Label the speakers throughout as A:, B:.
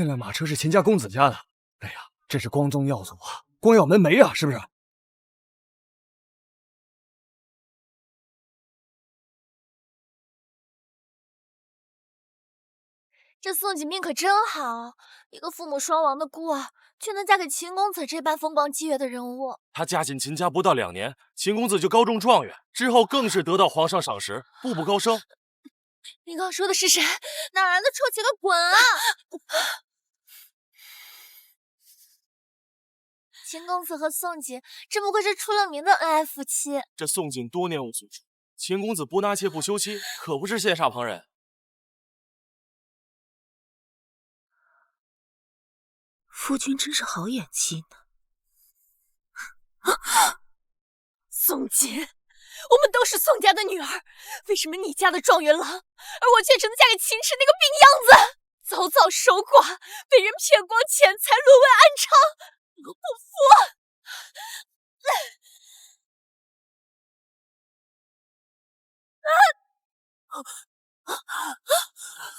A: 那辆马车是秦家公子家的。哎呀，这是光宗耀祖啊，光耀门楣啊，是不是？
B: 这宋锦命可真好，一个父母双亡的孤儿，却能嫁给秦公子这般风光激越的人物。
C: 她嫁进秦家不到2年，秦公子就高中状元，之后更是得到皇上赏识，步步高升。
B: 你刚说的是谁？哪来的臭茄子滚啊！秦公子和宋锦真不愧是出了名的恩爱夫妻。
C: 这宋锦多年无所出，秦公子不纳妾不休妻，可不是羡煞旁人。
D: 夫君真是好演技呢。
B: 宋锦，我们都是宋家的女儿，为什么你家的状元郎，而我却只能嫁给秦池那个病秧子？早早守寡，被人骗光钱财，沦为安娼，我不服！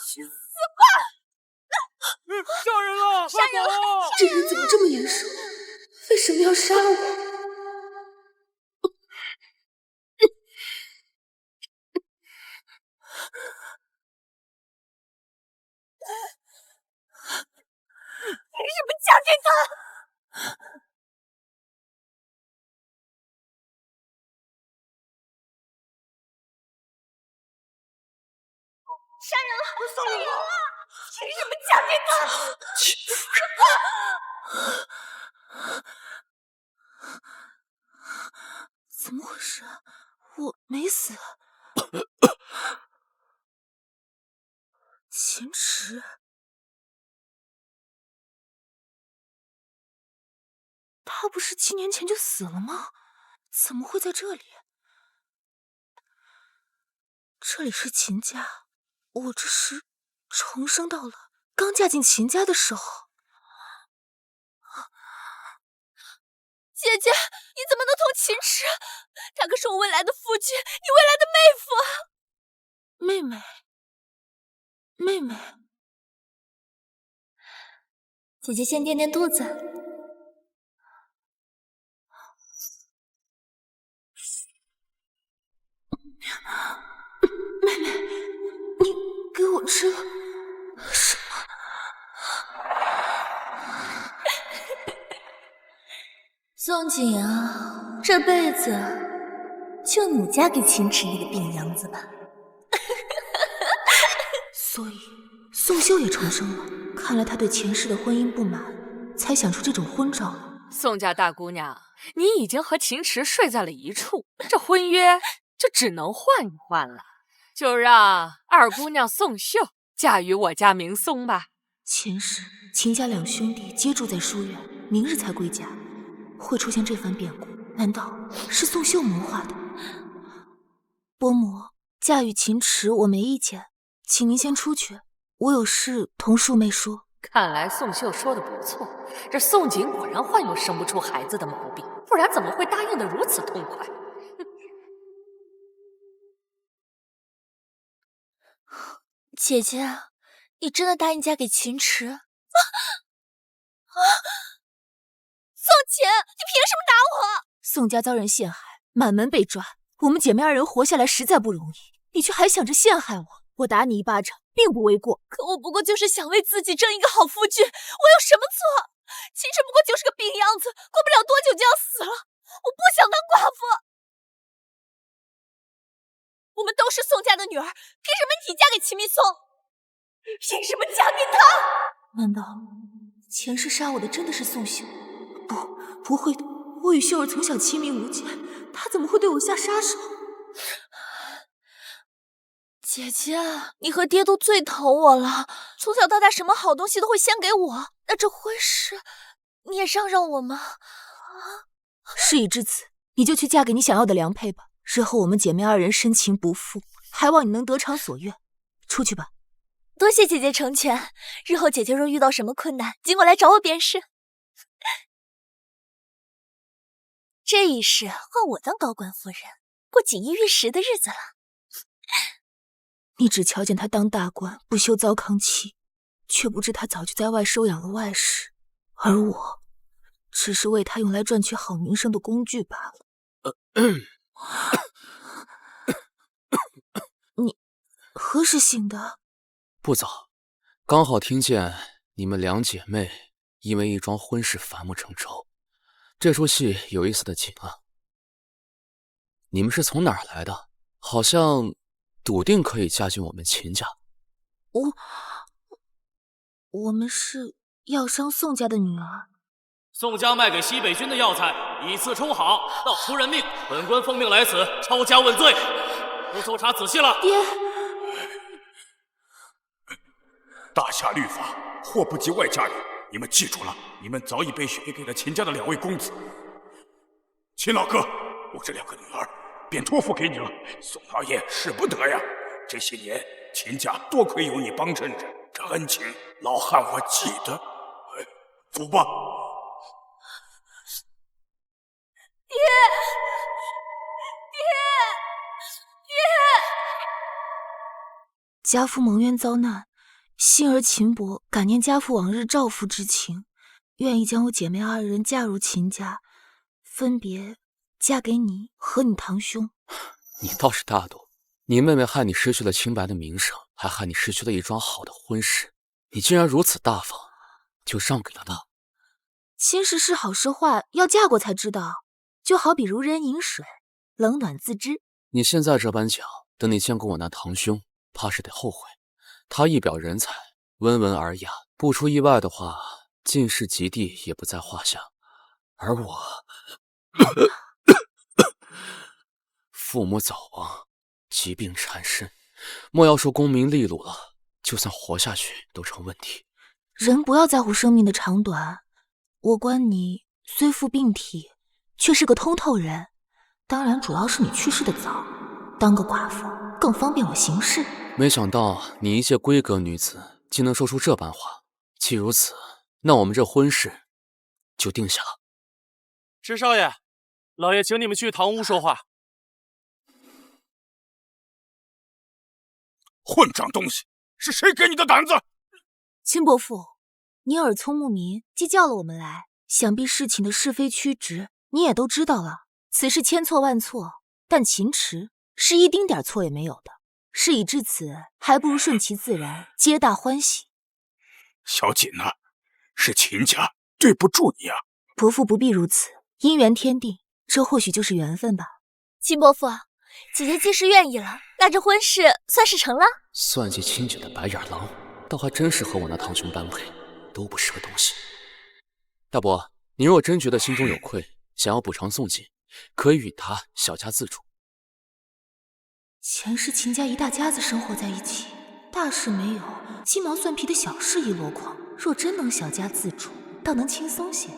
B: 去死吧！
C: 杀人了！
B: 杀人了！
D: 这人怎么这么眼熟？为什么要杀我？
B: 凭什么嫁给他？杀人了！杀人了！凭什么嫁给他？
D: 秦夫人，怎么回事？我没死。秦池，他不是7年前就死了吗？怎么会在这里？这里是秦家，我这是重生到了刚嫁进秦家的时候。
B: 姐姐，你怎么能同秦池？他可是我未来的夫君，你未来的妹夫啊！
D: 妹妹，妹妹，
B: 姐姐先垫垫肚子。
D: 妹妹，你给我吃了什么？
B: 宋锦啊，这辈子就你嫁给秦池那个病秧子吧。
D: 所以宋秀也重生了，看来他对前世的婚姻不满，才想出这种昏招。
E: 宋家大姑娘，你已经和秦池睡在了一处，这婚约就只能换一换了。就让二姑娘宋秀嫁于我家明松吧。
D: 前世秦家2兄弟皆住在书院，明日才归家，会出现这番变故，难道是宋秀谋划的？伯母，嫁与秦池我没意见，请您先出去，我有事同庶妹说。
E: 看来宋秀说的不错，这宋锦果然患有生不出孩子的毛病，不然怎么会答应的如此痛快？
B: 姐姐，你真的答应嫁给秦池？宋锦，你凭什么打我？
D: 宋家遭人陷害，满门被抓，我们姐妹2人活下来实在不容易，你却还想着陷害我，我打你1巴掌并不为过。
B: 可我不过就是想为自己争一个好夫君，我有什么错？秦池不过就是个病秧子，过不了多久就要死了，我不想当寡妇。我们都是宋家的女儿，凭什么你嫁给秦明松？凭什么嫁给他？
D: 难道前世杀我的真的是宋秀？不会的，我与秀儿从小亲密无间，她怎么会对我下杀手？
B: 姐姐，你和爹都最疼我了，从小到大什么好东西都会先给我，那这婚事你也让我吗？
D: 事已至此，你就去嫁给你想要的良配吧。日后我们姐妹2人深情不负，还望你能得偿所愿。出去吧。
B: 多谢姐姐成全，日后姐姐若遇到什么困难，尽管来找我便是。这一世换我当高官夫人，过锦衣玉食的日子了。
D: 你只瞧见他当大官，不修糟糠妻，却不知他早就在外收养了外室，而我只是为他用来赚取好名声的工具罢了。你何时醒的？
F: 不早，刚好听见你们两姐妹因为一桩婚事反目成仇，这出戏有意思的紧啊。你们是从哪儿来的？好像笃定可以嫁进我们秦家。
D: 我们是药商宋家的女儿。
C: 宋家卖给西北军的药材以次充好，闹出人命，本官奉命来此抄家问罪，都搜查仔细了。
D: 爹，
G: 大夏律法，祸不及外家人，你们记住了，你们早已被许配给了秦家的2位公子。秦老哥，我这2个女儿便托付给你了。宋老爷使不得呀，这些年秦家多亏有你帮衬着，这恩情老汉我记得。走吧。
D: 家父蒙冤遭难，幸而秦伯感念家父往日照拂之情，愿意将我姐妹2人嫁入秦家，分别嫁给你和你堂兄。
F: 你倒是大度，你妹妹害你失去了清白的名声，还害你失去了一桩好的婚事，你竟然如此大方，就让给了她。
D: 亲事是好是坏，要嫁过才知道，就好比如人饮水，冷暖自知。
F: 你现在这般讲，等你见过我那堂兄，怕是得后悔。他一表人才，温文尔雅，不出意外的话，进士及第也不在话下。而我父母早亡，疾病缠身，莫要说功名利禄了，就算活下去都成问题。
D: 人不要在乎生命的长短，我观你虽负病体，却是个通透人。当然主要是你去世的早，当个寡妇更方便我行事。
F: 没想到你一介闺阁女子竟能说出这般话。既如此，那我们这婚事就定下了。
C: 池少爷，老爷请你们去堂屋说话。
G: 混账东西，是谁给你的胆子？
D: 秦伯父，你耳聪目明，既叫了我们来，想必事情的是非曲直你也都知道了。此事千错万错，但秦池是一丁点错也没有的。事已至此，还不如顺其自然，皆大欢喜。
G: 小锦啊，是秦家对不住你啊。
D: 伯父不必如此，姻缘天定，这或许就是缘分吧。
B: 秦伯父，姐姐既是愿意了，那这婚事算是成了。
F: 算计亲姐的白眼狼，倒还真是和我那堂兄般配，都不是个东西。大伯，你若真觉得心中有愧，想要补偿宋锦，可以与他小家自主。
D: 前世秦家一大家子生活在一起，大事没有，鸡毛蒜皮的小事一箩筐。若真能小家自主，倒能轻松些。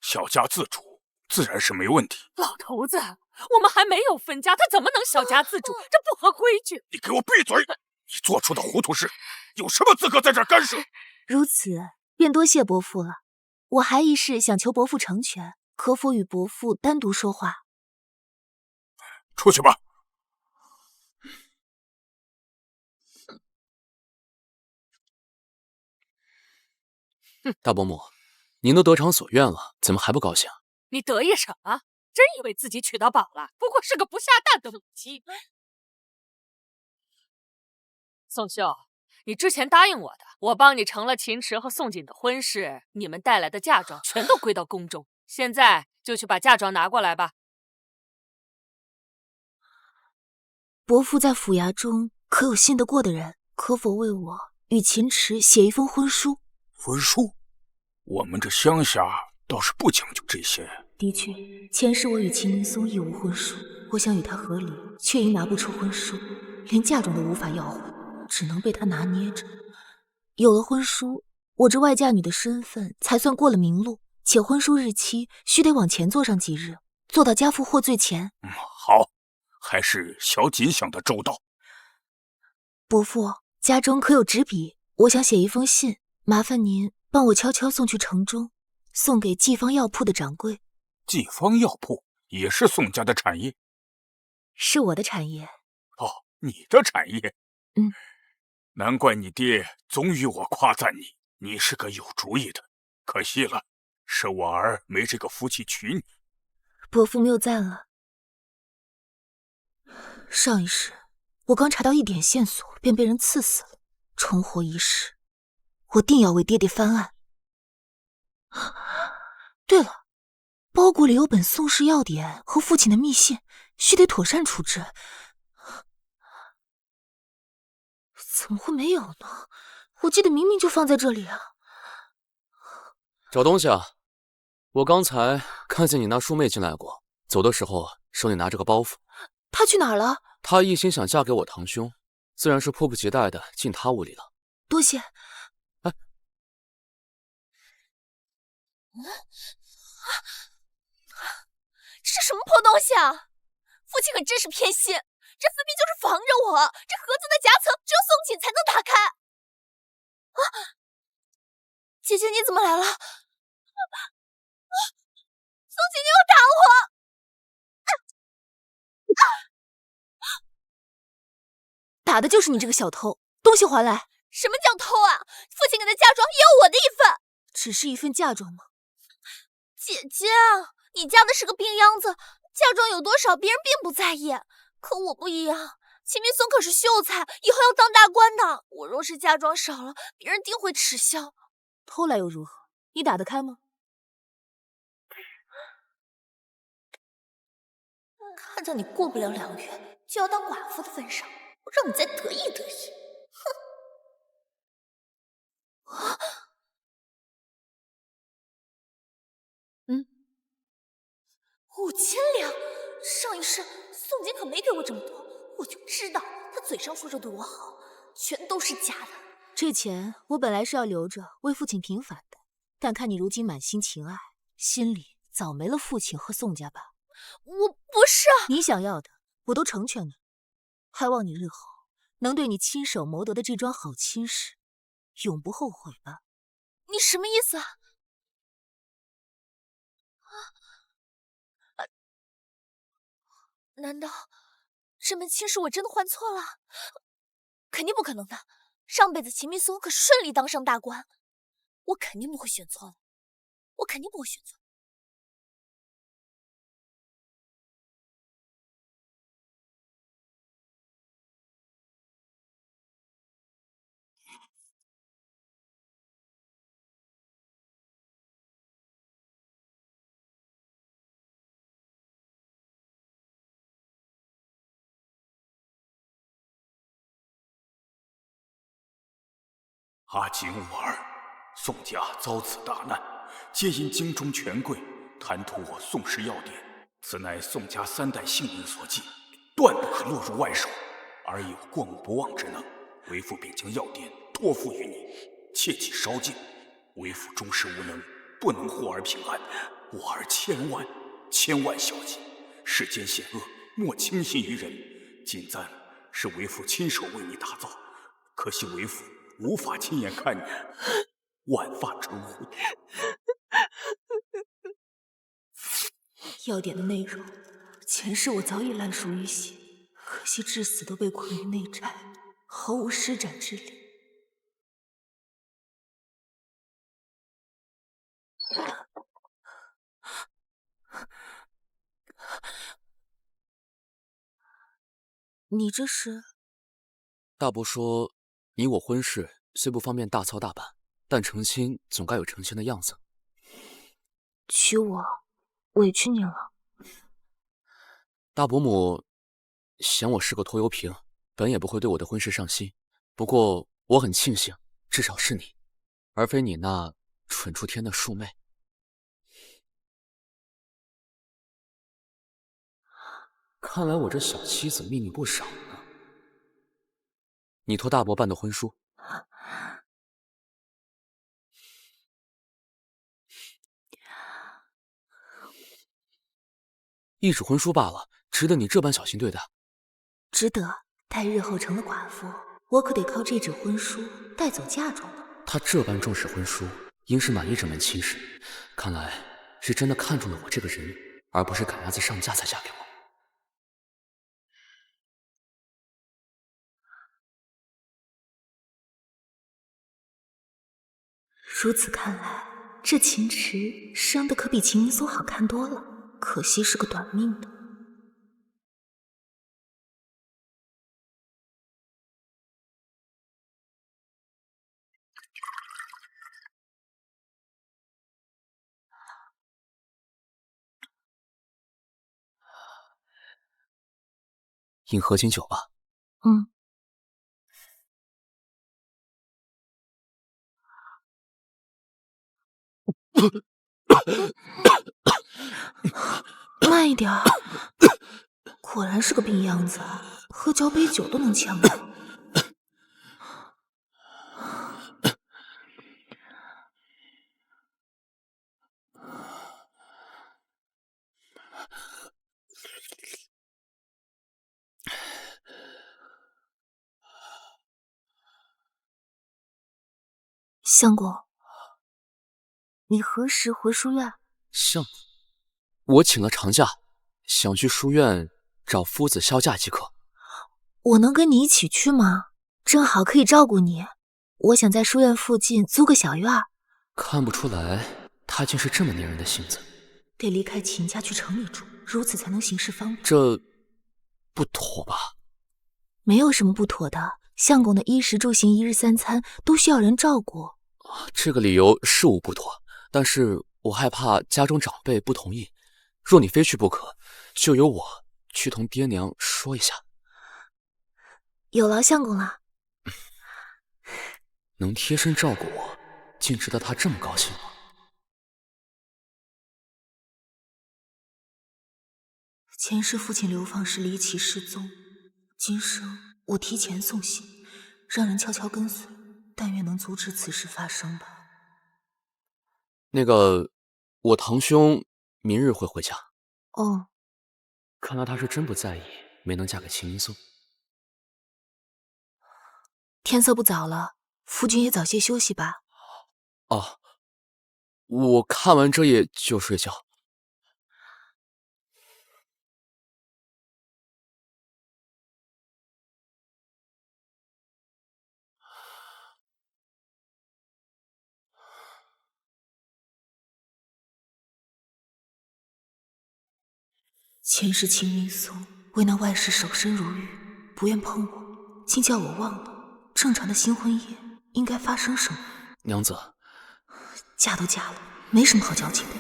G: 小家自主自然是没问题。
E: 老头子，我们还没有分家，他怎么能小家自主？这不合规矩。
G: 你给我闭嘴！你做出的糊涂事，有什么资格在这儿干涉？
D: 如此，便多谢伯父了。我还一事想求伯父成全，可否与伯父单独说话？
G: 出去吧。
F: 大伯母，您都得偿所愿了，怎么还不高兴？
E: 你得意什么？真以为自己娶到宝了？不过是个不下蛋的母鸡。宋秀，你之前答应我的，我帮你成了秦池和宋锦的婚事，你们带来的嫁妆全都归到宫中。现在就去把嫁妆拿过来吧。
D: 伯父在府衙中可有信得过的人？可否为我与秦池写一封婚书？
G: 婚书？我们这乡下倒是不讲究这些。
D: 的确，前世我与秦明松亦无婚书，我想与他和离，却因拿不出婚书，连嫁妆都无法要回，只能被他拿捏着。有了婚书，我这外嫁女的身份才算过了明路，且婚书日期须得往前做上几日，做到家父获罪前。
G: 好，还是小锦想得周到。
D: 伯父，家中可有纸笔？我想写一封信，麻烦您帮我悄悄送去城中，送给济方药铺的掌柜。
G: 济方药铺也是宋家的产业？
D: 是我的产业。
G: 哦，你的产业。难怪你爹总与我夸赞你，你是个有主意的。可惜了，是我儿没这个福气娶你。
D: 伯父谬赞了。上一世，我刚查到一点线索，便被人刺死了。重活一世，我定要为爹爹翻案。对了，包裹里有本宋氏药典和父亲的密信，须得妥善处置。怎么会没有呢？我记得明明就放在这里啊！
F: 找东西啊！我刚才看见你那叔妹进来过，走的时候手里拿着个包袱。
D: 她去哪儿了？
F: 她一心想嫁给我堂兄，自然是迫不及待的进他屋里了。
D: 多谢。
F: 哎，
B: 这是什么破东西啊！父亲可真是偏心，这分明就是防着我。这盒子的夹层只有宋锦才能打开。啊！姐姐你怎么来了？宋锦你又打我！
D: 打的就是你这个小偷，东西还来！
B: 什么叫偷啊？父亲给的嫁妆也有我的一份。
D: 只是一份嫁妆吗？
B: 姐姐，你嫁的是个病秧子，嫁妆有多少别人并不在意，可我不一样。秦明松可是秀才，以后要当大官的。我若是嫁妆少了，别人定会耻笑。
D: 偷来又如何？你打得开吗？
B: 看在你过不了2月就要当寡妇的份上，我让你再得意得意。哼！啊，5000两，上一世宋锦可没给我这么多，我就知道他嘴上说着对我好，全都是假的。
D: 这钱我本来是要留着为父亲平反的，但看你如今满心情爱，心里早没了父亲和宋家吧。
B: 我不是
D: 你想要的，我都成全了，还望你日后能对你亲手谋得的这桩好亲事，永不后悔吧。
B: 你什么意思啊？难道这门亲事我真的还错了？肯定不可能的，上辈子秦明松可顺利当上大官，我肯定不会选错了，我肯定不会选错。
G: 阿锦我儿，宋家遭此大难，皆因京中权贵贪图我宋氏药典，此乃宋家3代幸运所寄，断不可落入外手，而有过目不忘之能。为父便将药典托付于你，切忌稍尽。为父终是无能，不能护儿平安，我儿千万小心。世间险恶，莫轻信于人。锦簪是为父亲手为你打造，可惜为父无法亲眼看你万发成糊涂。
D: 药典的内容，前世我早已烂熟于心，可惜至死都被困于内宅，毫无施展之力。你这是？
F: 大伯说，你我婚事虽不方便大操大办，但成亲总该有成亲的样子。
D: 娶我，委屈你了。
F: 大伯母嫌我是个拖油瓶，本也不会对我的婚事上心。不过我很庆幸，至少是你，而非你那蠢出天的庶妹。看来我这小妻子秘密不少呢。你托大伯办的婚书，一纸婚书罢了，值得你这般小心对待？
D: 值得。待日后成了寡妇，我可得靠这纸婚书带走嫁妆了。
F: 他这般重视婚书，应是满意这门亲事，看来是真的看中了我这个人，而不是赶鸭子上架才嫁给我。
D: 如此看来，这秦池生的可比秦明松好看多了，可惜是个短命的。
F: 饮合金酒吧。
D: 嗯。慢一点儿，果然是个病样子，喝交杯酒都能呛到。相公，你何时回书院？
F: 相公，我请了长假，想去书院找夫子销假即可。
D: 我能跟你一起去吗？正好可以照顾你。我想在书院附近租个小院儿。
F: 看不出来，他竟是这么粘人的性子。
D: 得离开秦家去城里住，如此才能行事方便。
F: 这不妥吧？
D: 没有什么不妥的，相公的衣食住行、一日三餐都需要人照顾。
F: 这个理由是无不妥，但是我害怕家中长辈不同意。若你非去不可，就由我去同爹娘说一下。
D: 有劳相公了。
F: 能贴身照顾我，竟值得他这么高兴吗？
D: 前世父亲流放时离奇失踪，今生我提前送信，让人悄悄跟随，但愿能阻止此事发生吧。
F: 那个，我堂兄明日会回家。
D: 哦，
F: 看来他是真不在意没能嫁给秦明松。
D: 天色不早了，夫君也早些休息吧。
F: 哦，我看完这页就睡觉。
D: 前世秦明松为那外室守身如玉，不愿碰我，竟叫我忘了正常的新婚夜应该发生什么。
F: 娘子，
D: 嫁都嫁了，没什么好矫情的。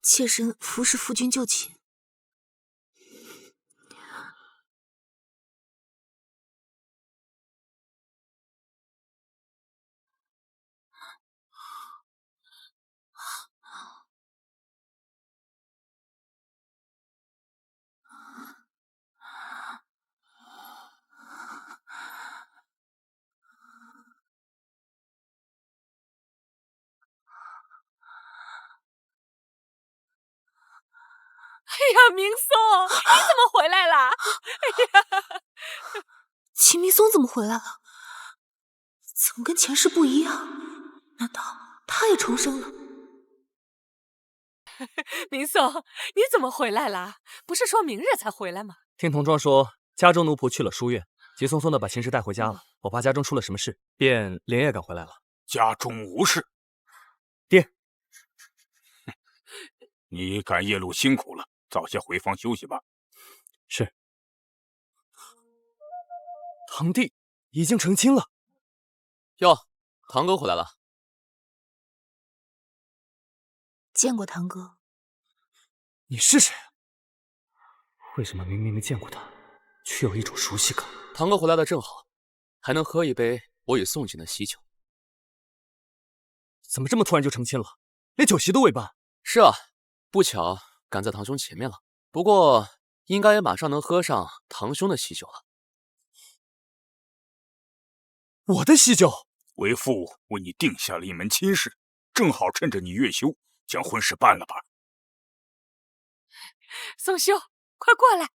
D: 妾身服侍夫君就寝。
E: 哎呀，明松，你怎么回来啦？哎呀，
D: 秦明松怎么回来了？怎么跟前世不一样？难道他也重生了？
E: 明松，你怎么回来啦？不是说明日才回来吗？
A: 听童装说，家中奴仆去了书院，急匆匆的把秦氏带回家了。我怕家中出了什么事，便连夜赶回来了。
G: 家中无事。
A: 爹，
G: 你赶夜路辛苦了，早些回房休息吧。
A: 是。堂弟已经成亲了。
F: 哟，堂哥回来了。
D: 见过堂哥。
A: 你是谁啊？为什么明明没见过他，却有一种熟悉感？
F: 堂哥回来的正好，还能喝一杯我与宋锦的喜酒。
A: 怎么这么突然就成亲了？连酒席都未办。
F: 是啊，不巧赶在堂兄前面了。不过应该也马上能喝上堂兄的喜酒了。
A: 我的喜酒？
G: 为父为你定下了一门亲事，正好趁着你月休，将婚事办了吧。
E: 宋兄，快过来！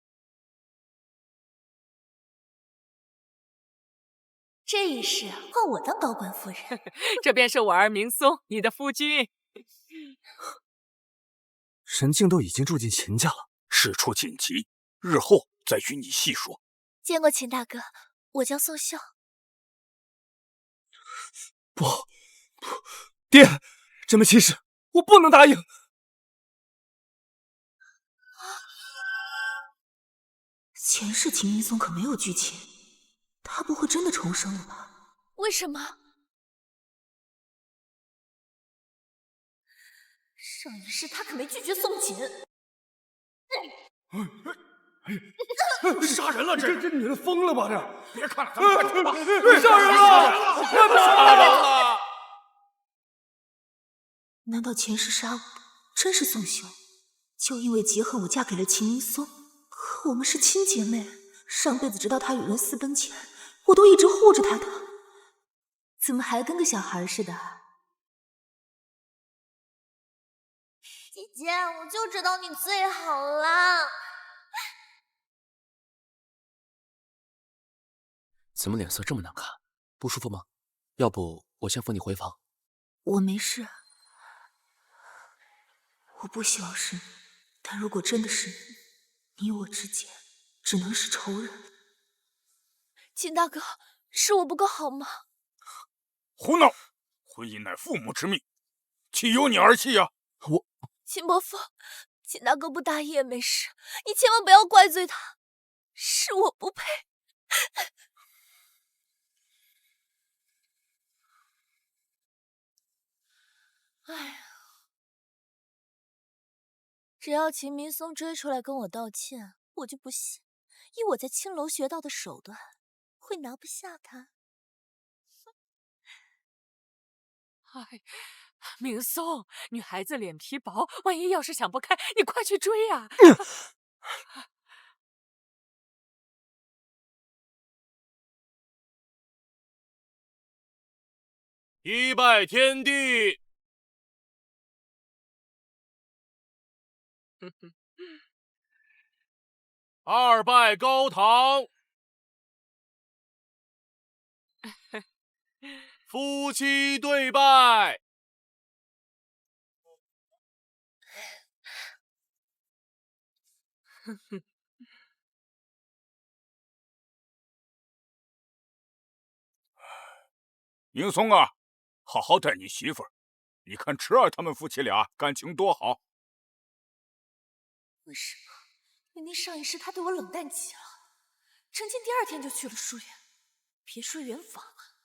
B: 这一世换我当高官夫人。
E: 这便是我儿明松，你的夫君。
A: 神境都已经住进秦家了，
G: 事出紧急，日后再与你细说。
B: 见过秦大哥，我叫宋秀。
A: 爹，这门亲事我不能答应。
D: 前世秦明松可没有剧情，他不会真的重生了吧？
B: 为什么？上一世他可没拒绝宋锦。
G: 杀人了！这
A: 女人疯了吧？
G: 别看了，咱们快走吧！
A: 杀人了！
G: 杀人了！
D: 难道前世杀我的真是宋秀？就因为结恨我嫁给了秦明松，可我们是亲姐妹，上辈子直到他与人私奔前，我都一直护着他的，怎么还跟个小孩似的？
B: 姐姐，我就知道你最好了。
F: 怎么脸色这么难看？不舒服吗？要不我先扶你回房。
D: 我没事，我不希望是你，但如果真的是你，你我之间只能是仇人。
B: 秦大哥，是我不够好吗？
G: 胡闹！婚姻乃父母之命，岂由你儿戏呀？
B: 秦伯父，秦大哥不答应也没事，你千万不要怪罪他，是我不配。哎呀，只要秦明松追出来跟我道歉，我就不信，以我在青楼学到的手段，会拿不下他。
E: 哎，明松，女孩子脸皮薄，万一要是想不开，你快去追呀！
C: 一拜天地，二拜高堂，夫妻对拜。
G: 明松啊，好好待你媳妇儿。你看池儿他们夫妻俩感情多好。
B: 为什么？明明上一世他对我冷淡极了，成亲第2天就去了书院，别说圆房了，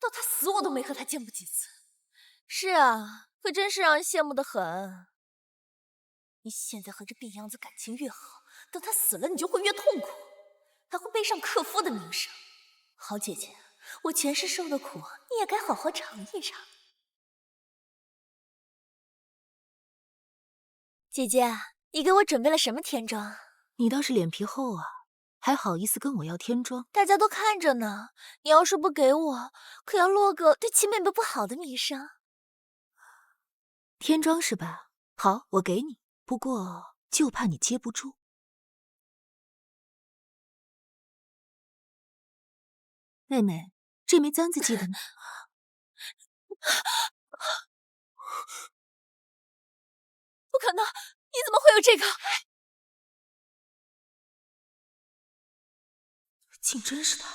B: 到他死我都没和他见过几次。是啊，可真是让人羡慕的很。你现在和这病秧子感情越好，等他死了你就会越痛苦，还会背上克夫的名声。好姐姐，我前世受的苦，你也该好好尝一尝。姐姐，你给我准备了什么天妆？
D: 你倒是脸皮厚啊，还好意思跟我要天妆？
B: 大家都看着呢，你要是不给我，可要落个对秦妹妹不好的名声。
D: 天妆是吧？好，我给你，不过就怕你接不住。妹妹，这枚簪子记得吗？
B: 不可能！你怎么会有这个？
D: 竟真是他！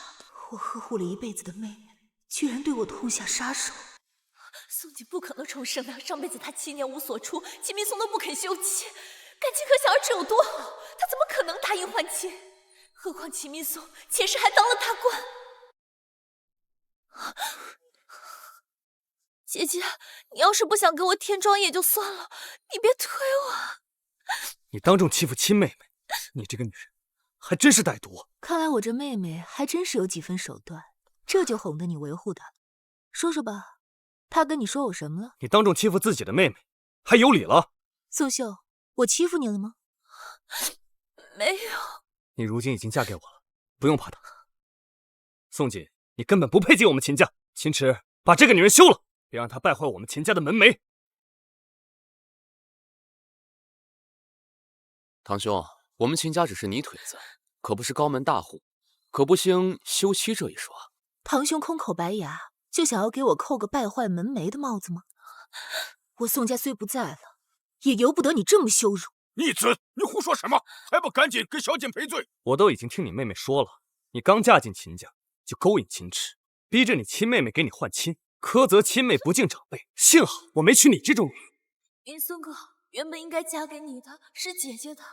D: 我呵护了一辈子的妹妹，居然对我痛下杀手。
B: 宋锦不可能重生的，上辈子他7年无所出，秦明松都不肯休妻，感情可想而知有多好，他怎么可能答应换妻？何况秦明松前世还当了大官。姐姐，你要是不想给我添妆也就算了，你别推我。
A: 你当众欺负亲妹妹，你这个女人还真是歹毒。
D: 看来我这妹妹还真是有几分手段，这就哄得你维护她。说说吧，她跟你说我什么了？
A: 你当众欺负自己的妹妹，还有理了？
D: 素秀，我欺负你了吗？
B: 没有。
A: 你如今已经嫁给我了，不用怕她。宋锦，你根本不配进我们秦家。秦池，把这个女人休了，别让她败坏我们秦家的门楣。
F: 堂兄，我们秦家只是泥腿子，可不是高门大户，可不兴休妻这一说。
D: 堂兄空口白牙，就想要给我扣个败坏门楣的帽子吗？我宋家虽不在了，也由不得你这么羞辱。
G: 逆子，你胡说什么？还不赶紧给小锦赔罪！
A: 我都已经听你妹妹说了，你刚嫁进秦家就勾引秦池，逼着你亲妹妹给你换亲，苛责亲妹，不敬长辈。幸好我没娶你这种人。
B: 云松哥，原本应该嫁给你的是姐姐的。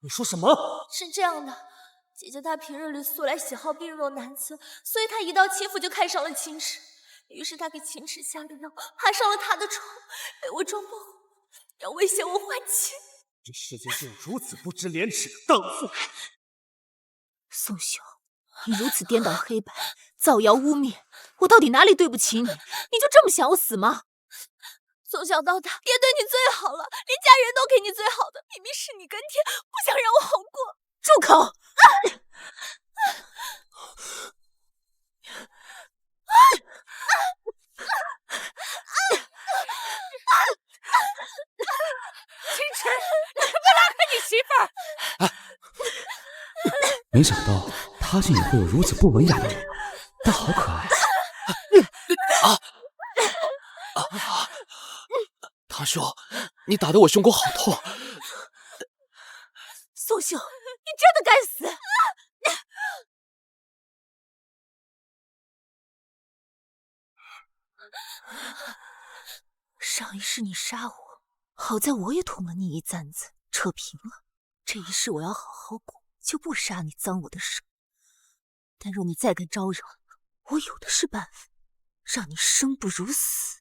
A: 你说什么？
B: 是这样的，姐姐她平日里素来喜好病弱男子，所以她一到欺负就看上了秦池。于是她给秦池下了药，爬上了他的床，被我装包，要威胁我还亲。
A: 这世界上有如此不知廉耻的荡妇！
D: 宋秀，你如此颠倒黑白，造谣污蔑，我到底哪里对不起你？你就这么想我死吗？
B: 从小到大，爹对你最好了，连家人都给你最好的，明明是你跟爹不想让我好过。
D: 住口！
E: 秦池，你快拉开你媳妇儿！
F: 没想到他竟也会有如此不文雅的女儿，但好可爱。堂兄，你打得我胸口好痛。
D: 宋秀，你真的该死！上一世你杀我，好在我也捅了你一簪子，扯平了。这一世我要好好过，就不杀你脏我的手。但若你再敢招惹，我有的是办法，让你生不如死。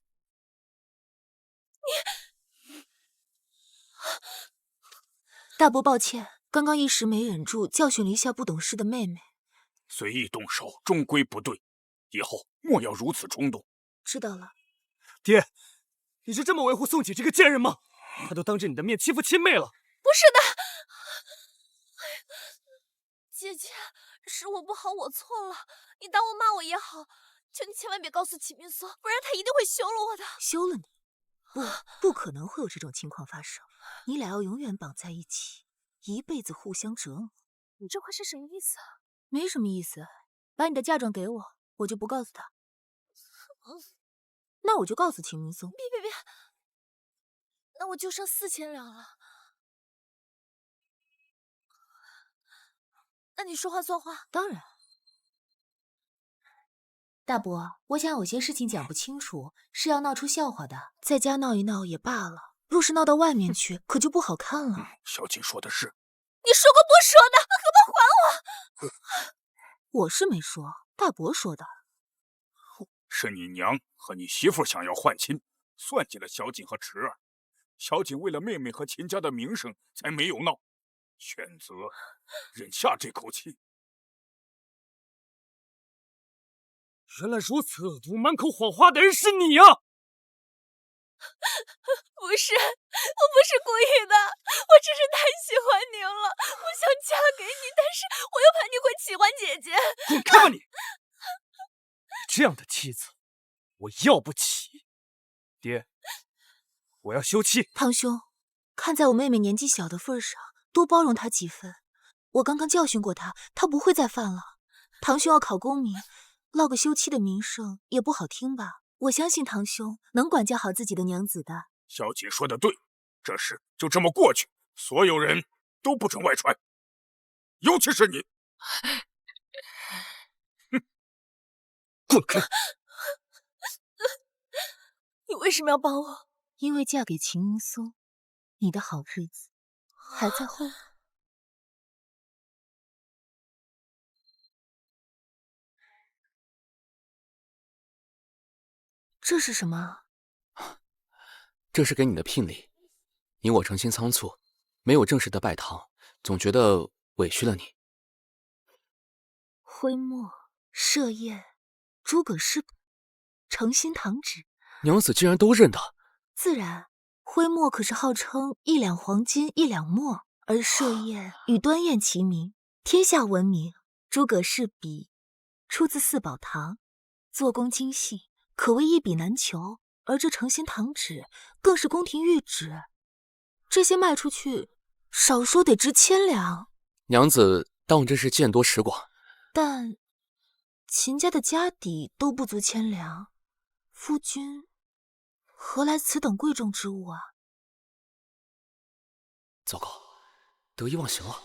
D: 大伯，抱歉，刚刚一时没忍住，教训了一下不懂事的妹妹。
G: 随意动手终归不对，以后莫要如此冲动。
D: 知道了。
A: 爹，你是这么维护宋姐这个贱人吗？她都当着你的面欺负亲妹了。
B: 不是的，姐姐，是我不好，我错了。你当我骂我也好，求你千万别告诉启明松，不然他一定会休了我的。
D: 休了你？不可能会有这种情况发生。你俩要永远绑在一起，一辈子互相折磨。
B: 你这话是什么意思啊？
D: 没什么意思，把你的嫁妆给我，我就不告诉他。那我就告诉秦明松。
B: 别，那我就剩4000两了。那你说话算话。
D: 当然。大伯，我想有些事情讲不清楚，是要闹出笑话的，在家闹一闹也罢了，若是闹到外面去，可就不好看了。
G: 小锦说的是。
B: 你说过不说的，可不还我！
D: 我是没说，大伯说的。
G: 是你娘和你媳妇想要换亲，算计了小锦和池儿。小锦为了妹妹和秦家的名声，才没有闹，选择忍下这口气。
A: 原来如此恶毒、满口谎话的人是你啊！
B: 不是，我不是故意的，我只是太喜欢您了，我想嫁给你，但是我又怕你会喜欢姐姐。
A: 滚开吧你！这样的妻子，我要不起。爹，我要休妻。
D: 堂兄，看在我妹妹年纪小的份上，多包容她几分。我刚刚教训过她，她不会再犯了。堂兄要考功名，落个休妻的名声也不好听吧？我相信堂兄能管教好自己的娘子的。
G: 小锦说的对，这事就这么过去，所有人都不准外传，尤其是你。
A: 滚开！
B: 你为什么要帮我？
D: 因为嫁给秦明松，你的好日子还在后。这是什么？
F: 这是给你的聘礼。你我成亲仓促，没有正式的拜堂，总觉得委屈了你。
D: 徽墨、设宴、诸葛饰本、诚心堂旨，
F: 娘子竟然都认得。
D: 自然，徽墨可是号称1两黄金1两墨，而设宴与端砚齐名，天下闻名。诸葛饰笔出自四宝堂，做工精细，可谓一笔难求。而这诚心堂旨更是宫廷御旨，这些卖出去，少说得值1000两。
F: 娘子当我这是见多识广，
D: 但秦家的家底都不足1000两，夫君何来此等贵重之物啊？
F: 糟糕，得意忘形了。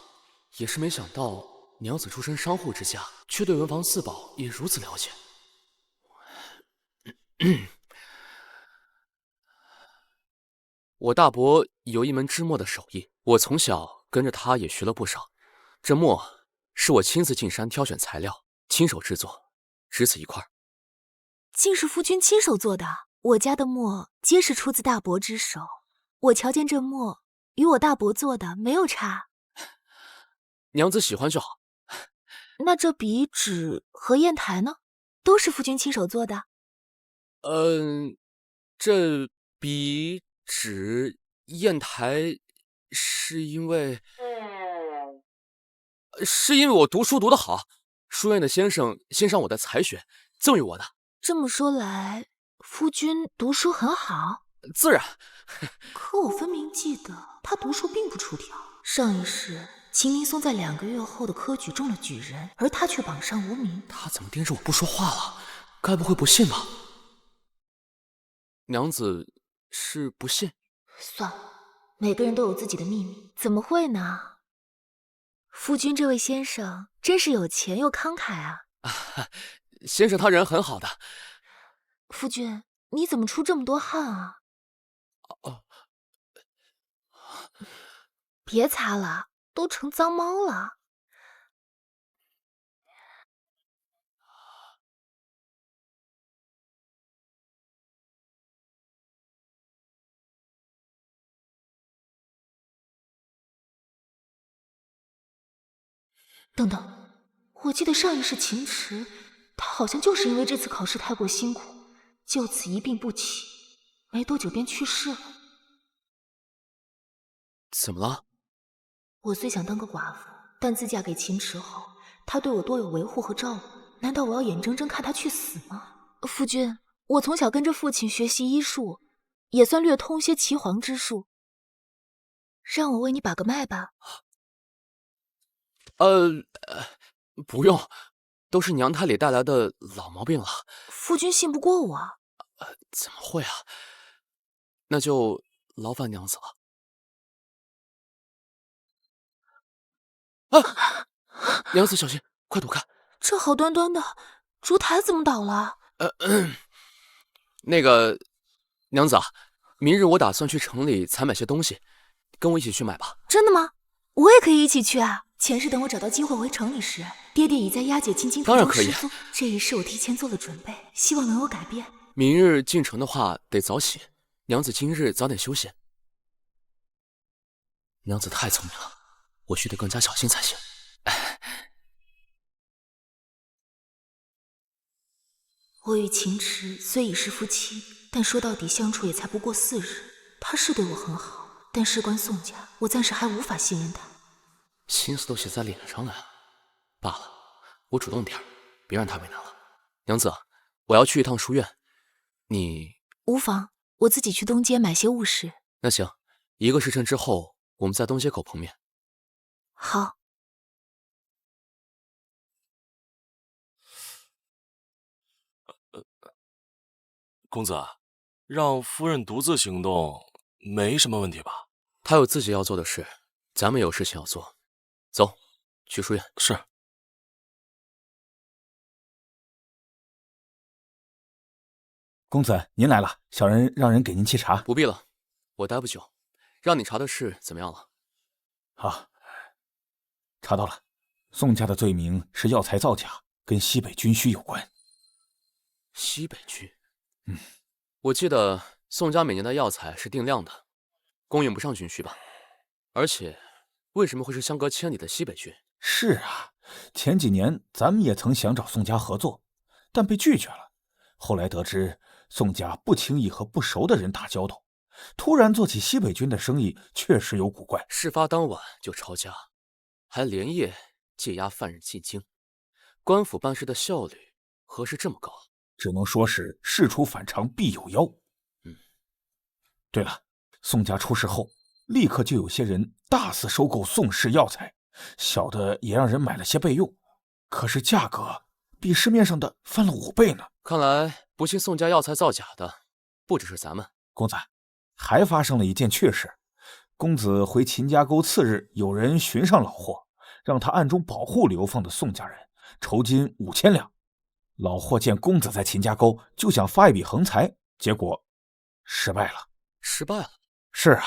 F: 也是没想到娘子出身商户之家，却对文房四宝也如此了解。我大伯有一门制墨的手艺，我从小跟着他也学了不少。这墨是我亲自进山挑选材料，亲手制作，只此一块。
D: 竟是夫君亲手做的？我家的墨皆是出自大伯之手，我瞧见这墨与我大伯做的没有差。
F: 娘子喜欢就好。
D: 那这笔纸和砚台呢？都是夫君亲手做的？
F: 这笔纸、砚台是因为我读书读得好，书院的先生欣赏我的才学，赠予我的。
D: 这么说来，夫君读书很好？
F: 自然。
D: 可我分明记得他读书并不出挑。上一世，秦明松在2个月后的科举中了举人，而他却榜上无名。
F: 他怎么盯着我不说话了？该不会不信吧？娘子是不信？
D: 算了，每个人都有自己的秘密，怎么会呢？夫君这位先生真是有钱又慷慨啊！
F: 先生他人很好的。
D: 夫君，你怎么出这么多汗啊？别擦了，都成脏猫了。等等，我记得上一世秦池，他好像就是因为这次考试太过辛苦，就此一病不起，没多久便去世了。
F: 怎么了？
D: 我虽想当个寡妇，但自嫁给秦池后，他对我多有维护和照顾，难道我要眼睁睁看他去死吗？夫君，我从小跟着父亲学习医术，也算略通些岐黄之术，让我为你把个脉吧。
F: 不用，都是娘胎里带来的老毛病了。
D: 夫君信不过我？
F: 怎么会啊？那就劳烦娘子了。娘子小心，快躲开！
D: 这好端端的烛台怎么倒了？
F: 那个娘子啊，明日我打算去城里采买些东西，跟我一起去买吧。
D: 真的吗？我也可以一起去啊。前世等我找到机会回城里时，爹爹已在押解青青途中失踪。这一世我提前做了准备，希望能有改变。
F: 明日进城的话得早起，娘子今日早点休息。娘子太聪明了，我须得更加小心才行。
D: 我与秦池虽已是夫妻，但说到底相处也才不过4日。他是对我很好，但事关宋家，我暂时还无法信任他。
F: 心思都写在脸上了呀。罢了，我主动点儿，别让他为难了。娘子，我要去一趟书院，你……
D: 无妨，我自己去东街买些物事。
F: 那行，1个时辰之后，我们在东街口碰面。
D: 好。
H: 公子，让夫人独自行动，没什么问题吧？
F: 她有自己要做的事，咱们有事情要做。走，去书院。
H: 是。
I: 公子，您来了，小人让人给您沏茶。
F: 不必了，我待不久。让你查的事怎么样了？
I: 好，查到了，宋家的罪名是药材造假，跟西北军需有关。
F: 西北军？我记得宋家每年的药材是定量的，供应不上军需吧？而且，为什么会是相隔千里的西北军？
I: 是啊，前几年咱们也曾想找宋家合作，但被拒绝了。后来得知宋家不轻易和不熟的人打交道，突然做起西北军的生意，确实有古怪。
F: 事发当晚就抄家，还连夜借押犯人进京，官府办事的效率何时这么高？
I: 只能说是事出反常必有妖。对了，宋家出事后，立刻就有些人大肆收购宋氏药材，小的也让人买了些备用，可是价格比市面上的翻了5倍呢。
F: 看来不信宋家药材造假的不只是咱们。
I: 公子，还发生了一件趣事。公子回秦家沟次日，有人寻上老货，让他暗中保护流放的宋家人，酬金5000两。老霍见公子在秦家沟，就想发一笔横财，结果失败了。
F: 失败了？
I: 是啊，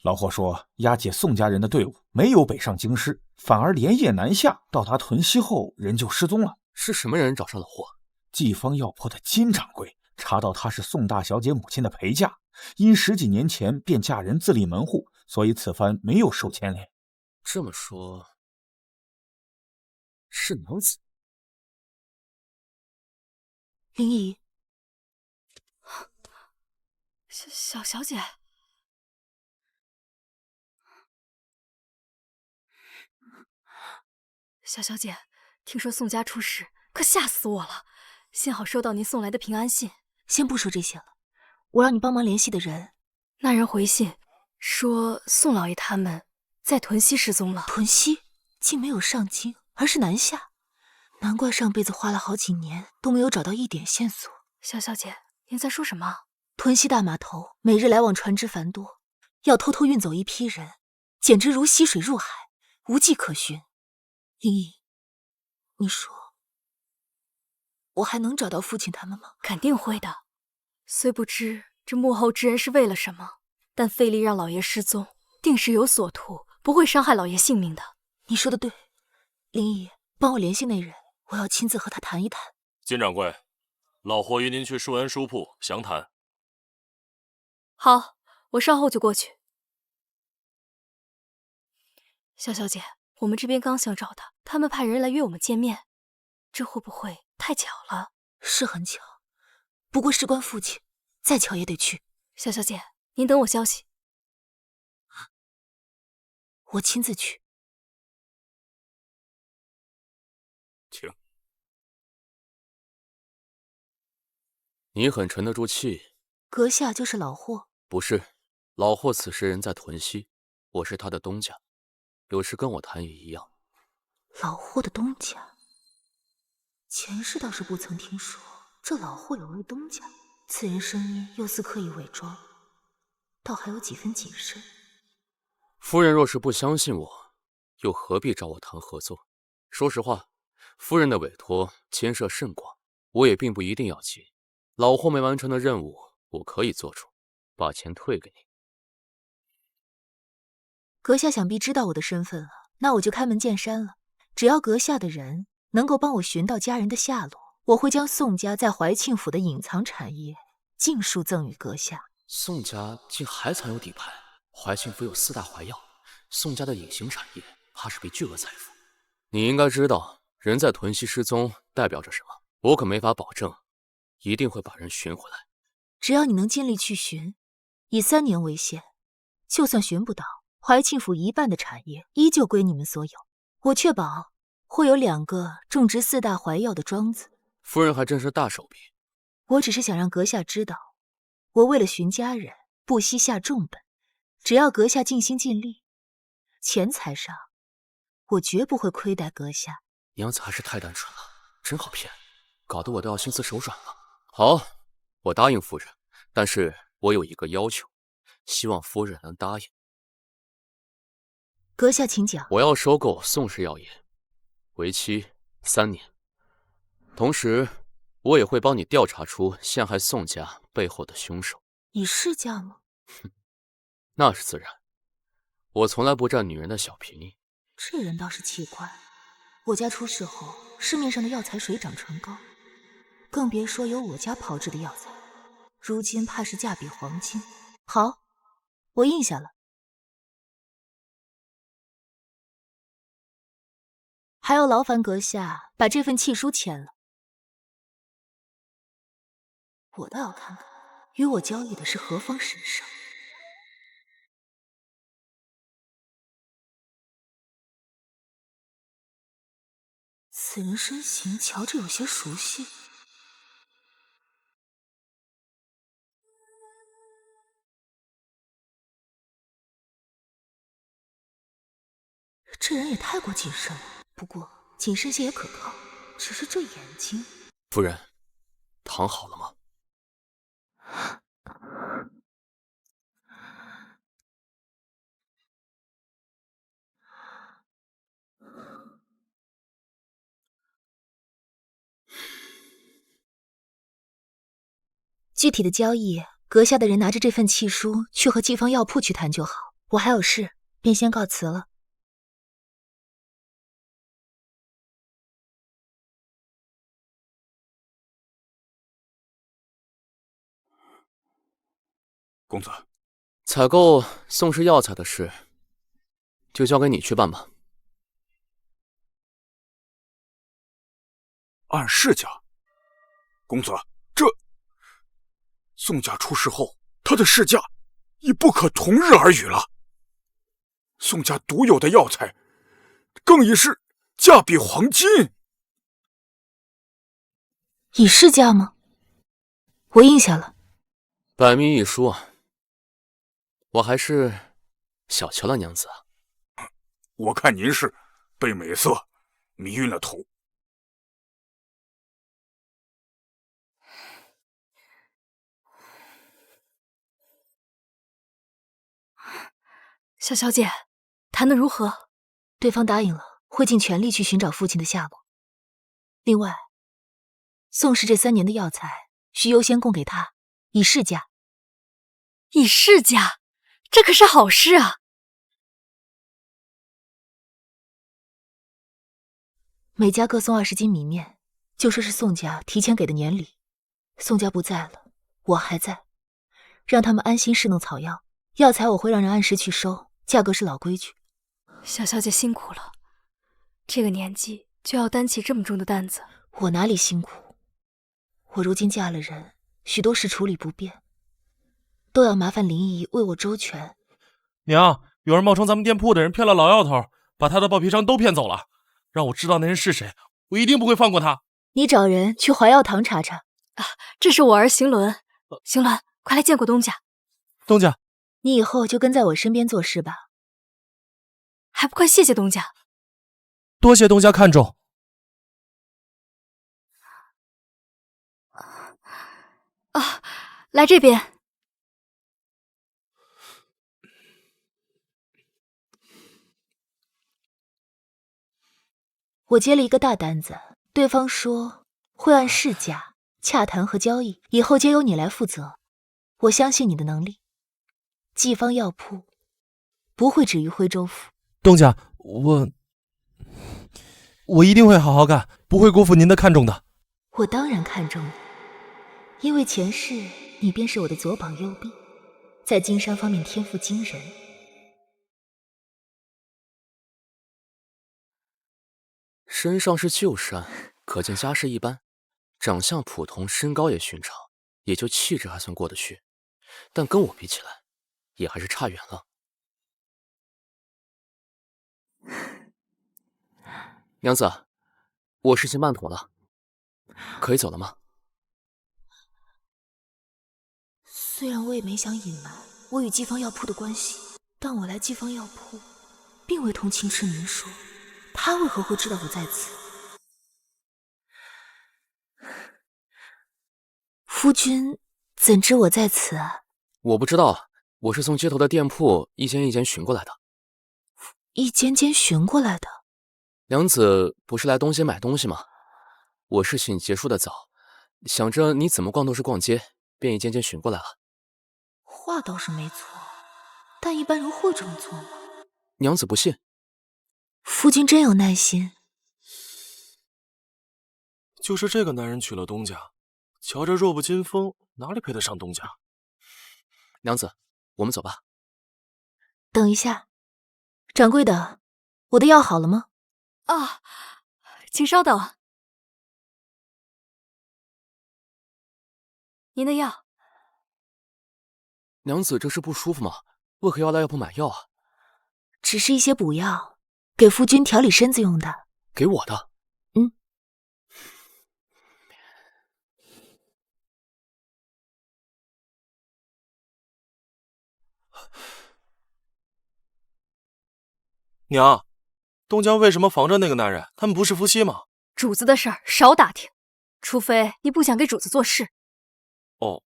I: 老霍说押解宋家人的队伍没有北上京师，反而连夜南下，到达屯溪后人就失踪了。
F: 是什么人找上老霍？
I: 济方药铺的金掌柜，查到她是宋大小姐母亲的陪嫁，因10几年前便嫁人自立门户，所以此番没有受牵连。
F: 这么说，是娘子。
D: 林姨，
B: 小姐，小姐，听说宋家出事，可吓死我了。幸好收到您送来的平安信。
D: 先不说这些了，我让你帮忙联系的人，
B: 那人回信说宋老爷他们在屯溪失踪了。
D: 屯溪竟没有上京，而是南下，难怪上辈子花了好几年都没有找到一点线索。
B: 小姐，您在说什么？
D: 屯溪大码头每日来往船只繁多，要偷偷运走一批人，简直如溪水入海，无迹可寻。林姨，你说我还能找到父亲他们吗？
B: 肯定会的。虽不知这幕后之人是为了什么，但费力让老爷失踪，定是有所图，不会伤害老爷性命的。
D: 你说的对，林姨，帮我联系那人，我要亲自和他谈一谈。
H: 金掌柜，老霍约您去顺安书铺详谈。
B: 好，我稍后就过去。小姐，我们这边刚想找他，他们派人来约我们见面，这会不会太巧了？
D: 是很巧，不过事关父亲，再巧也得去。
B: 小姐，您等我消息。
D: 我亲自去。
G: 请。
F: 你很沉得住气。
D: 阁下就是老霍？
F: 不是，老霍此时人在屯溪，我是他的东家，有事跟我谈也一样。
D: 老霍的东家？前世倒是不曾听说这老霍有位东家，此人声音又似刻意伪装，倒还有几分谨慎。
F: 夫人若是不相信我，又何必找我谈合作？说实话，夫人的委托牵涉甚广，我也并不一定要接。老霍没完成的任务，我可以做主，把钱退给你。
D: 阁下想必知道我的身份了，那我就开门见山了。只要阁下的人能够帮我寻到家人的下落，我会将宋家在怀庆府的隐藏产业尽数赠与阁下。
F: 宋家竟还藏有底牌？怀庆府有4大怀药，宋家的隐形产业怕是笔巨额财富。你应该知道，人在屯溪失踪代表着什么，我可没法保证一定会把人寻回来。
D: 只要你能尽力去寻，以3年为限，就算寻不到，怀庆府一半的产业依旧归你们所有。我确保会有2个种植4大怀药的庄子。
F: 夫人还真是大手笔。
D: 我只是想让阁下知道，我为了寻家人，不惜下重本。只要阁下尽心尽力，钱财上，我绝不会亏待阁下。
F: 娘子还是太单纯了，真好骗，搞得我都要心慈手软了。好，我答应夫人，但是我有一个要求，希望夫人能答应。
D: 阁下请讲。
F: 我要收购宋氏药业，为期3年。同时，我也会帮你调查出陷害宋家背后的凶手。
D: 以市价吗？
F: 那是自然，我从来不占女人的小便宜。
D: 这人倒是奇怪，我家出事后，市面上的药材水涨船高，更别说有我家炮制的药材，如今怕是价比黄金。好，我应下了。还要劳烦阁下把这份契书签了。我倒要看看，与我交易的是何方神圣。此人身形瞧着有些熟悉，这人也太过谨慎了。不过谨慎些也可靠，只是这眼睛……
F: 夫人，躺好了吗？
D: 具体的交易，阁下的人拿着这份契书去和季方药铺去谈就好。我还有事，便先告辞了。
G: 公子，
F: 采购宋氏药材的事，就交给你去办吧。
G: 按世家，公子，这宋家出事后，他的世家已不可同日而语了。宋家独有的药材，更已是价比黄金。
D: 以市价吗？我应下了。
F: 百密一疏啊，我还是小瞧了娘子啊。
G: 我看您是被美色迷晕了头。
B: 小小姐，谈得如何？
D: 对方答应了，会尽全力去寻找父亲的下落。另外，宋氏这3年的药材需优先供给他，以市价。
B: 以市价，这可是好事啊！
D: 每家各送20斤米面，就说是宋家提前给的年礼。宋家不在了，我还在，让他们安心侍弄草药。药材我会让人按时去收，价格是老规矩。
B: 小小姐辛苦了，这个年纪就要担起这么重的担子。
D: 我哪里辛苦？我如今嫁了人，许多事处理不便，都要麻烦林姨为我周全。
H: 娘，有人冒充咱们店铺的人骗了老药头，把他的豹皮伤都骗走了。让我知道那人是谁，我一定不会放过他。
D: 你找人去怀药堂查查。
B: 这是我儿邢伦，邢伦，快来见过东家。
H: 东家，
D: 你以后就跟在我身边做事吧。
B: 还不快谢谢东家。
H: 多谢东家看重。
B: 来这边。
D: 我接了一个大单子，对方说会按市价洽谈和交易，以后皆由你来负责。我相信你的能力，季方药铺不会止于徽州府。
H: 东家，我一定会好好干，不会辜负您的看重的。
D: 我当然看重你，因为前世你便是我的左膀右臂，在经商方面天赋惊人。
F: 身上是旧衫，可见家世一般，长相普通，身高也寻常，也就气质还算过得去，但跟我比起来，也还是差远了。娘子，我事情办妥了，可以走了吗？
D: 虽然我也没想隐瞒我与季方药铺的关系，但我来季方药铺，并未同秦池明说，他为何会知道我在此？夫君怎知我在此啊？
F: 我不知道，我是从街头的店铺一间一间寻过来的。
D: 一间间寻过来的？
F: 娘子不是来东街买东西吗？我事情结束的早，想着你怎么逛都是逛街，便一间间寻过来了。
D: 话倒是没错，但一般人会这么做吗？
F: 娘子不信？
D: 夫君真有耐心。
H: 就是这个男人娶了东家，瞧着弱不禁风，哪里配得上东家？
F: 娘子，我们走吧。
D: 等一下，掌柜的，我的药好了吗？
B: 啊，请稍等。您的药。
F: 娘子这是不舒服吗？为何要来药铺买药啊？
D: 只是一些补药，给夫君调理身子用的。
F: 给我的？
D: 嗯。
H: 娘，东家为什么防着那个男人？他们不是夫妻吗？
B: 主子的事儿少打听，除非你不想给主子做事。
H: 哦。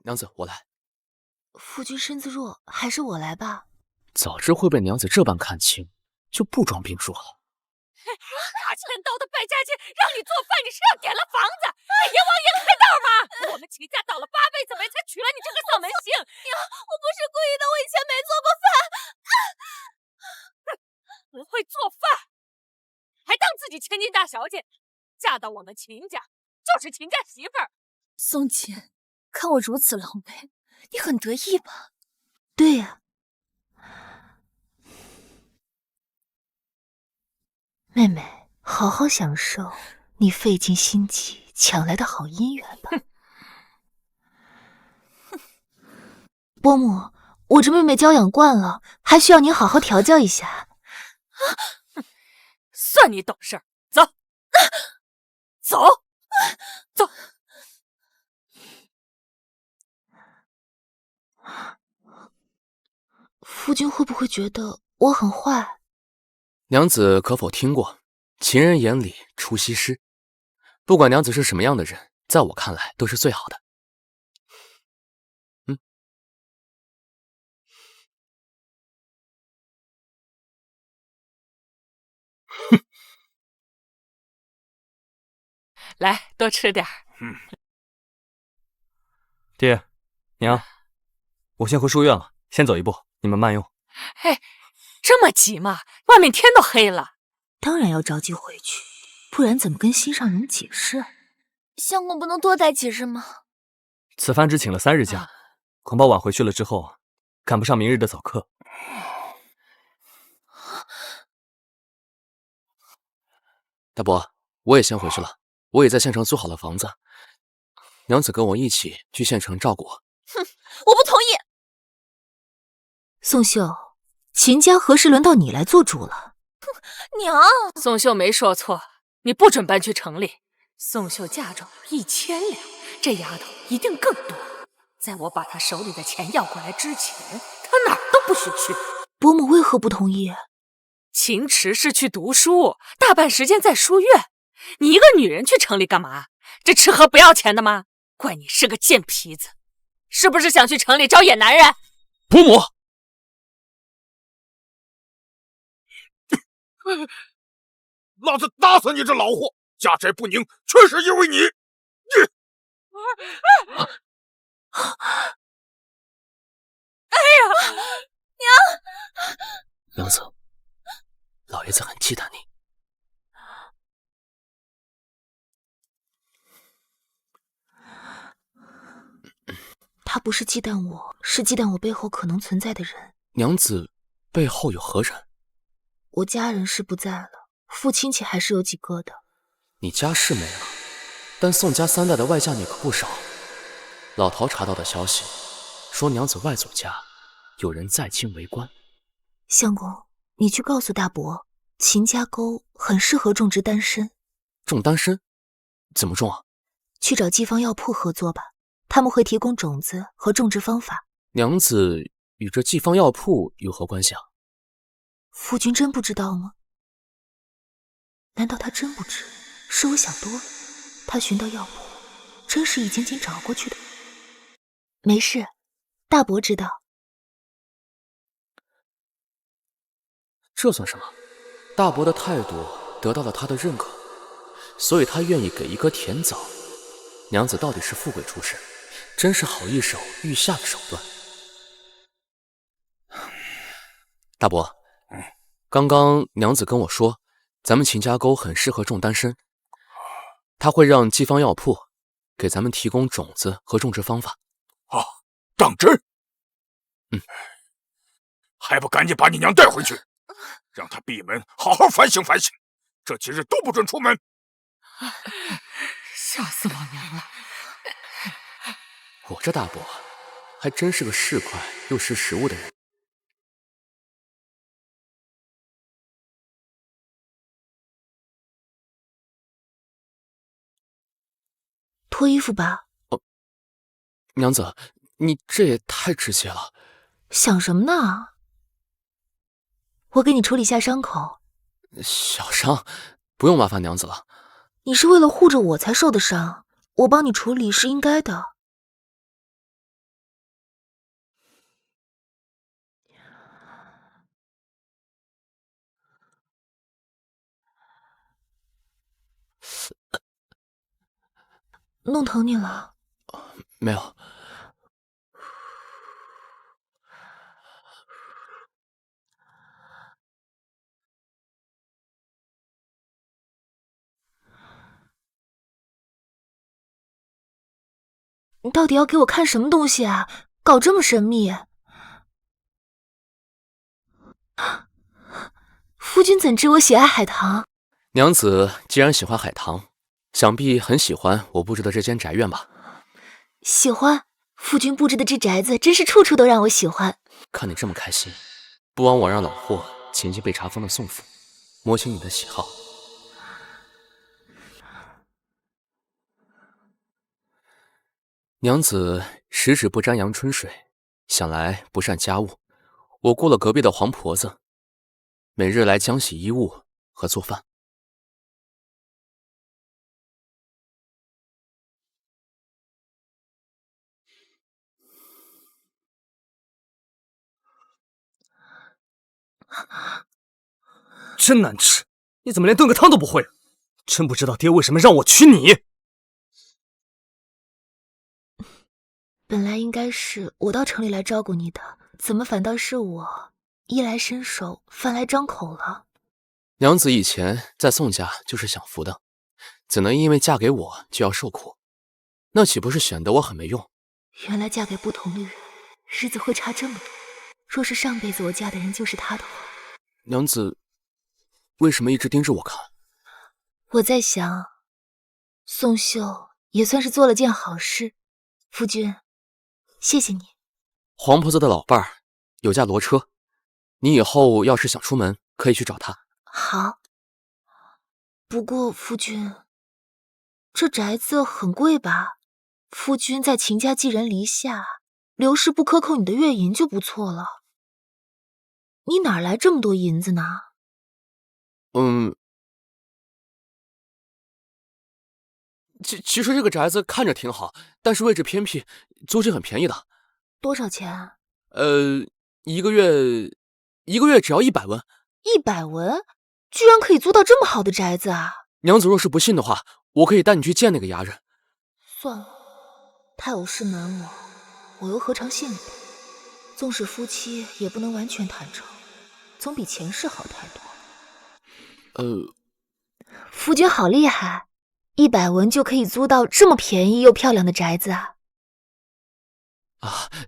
F: 娘子，我来。
D: 夫君身子弱，还是我来吧。
F: 早知会被娘子这般看轻，就不装病弱了。
C: 大
E: 千刀的败家姐让你做饭，你是要点了房子，给阎王爷开道吗？我们秦家倒了8辈子霉，才娶了你这个扫门星。
B: 娘，我不是故意的，我以前没做过饭。
E: 不会做饭，还当自己千金大小姐，嫁到我们秦家就是秦家媳妇儿。
B: 宋姐，看我如此狼狈，你很得意吧？
D: 对呀、妹妹，好好享受你费尽心机抢来的好姻缘吧。伯母，我这妹妹娇养惯了，还需要您好好调教一下。
E: 算你懂事，走，走，走。
D: 夫君会不会觉得我很坏？
F: 娘子可否听过情人眼里出西施？不管娘子是什么样的人，在我看来都是最好的。
E: 来，多吃点儿。
A: 爹，娘，我先回书院了，先走一步，你们慢用。
E: 哎，这么急吗？外面天都黑了。
D: 当然要着急回去，不然怎么跟心上人解释？
B: 相公不能多待几日吗？
A: 此番只请了3日假，恐怕晚回去了之后，赶不上明日的早课。
F: 大伯，我也先回去了。我也在县城租好了房子，娘子跟我一起去县城照顾我。
B: 哼，我不同意。
D: 宋秀，秦家何时轮到你来做主了？
B: 娘，
E: 宋秀没说错，你不准搬去城里。宋秀嫁妆1000两，这丫头一定更多。在我把她手里的钱要过来之前，她哪儿都不许去。
D: 伯母为何不同意？
E: 秦池是去读书，大半时间在书院。你一个女人去城里干嘛？这吃喝不要钱的吗？怪你是个贱皮子，是不是想去城里招野男人？
G: 伯母，老子打死你这老货！家宅不宁，全是因为你！
B: 哎呀，娘！
F: 娘子，老爷子很忌惮你。
D: 他不是忌惮我，是忌惮我背后可能存在的人。
F: 娘子背后有何人？
D: 我家人是不在了，父亲戚还是有几个的。
F: 你家是没了，但宋家3代的外嫁女可不少。老陶查到的消息说，娘子外祖家有人在京为官。
D: 相公，你去告诉大伯，秦家沟很适合种植丹参。
F: 种丹参？怎么种啊？
D: 去找季方药铺合作吧，他们会提供种子和种植方法。
F: 娘子与这季方药铺有何关系啊？
D: 夫君真不知道吗？难道他真不知？是我想多了。他寻到药铺，真是一间间找过去的。没事，大伯知道。
F: 这算什么？大伯的态度得到了他的认可，所以他愿意给一颗甜枣。娘子到底是富贵出身，真是好一手御下的手段。大伯，刚刚娘子跟我说，咱们秦家沟很适合种丹参，他会让季方药铺给咱们提供种子和种植方法。
G: 啊，当真？
F: 嗯，
G: 还不赶紧把你娘带回去，让她闭门好好反省反省，这几日都不准出门。
E: 吓死老娘了！
F: 我这大伯还真是个识快又识时务的人。
D: 脱衣服吧。
F: 娘子，你这也太直接了。
D: 想什么呢？我给你处理下伤口。
F: 小伤，不用麻烦娘子了。
D: 你是为了护着我才受的伤，我帮你处理是应该的。弄疼你了？
F: 没有。
D: 你到底要给我看什么东西啊？搞这么神秘。夫君怎知我喜爱海棠？
F: 娘子既然喜欢海棠，想必很喜欢我布置的这间宅院吧？
D: 喜欢。夫君布置的这宅子真是处处都让我喜欢。
F: 看你这么开心，不枉我让老霍请进被查封的宋府，摸清你的喜好。娘子十指不沾阳春水，想来不善家务。我雇了隔壁的黄婆子，每日来浆洗衣物和做饭。
A: 真难吃！你怎么连炖个汤都不会啊？真不知道爹为什么让我娶你。
D: 本来应该是我到城里来照顾你的，怎么反倒是我衣来伸手，饭来张口了？
F: 娘子以前在宋家就是享福的，怎能因为嫁给我就要受苦？那岂不是显得我很没用？
D: 原来嫁给不同的人，日子会差这么多。若是上辈子我嫁的人就是他的话，
F: 娘子为什么一直盯着我看？
D: 我在想，宋秀也算是做了件好事。夫君，谢谢你。
F: 黄婆子的老伴儿有架骡车，你以后要是想出门，可以去找她。
D: 好。不过夫君，这宅子很贵吧？夫君在秦家寄人篱下，刘氏不克扣你的月银就不错了。你哪来这么多银子呢？
F: 其实这个宅子看着挺好，但是位置偏僻，租金很便宜的。
D: 多少钱？
F: 一个月只要100文。
D: 100文？居然可以租到这么好的宅子啊！
F: 娘子若是不信的话，我可以带你去见那个衙人。
D: 算了，他有事瞒我，我又何尝信了他？纵使夫妻，也不能完全坦诚，总比前世好太多。夫君好厉害，100文就可以租到这么便宜又漂亮的宅子啊！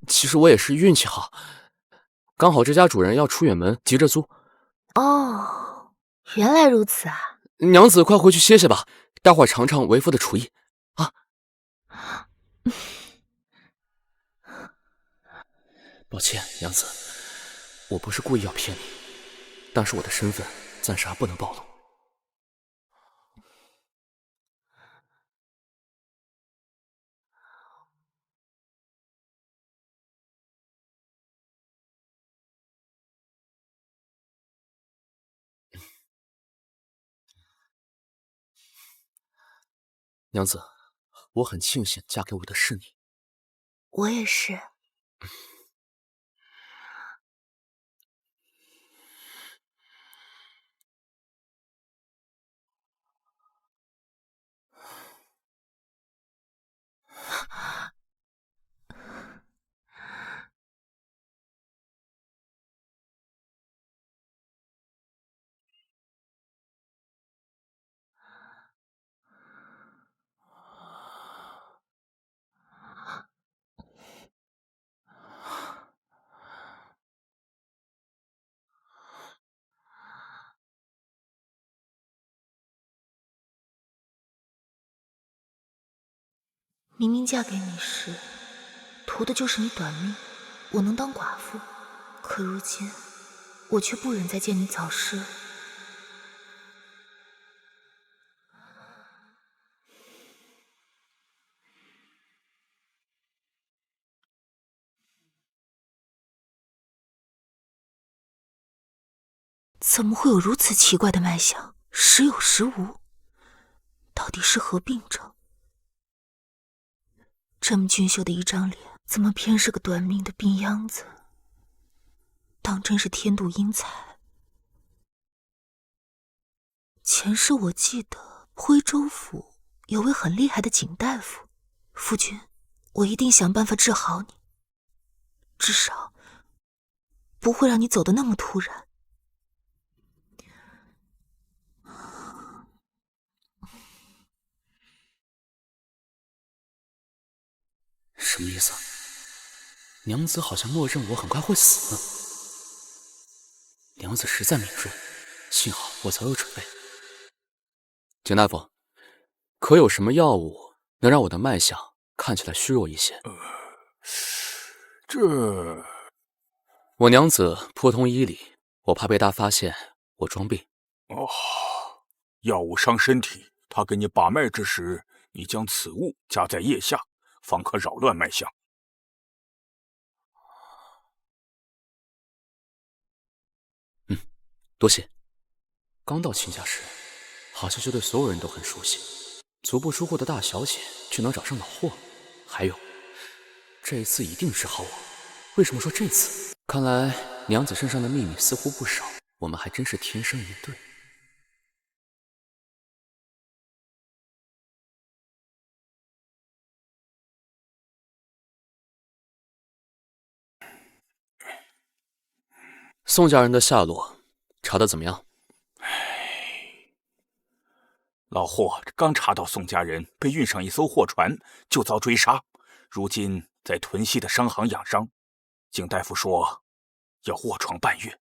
F: 其实我也是运气好，刚好这家主人要出远门，急着租。
D: 哦，原来如此啊！
F: 娘子快回去歇歇吧，待会儿尝尝为夫的厨艺啊。抱歉，娘子，我不是故意要骗你，但是我的身份暂时还不能暴露。娘子，我很庆幸嫁给我的是你。
D: 我也是。明明嫁给你时，图的就是你短命，我能当寡妇。可如今，我却不忍再见你早逝。怎么会有如此奇怪的脉象？时有时无，到底是何病症？这么俊秀的一张脸，怎么偏是个短命的病秧子？当真是天妒英才。前世我记得徽州府有位很厉害的景大夫，夫君，我一定想办法治好你，至少不会让你走得那么突然。
F: 什么意思？娘子好像默认我很快会死。娘子实在敏锐，幸好我早有准备。景大夫，可有什么药物能让我的脉象看起来虚弱一些？我娘子颇通医理，我怕被她发现我装病。
G: 哦，药物伤身体，他给你把脉之时，你将此物加在腋下，方可扰乱脉象。
F: 多谢。刚到秦家时，好像就对所有人都很熟悉，足不出户的大小姐却能找上老货。还有，这一次一定治好我。为什么说这次？看来娘子身上的秘密似乎不少，我们还真是天生一对。宋家人的下落查得怎么样？
G: 老霍刚查到宋家人被运上一艘货船，就遭追杀，如今在屯溪的商行养伤。景大夫说要卧床半月。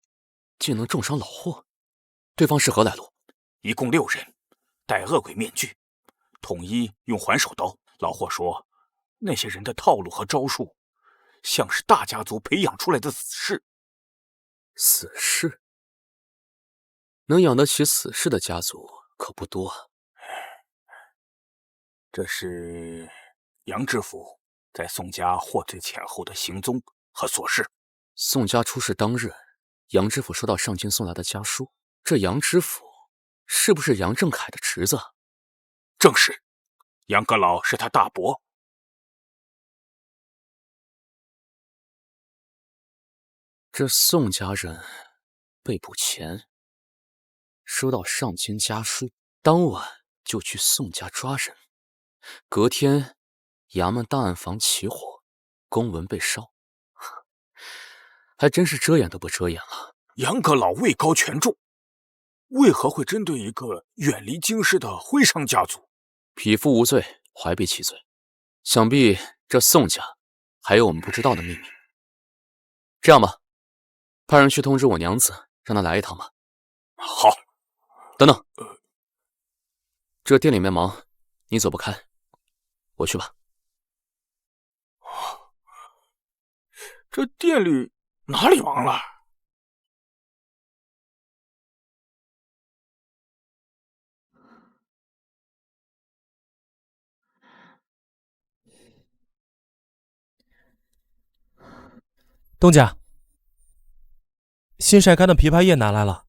F: 竟能重伤老霍，对方是何来路？
G: 一共6人，戴恶鬼面具，统一用环手刀。老霍说，那些人的套路和招数，像是大家族培养出来的死士。
F: 死士？能养得起死士的家族可不多啊。
G: 这是杨知府在宋家获罪前后的行踪和所事。
F: 宋家出事当日，杨知府收到上京送来的家书。这杨知府是不是杨正凯的侄子？
G: 正是，杨阁老是他大伯。
F: 这宋家人被捕前收到上京家书，当晚就去宋家抓人，隔天衙门档案房起火，公文被烧，还真是遮掩都不遮掩了。
G: 杨阁老位高权重，为何会针对一个远离京师的徽商家族？
F: 匹夫无罪，怀璧其罪，想必这宋家还有我们不知道的秘密。这样吧，派人去通知我娘子，让她来一趟吧。
G: 好。
F: 等等，这店里面忙，你走不开，我去吧。
G: 这店里哪里忙了？
H: 东家，新晒干的枇杷叶拿来了。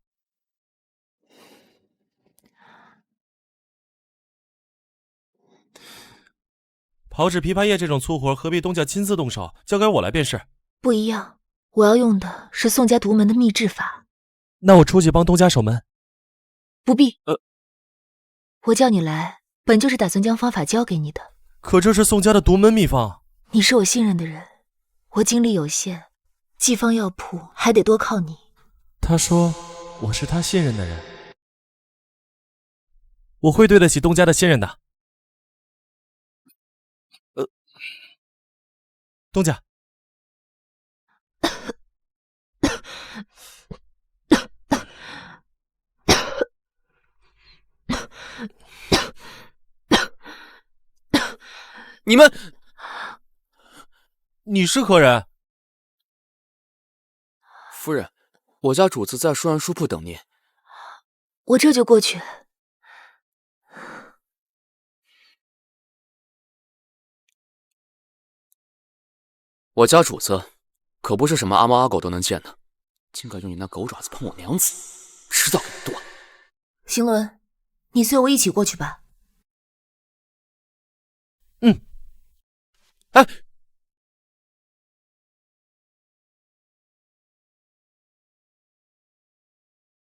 H: 炮制枇杷叶这种粗活，何必东家亲自动手，交给我来便是。
D: 不一样，我要用的是宋家独门的秘制法。
H: 那我出去帮东家守门。
D: 不必。我叫你来，本就是打算将方法教给你的。
H: 可这是宋家的独门秘方。
D: 你是我信任的人，我精力有限，寄方药铺还得多靠你。
H: 他说我是他信任的人，我会对得起东家的信任的。东家，
F: 你们，
H: 你是何人？
F: 夫人，我家主子在书案书铺等您。
D: 我这就过去。
F: 我家主子可不是什么阿猫阿狗都能见的，竟敢用你那狗爪子碰我娘子，迟早给你断。
D: 邢伦，你随我一起过去吧。
H: 哎，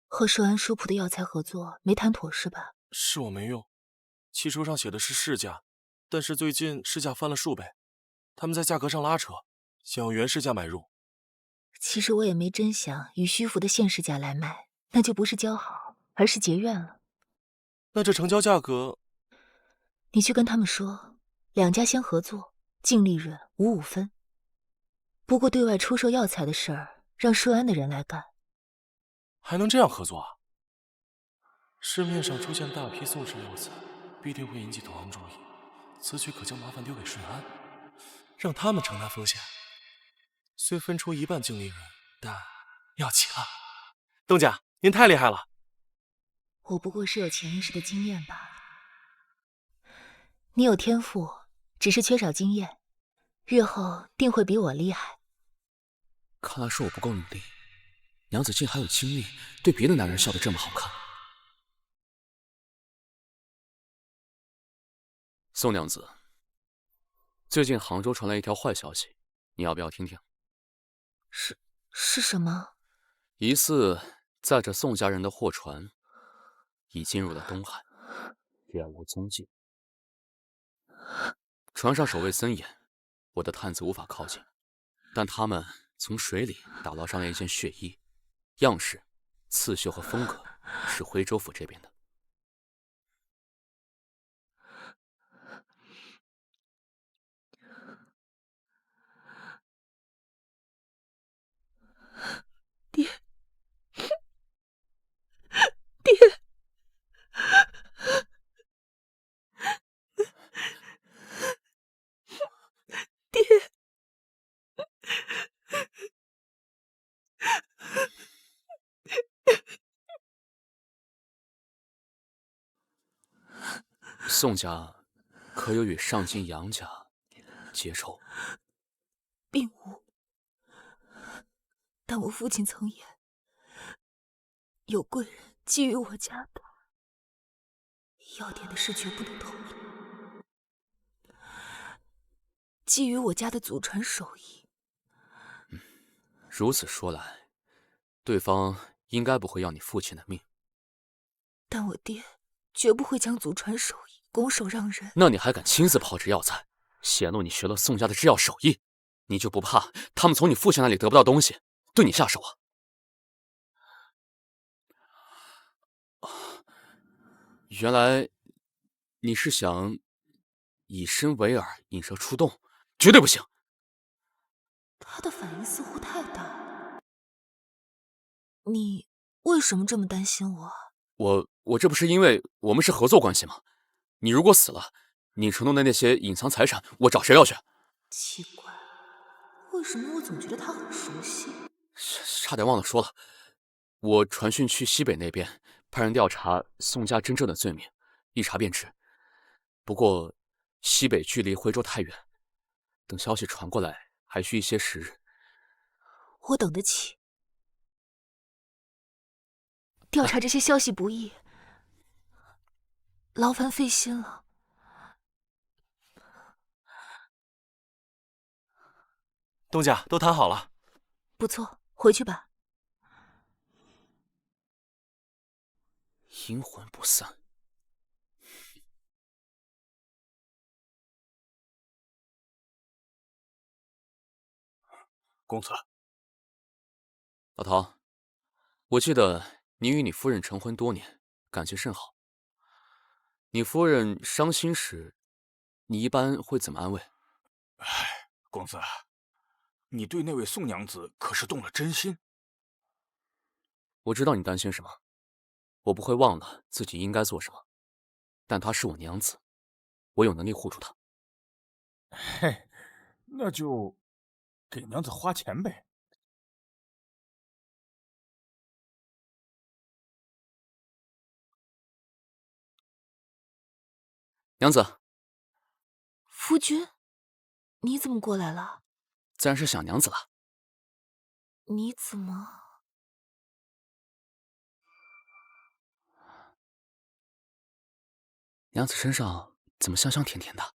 D: 和寿安书铺的药材合作没谈妥是吧？
H: 是我没用，契书上写的是市价，但是最近市价翻了数倍，他们在价格上拉扯，想用原市价买入。
D: 其实我也没真想以虚浮的现市价来卖，那就不是交好，而是结怨了。
H: 那这成交价格，
D: 你去跟他们说，两家先合作，净利润5-5分。不过对外出售药材的事儿，让顺安的人来干。
H: 还能这样合作啊？市面上出现大批宋氏药材，必定会引起同行注意。此举可将麻烦丢给顺安，让他们承担风险。虽分出1半净利润，但要齐了。东家，您太厉害了！
D: 我不过是有潜意识的经验罢了。你有天赋，只是缺少经验，日后定会比我厉害。
F: 看来是我不够努力，娘子竟还有精力对别的男人笑得这么好看。宋娘子，最近杭州传来一条坏消息，你要不要听听？
D: 是什么？
F: 疑似载着宋家人的货船已进入了东海，杳无踪迹。船上守卫森严，我的探子无法靠近，但他们从水里打捞上来一件血衣，样式、刺绣和风格是徽州府这边的。
D: 爹，
F: 宋家可有与上京杨家结仇？
D: 并无。但我父亲曾言，有贵人觊觎我家的，药店的事绝不能透露。觊觎我家的祖传手艺。
F: 如此说来，对方应该不会要你父亲的命。
D: 但我爹绝不会将祖传手艺拱手让人。
F: 那你还敢亲自炮制药材，显露你学了宋家的制药手艺？你就不怕他们从你父亲那里得不到东西，对你下手啊？原来你是想以身为饵，引蛇出洞，绝对不行！
D: 他的反应似乎太大了。你为什么这么担心我？
F: 我这不是因为我们是合作关系吗？你如果死了，你承诺的那些隐藏财产，我找谁要去？
D: 奇怪，为什么我总觉得他很熟悉？
F: 差点忘了说了，我传讯去西北那边，派人调查宋家真正的罪名，一查便知。不过西北距离徽州太远，等消息传过来还需一些时日。
D: 我等得起。调查这些消息不易，劳烦费心了。
H: 东家都谈好了。
D: 不错，回去吧。
F: 阴魂不散。
G: 公子，
F: 老陶，我记得你与你夫人成婚多年，感情甚好。你夫人伤心时，你一般会怎么安慰？
G: 哎，公子，你对那位宋娘子可是动了真心。
F: 我知道你担心什么，我不会忘了自己应该做什么。但她是我娘子，我有能力护住她。
I: 嘿，那就给娘子花钱呗。
F: 娘子，
D: 夫君，你怎么过来了？
F: 自然是想娘子了。
D: 你怎么？
F: 娘子身上怎么香香甜甜的？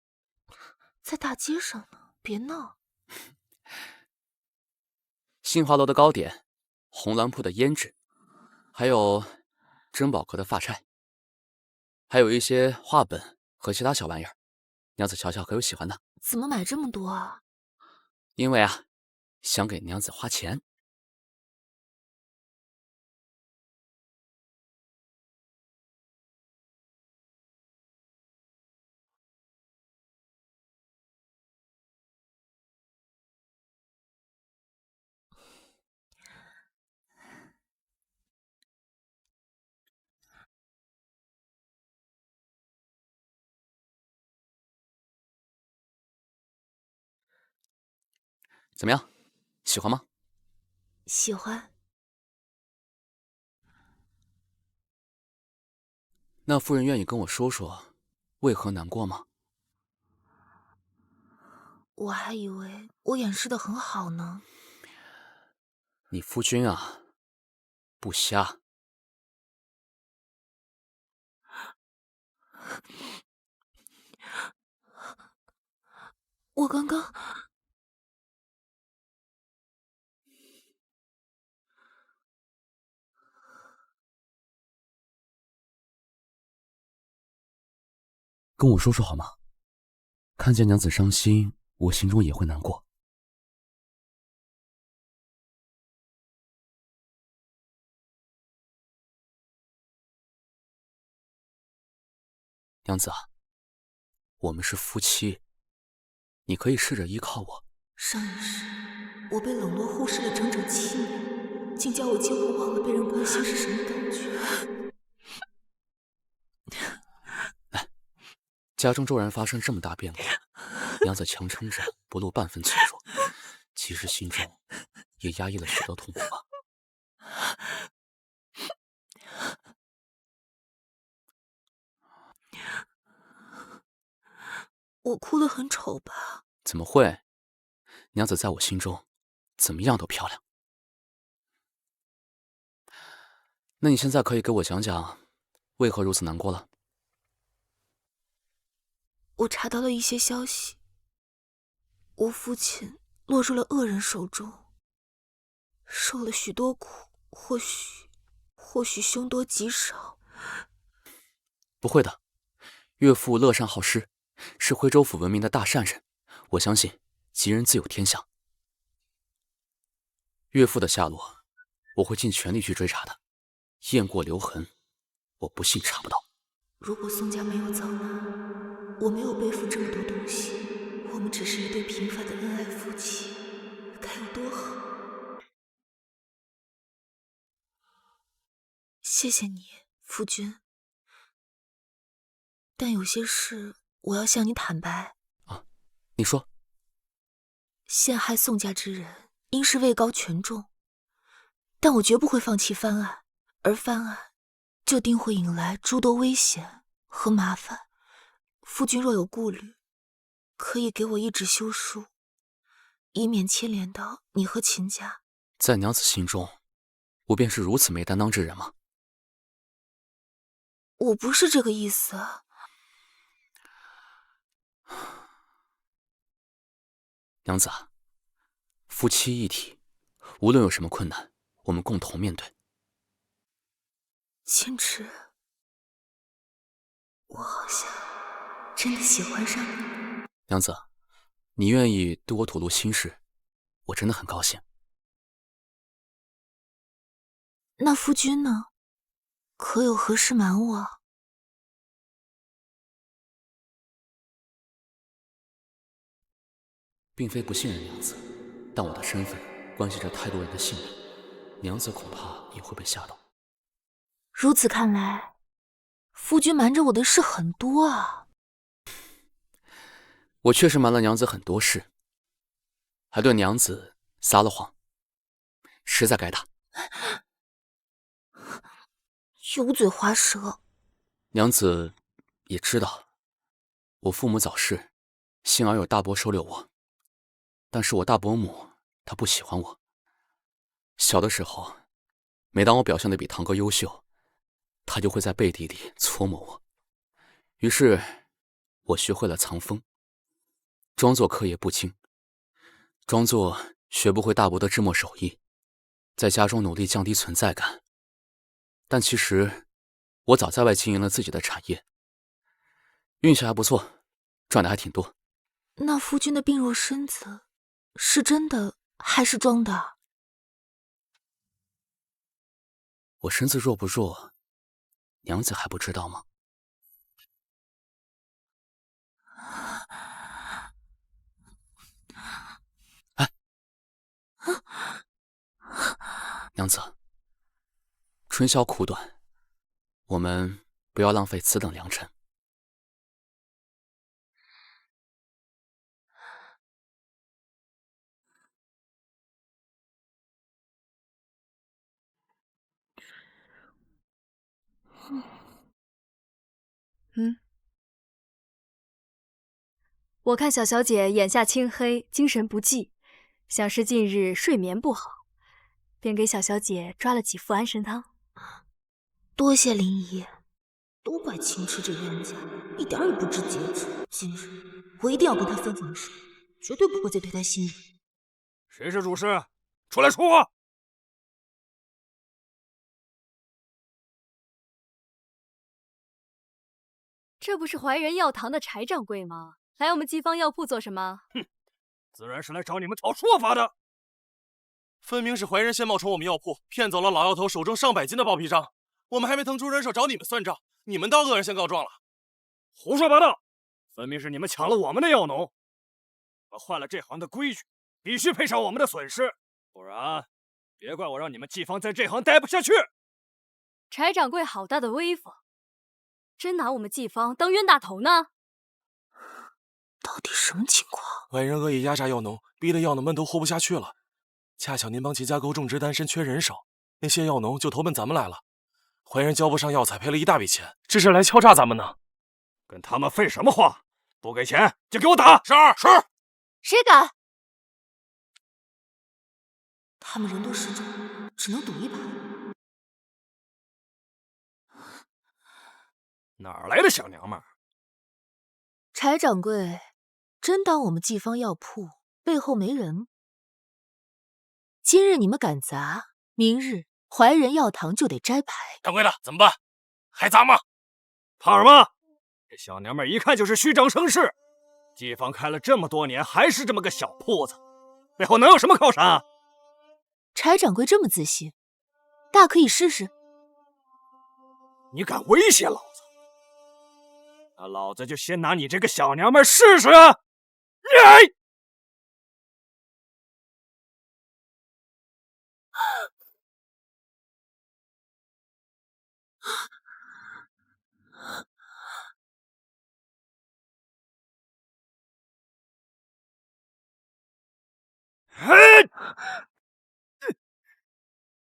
D: 在大街上呢，别闹。
F: 杏花楼的糕点，红蓝铺的胭脂，还有珍宝阁的发钗，还有一些画本和其他小玩意儿，娘子瞧瞧可有喜欢的？
D: 怎么买这么多啊？
F: 因为啊，想给娘子花钱。怎么样，喜欢吗？
D: 喜欢。
F: 那夫人愿意跟我说说，为何难过吗？
D: 我还以为我掩饰的很好呢。
F: 你夫君啊，不瞎。
D: 我刚刚……
F: 跟我说说好吗？看见娘子伤心，我心中也会难过。娘子啊，我们是夫妻，你可以试着依靠我。
D: 上一世，我被冷落忽视了整整7年，竟叫我几乎忘了被人关心是什么感觉。
F: 来，家中骤然发生这么大变故，娘子强撑着不露半分脆弱，其实心中也压抑了许多痛苦吧。
D: 我哭得很丑吧？
F: 怎么会？娘子在我心中怎么样都漂亮。那你现在可以给我讲讲为何如此难过了？
D: 我查到了一些消息，我父亲落入了恶人手中，受了许多苦，或许凶多吉少。
F: 不会的，岳父乐善好施，是徽州府闻名的大善人，我相信吉人自有天相。岳父的下落，我会尽全力去追查的，雁过留痕，我不信查不到。
D: 如果宋家没有遭难，我没有背负这么多东西，我们只是一对平凡的恩爱夫妻，该有多好！谢谢你，夫君。但有些事我要向你坦白。
F: 啊，你说。
D: 陷害宋家之人应是位高权重，但我绝不会放弃翻案，而翻案就定会引来诸多危险和麻烦。夫君若有顾虑，可以给我一纸休书，以免牵连到你和秦家。
F: 在娘子心中，我便是如此没担当之人吗？
D: 我不是这个意思啊。
F: 娘子啊，夫妻一体，无论有什么困难，我们共同面对。
D: 千池，我好像真的喜欢上你。
F: 娘子，你愿意对我吐露心事，我真的很高兴。
D: 那夫君呢？可有何事瞒我？
F: 并非不信任娘子，但我的身份关系着太多人的性命，娘子恐怕也会被吓到。
D: 如此看来，夫君瞒着我的事很多啊。
F: 我确实瞒了娘子很多事，还对娘子撒了谎，实在该打。
D: 油嘴滑舌。
F: 娘子也知道，我父母早逝，幸而有大伯收留我。但是我大伯母她不喜欢我。小的时候，每当我表现得比堂哥优秀，她就会在背地里搓磨我。于是，我学会了藏锋，装作课业不精，装作学不会大伯的制墨手艺，在家中努力降低存在感。但其实，我早在外经营了自己的产业。运气还不错，赚的还挺多。
D: 那夫君的病弱身子是真的还是装的？
F: 我身子弱不弱，娘子还不知道吗？哎，娘子，春宵苦短，我们不要浪费此等良辰。
J: 我看小小姐眼下青黑，精神不济，想是近日睡眠不好，便给小小姐抓了几副安神汤。
D: 多谢林姨，都怪秦池这冤家，一点也不知节制。今日我一定要跟他分房睡，绝对不会再对他心软。
A: 谁是主事？出来说话！
J: 这不是怀仁药堂的柴掌柜吗？来我们季芳药铺做什么？
A: 哼，自然是来找你们讨说法的。
H: 分明是怀仁先冒充我们药铺，骗走了老药头手中上百斤的包皮章。我们还没腾出人手找你们算账，你们倒恶人先告状了。
A: 胡说八道！分明是你们抢了我们的药农，我坏了这行的规矩，必须赔偿我们的损失，不然别怪我让你们季芳在这行待不下去。
J: 柴掌柜好大的威风，真拿我们季芳当冤大头呢？
D: 到底什么情况？
H: 怀仁恶意压榨药农，逼得药农们都活不下去了。恰巧您帮齐家沟种植单身缺人手，那些药农就投奔咱们来了。怀仁交不上药材，赔了一大笔钱，这是来敲诈咱们呢。
A: 跟他们废什么话？不给钱就给我打！
H: 是。
D: 谁敢？他们人多势众，只能赌一把。
A: 哪儿来的小娘们儿？
D: 柴掌柜，真当我们季芳药铺背后没人？今日你们敢砸，明日怀仁药堂就得摘牌。
H: 掌柜的，怎么办？还砸吗？
A: 怕什么？这小娘们儿一看就是虚张声势。季芳开了这么多年，还是这么个小铺子，背后能有什么靠山？
D: 柴掌柜这么自信，大可以试试。
A: 你敢威胁老子？那老子就先拿你这个小娘们儿试试！你！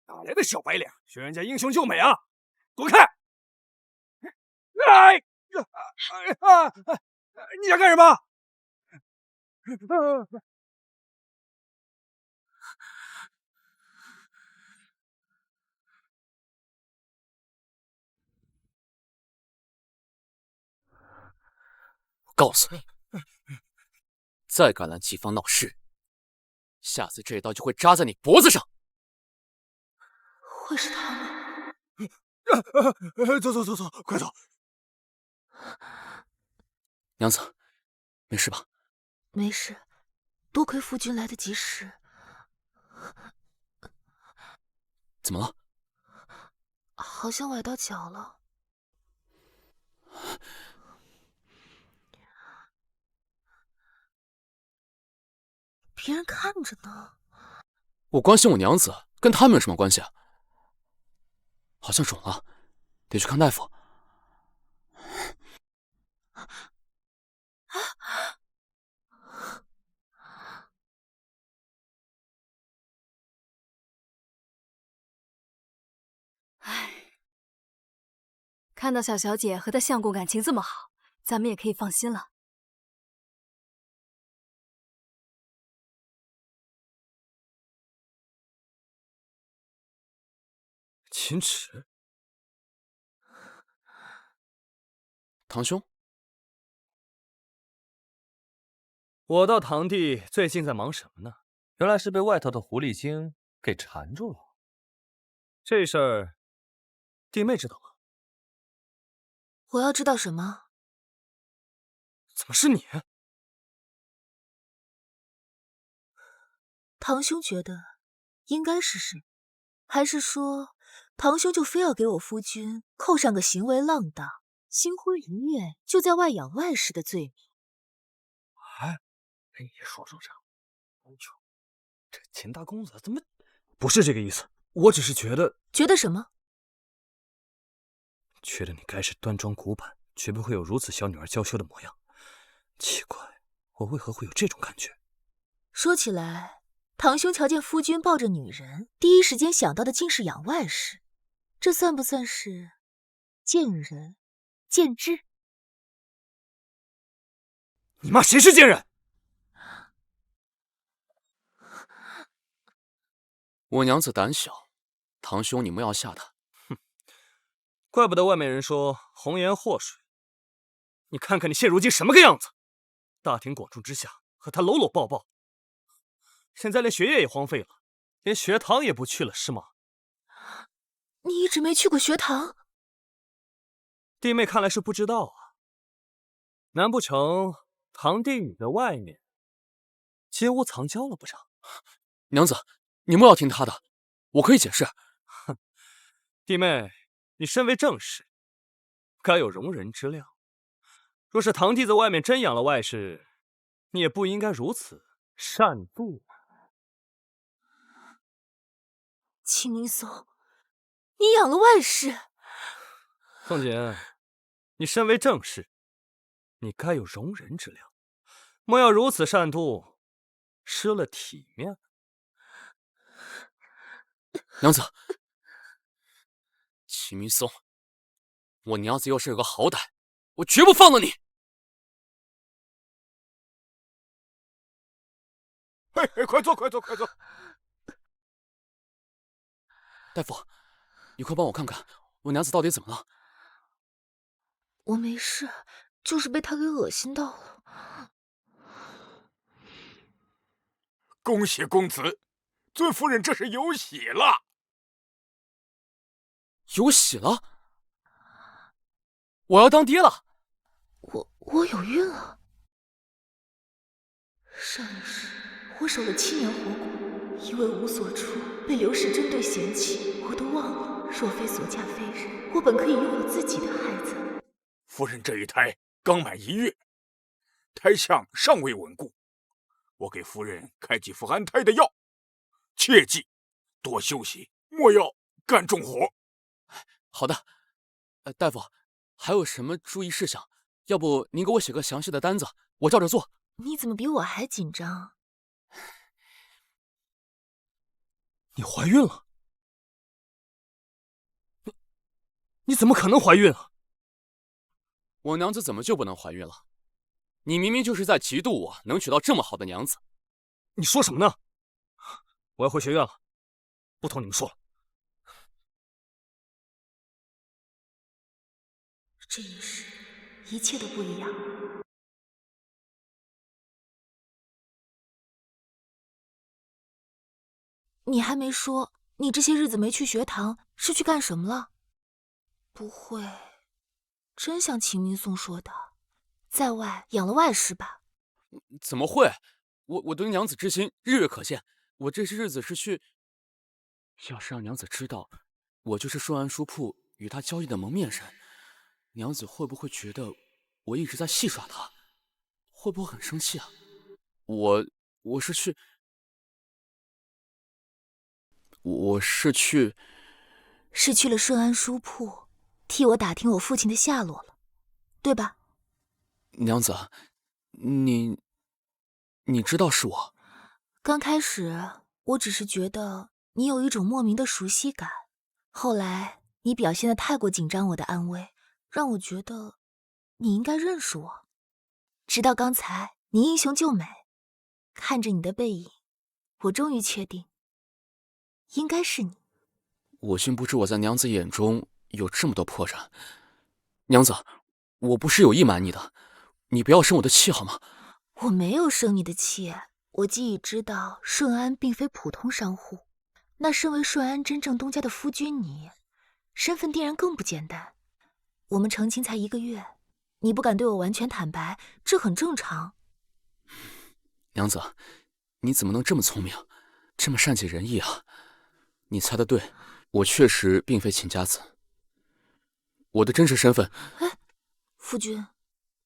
A: 哪来的小白脸，学人家英雄救美啊！滚开！你想干什么？
F: 我告诉你，再敢来季芳闹事，下次这刀就会扎在你脖子上。
D: 会是他们？
A: 走，快走！
F: 娘子，没事吧？
D: 没事，多亏夫君来得及时。
F: 怎么了？
D: 好像崴到脚了。别人看着呢。
F: 我关心我娘子，跟他们有什么关系啊？好像肿了，得去看大夫。
J: 看到小小姐和她相公感情这么好，咱们也可以放心了。
A: 秦池，
F: 堂兄，
A: 我道堂弟最近在忙什么呢？
K: 原来是被外头的狐狸精给缠住了。
A: 这事儿，弟妹知道吗？
D: 我要知道什么？
A: 怎么是你？
D: 堂兄觉得应该是谁？还是说堂兄就非要给我夫君扣上个行为浪荡、新婚一月就在外养外室的罪名？
A: 哎，你说这，这秦大公子怎么不是这个意思？我只是觉得
D: 什么？
A: 觉得你该是端庄古板，绝不会有如此小女儿娇羞的模样。奇怪，我为何会有这种感觉？
D: 说起来，堂兄瞧见夫君抱着女人，第一时间想到的竟是养外室，这算不算是见仁见智？
A: 你骂谁是贱人？
F: 我娘子胆小，堂兄你莫要吓她。
A: 哼，怪不得外面人说红颜祸水。你看看你现如今什么个样子，大庭广众之下和他搂搂抱抱，现在连学业也荒废了，连学堂也不去了，是吗？
D: 你一直没去过学堂？
A: 弟妹看来是不知道啊，难不成堂弟你的外面奸窝藏娇了不成？
F: 娘子，你莫要听他的，我可以解释。
A: 哼，弟妹，你身为正室，该有容人之量。若是堂弟在外面真养了外室，你也不应该如此擅妒。
D: 秦明松，你养了外室？
A: 凤姐，你身为正室，你该有容人之量，莫要如此擅妒，失了体面。
F: 娘子，秦明松，我娘子要是有个好歹，我绝不放了你。
G: 嘿，快坐！
F: 大夫，你快帮我看看我娘子到底怎么了？
D: 我没事，就是被他给恶心到了。
G: 恭喜公子，尊夫人这是有喜了。
F: 有喜了？我要当爹了。
D: 我有孕了。上一世我守了7年活谷，一位无所处，被刘氏针对嫌弃，我都忘了。若非所嫁非人，我本可以有我自己的孩子。
G: 夫人这一胎刚满1月，胎象尚未稳固，我给夫人开几副安胎的药，切记多休息，莫要干重活。
F: 好的，大夫，还有什么注意事项？要不您给我写个详细的单子，我照着做。
D: 你怎么比我还紧张？
A: 你怀孕了？你怎么可能怀孕啊？
F: 我娘子怎么就不能怀孕了？你明明就是在嫉妒我能娶到这么好的娘子。
A: 你说什么呢？我要回学院了，不同你们说了。
D: 这一世，一切都不一样。你还没说，你这些日子没去学堂是去干什么了？不会真像秦明颂说的，在外养了外室吧？
F: 怎么会？我对娘子之心日月可见。我这些日子是去，要是让娘子知道我就是顺安书铺与她交易的蒙面人，娘子会不会觉得我一直在戏耍她？会不会很生气啊？我是去
D: 了顺安书铺，替我打听我父亲的下落了，对吧？
F: 娘子，你知道是我？
D: 刚开始我只是觉得你有一种莫名的熟悉感，后来你表现得太过紧张我的安危，让我觉得你应该认识我。直到刚才你英雄救美，看着你的背影，我终于确定应该是你。
F: 我竟不知我在娘子眼中有这么多破绽。娘子，我不是有意瞒你的，你不要生我的气好吗？
D: 我没有生你的气，我既已知道顺安并非普通商户，那身为顺安真正东家的夫君你，身份定然更不简单。我们成亲才1个月，你不敢对我完全坦白，这很正常。
F: 娘子，你怎么能这么聪明，这么善解人意啊？你猜得对，我确实并非秦家子，我的真实身份……
D: 哎，夫君，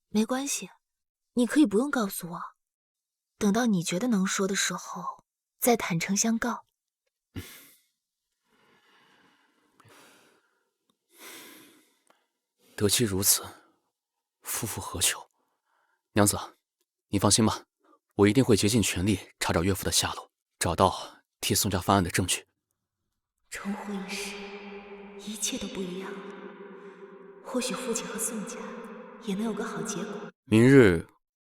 D: 没关系，你可以不用告诉我，等到你觉得能说的时候，再坦诚相告。
F: 得妻如此，夫复何求？娘子，你放心吧，我一定会竭尽全力查找岳父的下落，找到替宋家翻案的证据。
D: 重活一世，一切都不一样了。或许父亲和宋家也能有个好结果。
F: 明日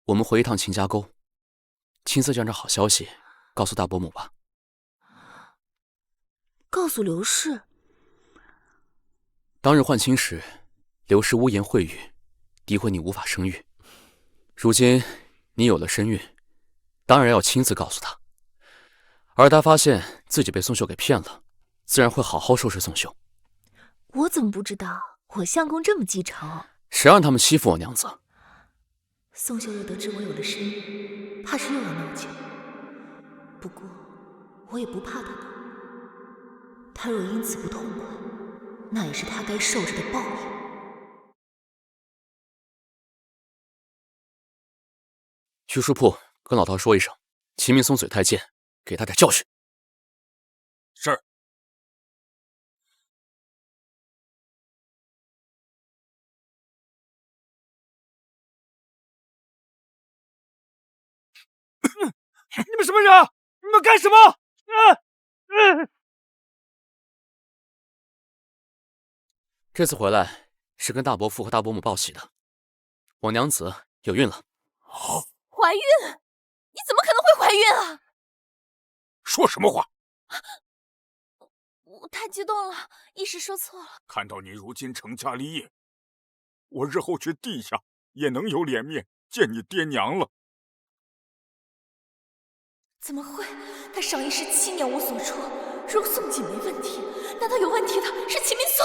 F: 我们回一趟秦家沟，亲自将这好消息告诉大伯母吧。
D: 告诉刘氏。
F: 当日换亲时，刘氏污言秽语，诋毁你无法生育。如今你有了身孕，当然要亲自告诉他。而他发现自己被宋秀给骗了，自然会好好收拾宋秀。
D: 我怎么不知道？我相公这么记仇，
F: 谁让他们欺负我娘子？
D: 宋秀若得知我有了身孕，怕是又要闹起来。不过我也不怕他闹，他若因此不痛快，那也是他该受着的报应。
F: 去书铺跟老陶说一声，秦明松嘴太贱，给他点教训。
G: 是。
A: 你们什么人？你们干什么？
F: 这次回来是跟大伯父和大伯母报喜的，我娘子有孕了。
B: 怀孕？你怎么可能会怀孕啊？
G: 说什么话？
B: 我太激动了，一时说错了。
G: 看到你如今成家立业，我日后去地下也能有脸面见你爹娘了。
B: 怎么会？他上一世7年无所出，如果宋锦没问题，难道有问题的是秦明松？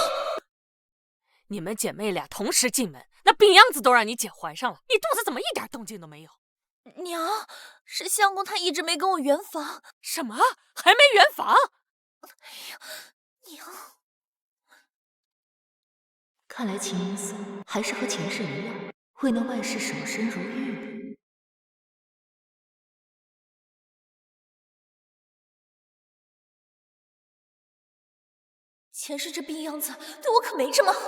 E: 你们姐妹俩同时进门，那病秧子都让你姐怀上了，你肚子怎么一点动静都没有？
B: 娘，是相公他一直没跟我圆房。
E: 什么？还没圆房？
B: 哎呀，娘！
D: 看来秦明松还是和前世一样，未能万事守身如玉呢。
B: 前世这病秧子对我可没这么好，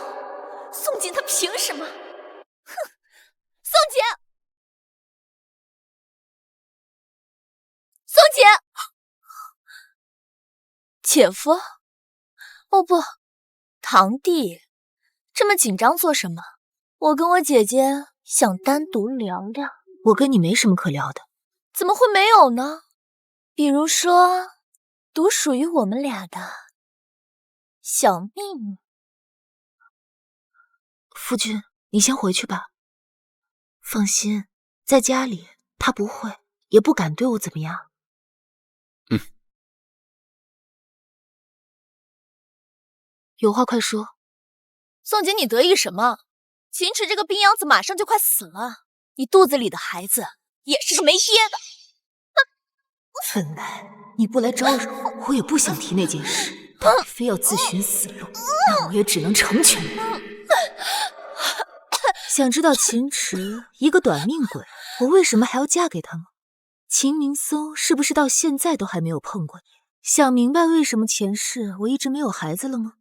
B: 宋锦他凭什么？哼！宋锦，宋锦，姐夫，哦不，堂弟，这么紧张做什么？我跟我姐姐想单独聊聊。
D: 我跟你没什么可聊的。
B: 怎么会没有呢？比如说，独属于我们俩的小秘密。
D: 夫君，你先回去吧。放心，在家里他不会，也不敢对我怎么样。有话快说。
B: 宋锦，你得意什么？秦池这个病秧子马上就快死了，你肚子里的孩子也是个没爹的。
D: 本来你不来招惹，我也不想提那件事。但你非要自寻死路，那我也只能成全你。想知道秦池一个短命鬼，我为什么还要嫁给他吗？秦明松是不是到现在都还没有碰过你？想明白为什么前世我一直没有孩子了吗？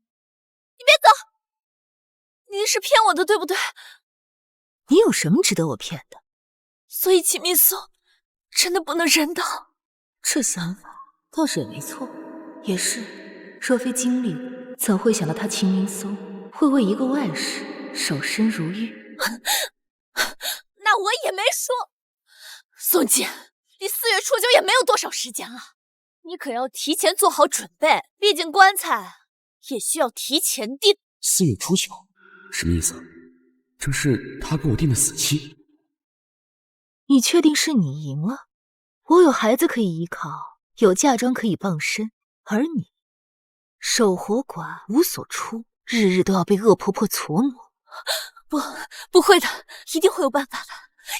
B: 你别走！你是骗我的，对不对？
D: 你有什么值得我骗的？
B: 所以秦明松真的不能人道。
D: 这想法倒是也没错，也是，若非经历过，怎会想到他秦明松会为一个外室守身如玉？
B: 那我也没说。宋锦，离4月初9也没有多少时间了，你可要提前做好准备，毕竟棺材也需要提前订。
F: 4月初9，什么意思？这是他给我定的死期？
D: 你确定是你赢了？我有孩子可以依靠，有嫁妆可以傍身，而你守活寡无所出，日日都要被恶婆婆搓磨。
B: 不会的，一定会有办法的，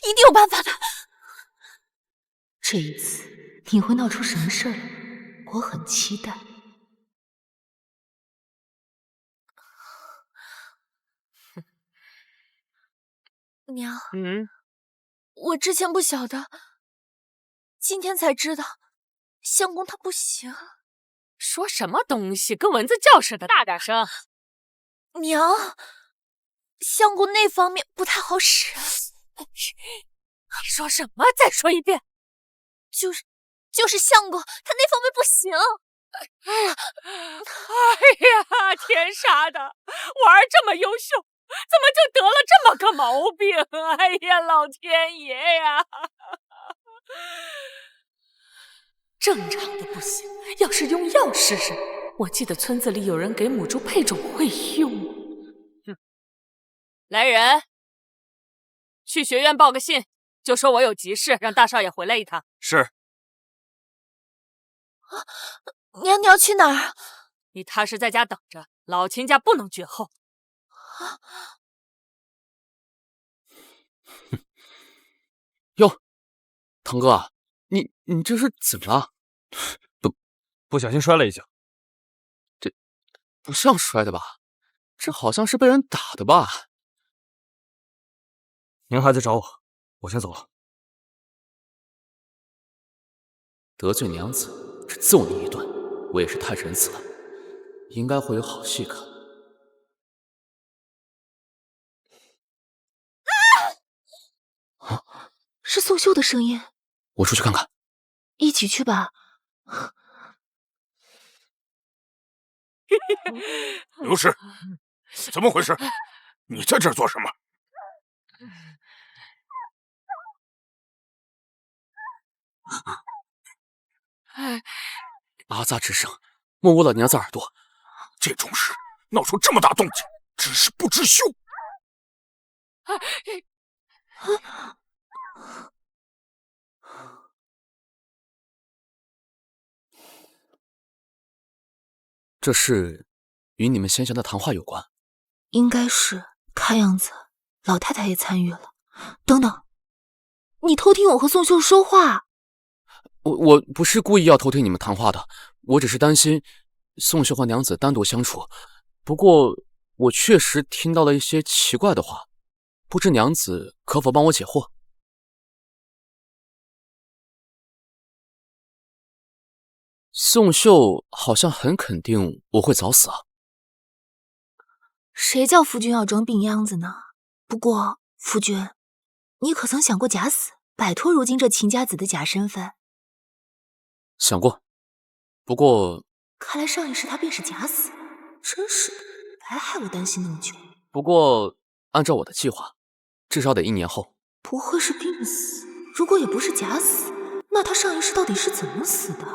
B: 一定有办法的。
D: 这一次你会闹出什么事儿来？我很期待。
B: 娘，我之前不晓得，今天才知道，相公他不行。
E: 说什么东西，跟蚊子叫似的，大点声！
B: 娘，相公那方面不太好使。
E: 你说什么？再说一遍。
B: 就是相公他那方面不行。
E: 哎呀，天杀的！我儿这么优秀，怎么就得了这么个毛病？哎呀，老天爷呀！正常的不行，要是用药试试。我记得村子里有人给母猪配种会用。来人，去学院报个信，就说我有急事，让大少爷回来一趟。
A: 是。
B: 娘，你要去哪儿？
E: 你踏实在家等着，老秦家不能绝后。
F: 哟，堂哥，你这是怎么了？
A: 不小心摔了一跤。
F: 这不像摔的吧？这好像是被人打的吧？
A: 您还在找我，我先走了。
F: 得罪娘子，只揍你一顿，我也是太仁慈了。应该会有好戏看。
D: 是宋秀的声音。
F: 我出去看看。
D: 一起去吧。
G: 刘氏，怎么回事？你在这儿做什么？
F: 阿杂之声，没捂了娘子耳朵。
G: 这种事闹出这么大动静，只是不知羞。
F: 这事与你们先前的谈话有关？
D: 应该是，看样子老太太也参与了。等等，你偷听我和宋秀说话？
F: 我不是故意要偷听你们谈话的，我只是担心宋秀和娘子单独相处。不过我确实听到了一些奇怪的话，不知娘子可否帮我解惑？宋秀好像很肯定我会早死啊。
D: 谁叫夫君要装病秧子呢？不过夫君，你可曾想过假死，摆脱如今这秦家子的假身份？
F: 想过，不过
D: 看来上一世他便是假死，真是的，白害我担心那么久。
F: 不过按照我的计划，至少得1年后。
D: 不会是病死？如果也不是假死，那他上一世到底是怎么死的？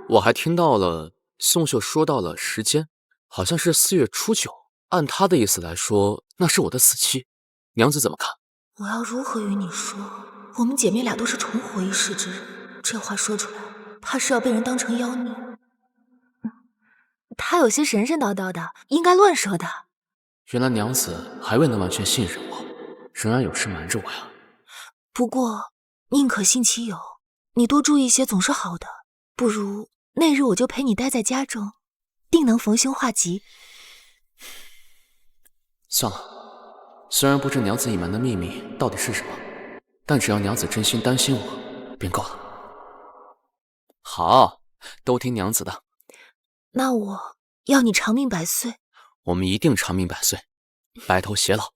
F: 我还听到了宋秀说到了时间，好像是4月初9。按他的意思来说，那是我的死期。娘子怎么看？
D: 我要如何与你说？我们姐妹俩都是重活一世之人，这话说出来，怕是要被人当成妖孽。他有些神神叨叨的，应该乱说的。
F: 原来娘子还未能完全信任我，仍然有事瞒着我呀。
D: 不过宁可信其有，你多注意些总是好的。不如那日我就陪你待在家中，定能逢凶化吉。
F: 算了，虽然不知娘子隐瞒的秘密到底是什么，但只要娘子真心担心我，便够了。好，都听娘子的。
D: 那我要你长命百岁。
F: 我们一定长命百岁，白头偕老。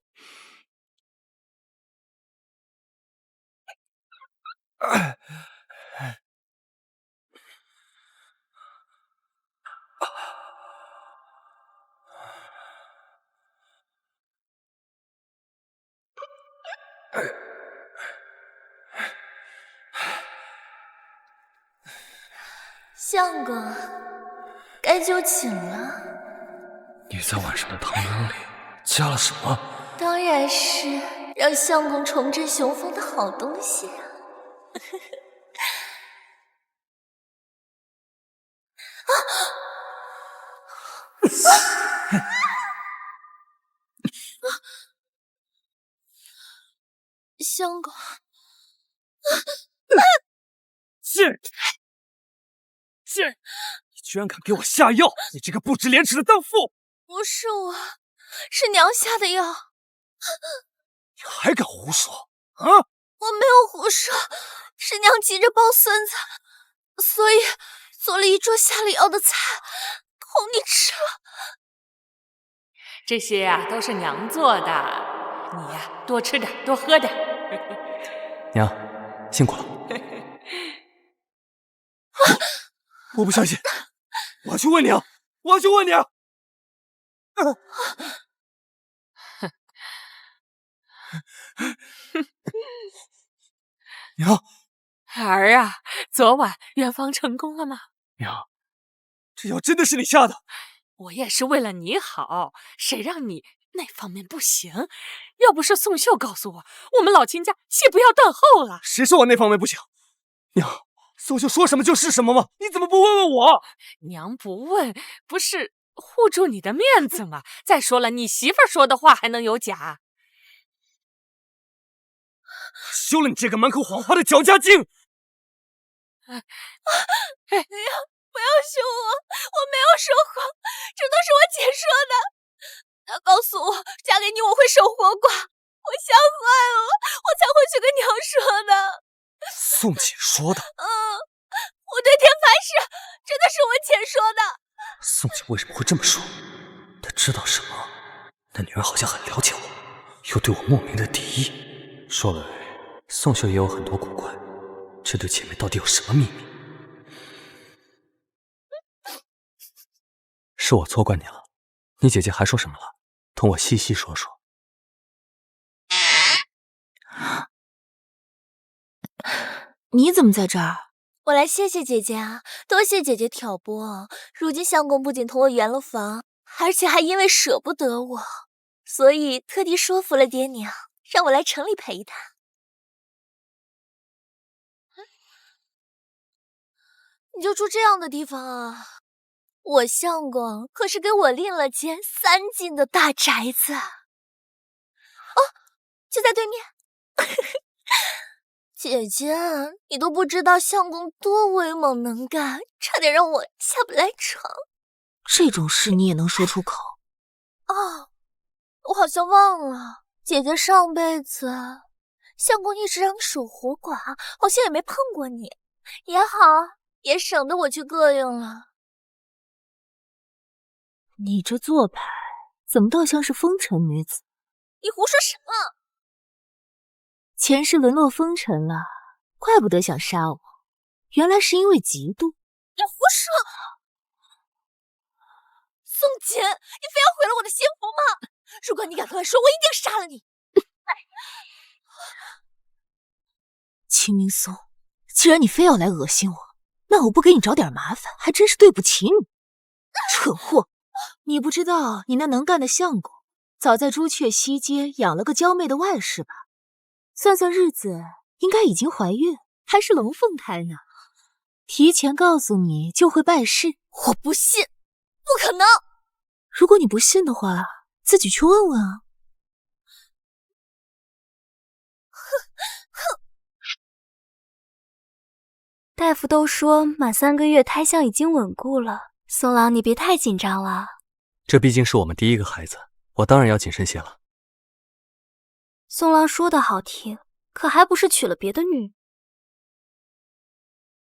B: 相公，该就寝了。
H: 你在晚上的汤圆里加了什么？
B: 当然是让相公重振雄风的好东西啊！相公，
A: 贱人！贱人！你居然敢给我下药！你这个不知廉耻的荡妇！
B: 不是我，是娘下的药。
A: 你还敢胡说啊！
B: 我没有胡说，是娘急着抱孙子，所以做了一桌下了药的菜，供你吃了。
E: 这些呀，都是娘做的，你呀，多吃点，多喝点。
A: 娘，辛苦了。我不相信，我要去问娘，我要去问娘。娘，
E: 儿啊，昨晚远方成功了吗？
A: 娘，这药真的是你下的？
E: 我也是为了你好，谁让你那方面不行？要不是宋秀告诉我，我们老秦家岂不要断后了？
A: 谁说我那方面不行？娘，宋秀说什么就是什么吗？你怎么不问问我？
E: 娘不问，不是护住你的面子吗？再说了，你媳妇儿说的话还能有假？
A: 休了你这个满口谎话的绞家精！
B: 不要凶我，我没有说谎，这都是我姐说的。她告诉我，嫁给你我会守活寡，我吓坏了，我才会去跟娘说的。
A: 宋姐说的？
B: 我对天发誓，真的是我姐说的。
A: 宋姐为什么会这么说？她知道什么？那女人好像很了解我，又对我莫名的敌意。说来，宋秀也有很多古怪，这对姐妹到底有什么秘密？是我错怪你了，你姐姐还说什么了？同我细细说说。
D: 你怎么在这儿？
B: 我来谢谢姐姐啊，多谢姐姐挑拨。如今相公不仅同我圆了房，而且还因为舍不得我，所以特地说服了爹娘，让我来城里陪他。你就住这样的地方啊？我相公可是给我另了间3进的大宅子。哦，就在对面。姐姐，你都不知道相公多威猛能干，差点让我下不来床。
D: 这种事你也能说出口？
B: 哦，我好像忘了，姐姐上辈子相公一直让你守活寡，好像也没碰过你，也好，也省得我去膈应了。
D: 你这做派怎么倒像是风尘女子？
B: 你胡说什么？
D: 前世沦落风尘了，怪不得想杀我，原来是因为嫉妒。
B: 你胡说！宋锦，你非要毁了我的幸福吗？如果你敢乱说，我一定杀了你！
D: 秦明松，既然你非要来恶心我，那我不给你找点麻烦，还真是对不起你。蠢货！你不知道你那能干的相公，早在朱雀西街养了个娇媚的外室吧？算算日子，应该已经怀孕，还是龙凤胎呢。提前告诉你就会败事，
B: 我不信，不可能。
D: 如果你不信的话，自己去问问啊。
J: 大夫都说满3个月胎象已经稳固了，宋郎你别太紧张了。
A: 这毕竟是我们第一个孩子，我当然要谨慎些了。
J: 宋郎说的好听，可还不是娶了别的女？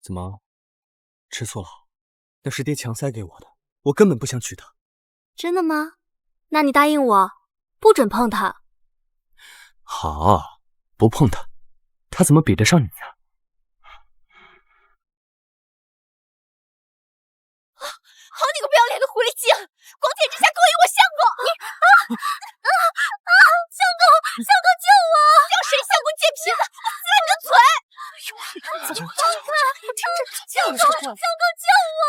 A: 怎么，吃醋了？那是爹强塞给我的，我根本不想娶她。
J: 真的吗？那你答应我，不准碰她。
A: 好，不碰她，她怎么比得上你呀？
B: 好你个不要脸的狐狸精，光天之下勾引我相公！你相公救我！叫谁相公贱皮子，撕了你的嘴！相公救我！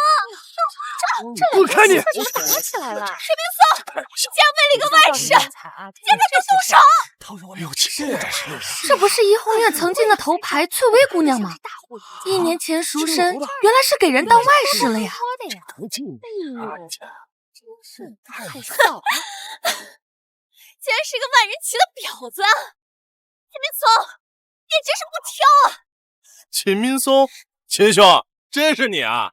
A: 滚开你！
E: 打起来了！
B: 水冰松，你竟然为了一个外室，现在就动手！
A: 他让我没有气势。
J: 这不是怡红院曾经的头牌翠微姑娘吗？1年前赎身，原来是给人当外室了呀！
E: 真是太臊了！
B: 竟然是个万人骑的婊子！秦明松，你真是不挑啊！
H: 秦明松，秦兄，真是你啊！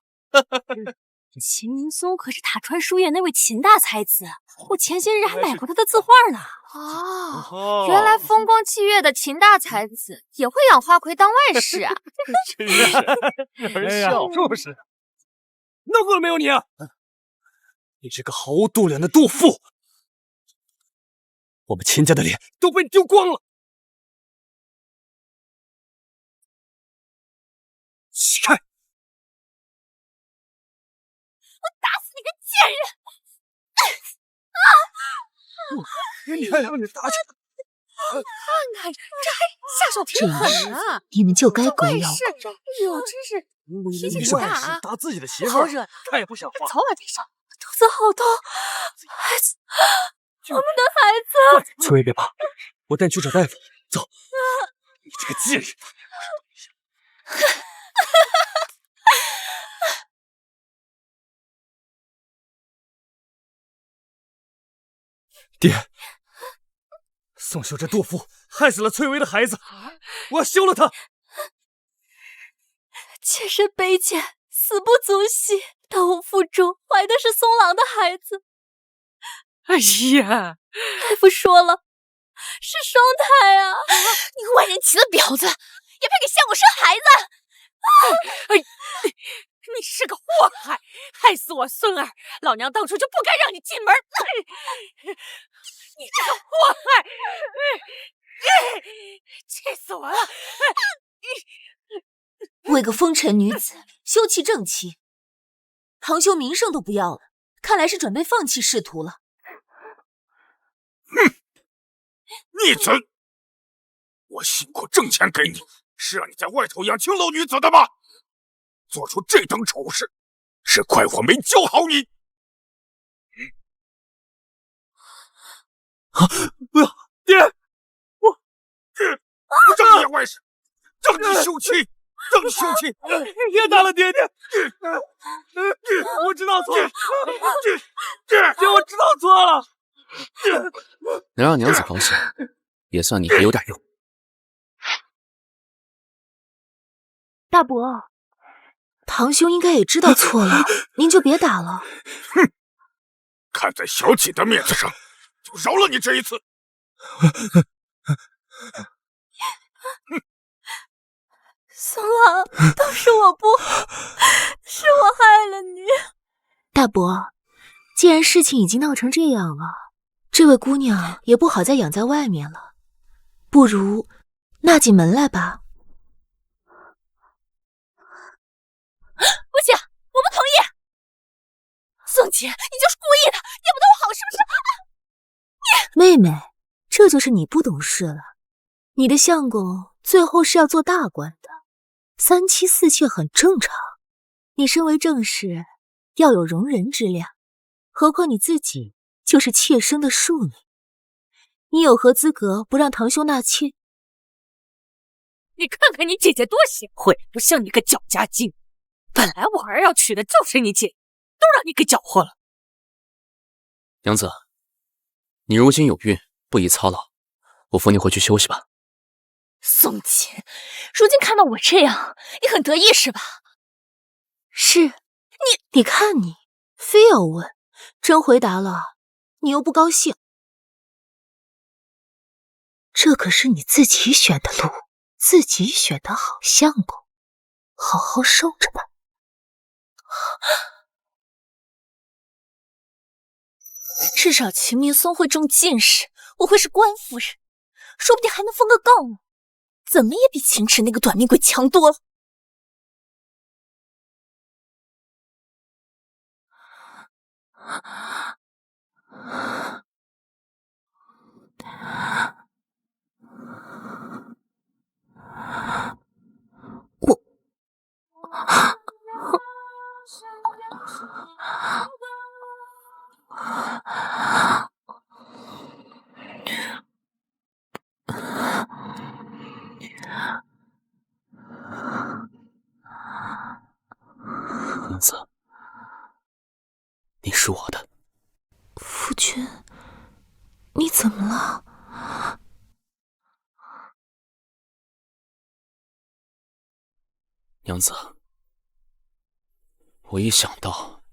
J: 秦明松可是塔川书院那位秦大才子，我前些日还买过他的字画呢。
E: 哦，原来风光霁月的秦大才子也会养花魁当外室啊！
A: 哎呀，就是弄够了没有你啊！你这个毫无度量的妒妇！我们秦家的脸都被你丢光了！起开！
B: 我打死你个贱人！
A: 你还让你打起来！
E: 看看，这还下手挺狠啊！
D: 你们就该狗咬狗。
E: 哎呦，真是脾气挺大啊！
A: 打自己的媳妇儿，他也不想花。
E: 走啊，地上，
J: 肚子好痛，孩子，我们的孩子。
A: 翠微别怕，我带你去找大夫。走，你这个贱人！爹，宋秀这妒妇害死了翠微的孩子，我要休了他。
J: 妾身卑贱，死不足惜。但我腹中怀的是松郎的孩子。
E: 哎呀，
J: 大夫说了，是双胎啊！
B: 你个万人骑的婊子，也配给相公生孩子？
E: 哎，你是个祸害，害死我孙儿！老娘当初就不该让你进门。你这个祸害，气死我了！
D: 为个风尘女子修其正气，堂兄名声都不要了，看来是准备放弃仕途了。
G: 哼，逆子！我辛苦挣钱给你，是让你在外头养青楼女子的吗？做出这等丑事，是快活没教好你。
A: 不要，爹！我
G: 让你演外事，让你休妻，让你休妻！
A: 别打了，爹！我知道错了，爹，我知道错了。
F: 能让娘子高兴，也算你还有点用。
D: 大伯，堂兄应该也知道错了，您就别打了。
G: 哼，看在小姐的面子上，就饶了你这一次。
J: 松郎，都是我不好，是我害了你。
D: 大伯，既然事情已经闹成这样了，这位姑娘也不好再养在外面了，不如纳进门来吧。
B: 不行，我不同意。宋姐，你就是故意的，要不得我好是不是？
D: 妹妹，这就是你不懂事了。你的相公最后是要做大官的，3妻4妾很正常。你身为正室，要有容人之量，何况你自己就是妾生的庶女，你有何资格不让堂兄纳妾？
E: 你看看你姐姐多贤惠，不像你个搅家精。本来我儿要娶的就是你姐，都让你给搅和了。
F: 娘子，你如今有孕，不宜操劳，我扶你回去休息吧。
B: 宋姐，如今看到我这样，你很得意是吧？
D: 是，你看你非要问，真回答了，你又不高兴。这可是你自己选的路，自己选的好相公，好好受着吧。
B: 至少秦明松会中进士，我会是官夫人，说不定还能封个告母，怎么也比秦池那个短命鬼强多了。
F: 娘子，你是我的。
D: 夫君，你怎么了？
F: 娘子，我一想到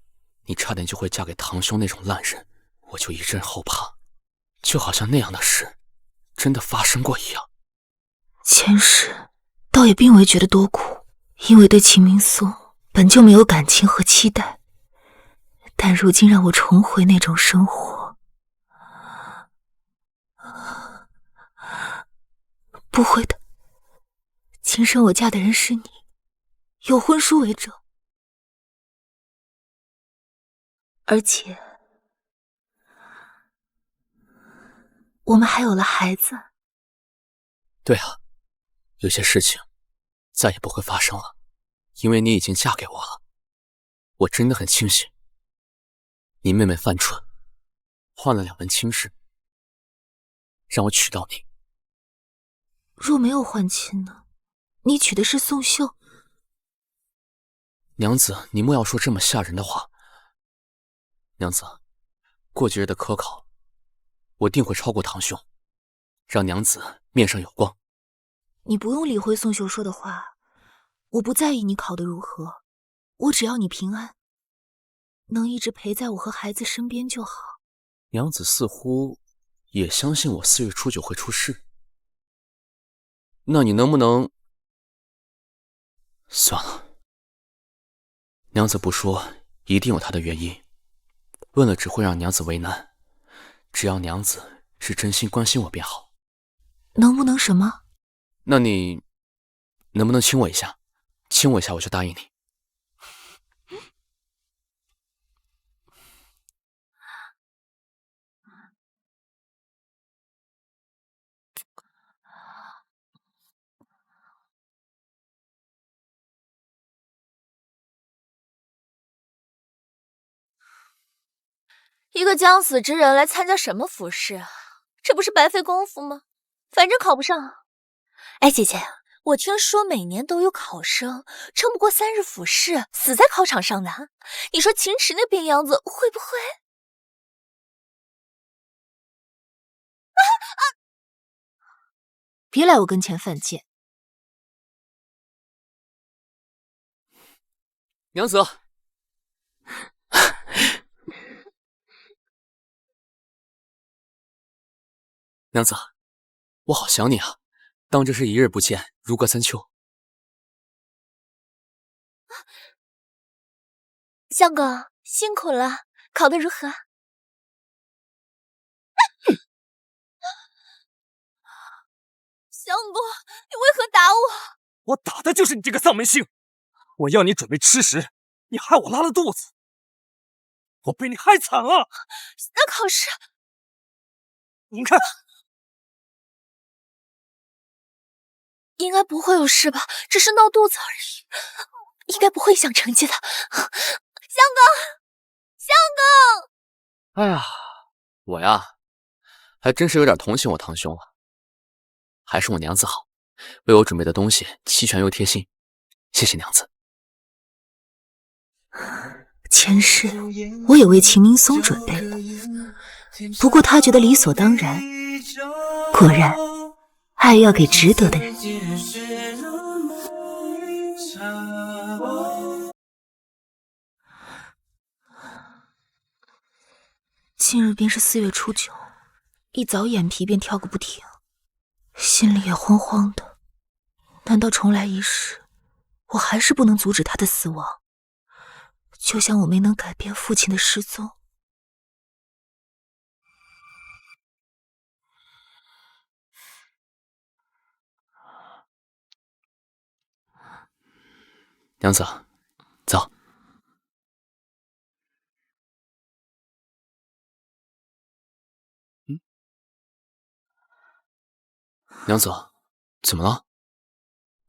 F: 你差点就会嫁给堂兄那种烂人，我就一阵后怕，就好像那样的事真的发生过一样。
D: 前世倒也并未觉得多苦，因为对秦明松本就没有感情和期待，但如今让我重回那种生活，不会的，今生我嫁的人是你，有婚书为证，而且我们还有了孩子。
F: 对啊，有些事情再也不会发生了，因为你已经嫁给我了。我真的很庆幸你妹妹犯蠢，换了2门亲事，让我娶到你。
D: 若没有换亲呢？你娶的是宋秀。
F: 娘子，你莫要说这么吓人的话。娘子，过几日的科考，我定会超过堂兄，让娘子面上有光。
D: 你不用理会宋秀说的话，我不在意你考得如何，我只要你平安，能一直陪在我和孩子身边就好。
F: 娘子似乎也相信我4月初9会出事，那你能不能……算了，娘子不说，一定有她的原因，问了只会让娘子为难。只要娘子是真心关心我便好。
D: 能不能什么？
F: 那你能不能亲我一下？亲我一下我就答应你。
B: 一个将死之人来参加什么府试啊？这不是白费功夫吗？反正考不上。哎，姐姐，我听说每年都有考生撑不过3日府试，死在考场上的。你说秦池那病秧子会不会？
D: 别来我跟前犯贱。
F: 娘子。娘子，我好想你啊！当这是一日不见，如隔三秋。
B: 相公辛苦了，考得如何？相公，你为何打我？
A: 我打的就是你这个丧门星！我要你准备吃食，你害我拉了肚子，我被你害惨了。
B: 那考试，
A: 你看。
B: 应该不会有事吧，只是闹肚子而已，应该不会影响成绩的。相公，相公！
F: 哎呀，我呀，还真是有点同情我堂兄了。还是我娘子好，为我准备的东西齐全又贴心，谢谢娘子。
D: 前世我也为秦明松准备了，不过他觉得理所当然。果然，爱要给值得的人。今日便是4月初9，一早眼皮便跳个不停，心里也慌慌的。难道重来一世，我还是不能阻止他的死亡？就像我没能改变父亲的失踪。
F: 娘子，走。娘子，怎么了？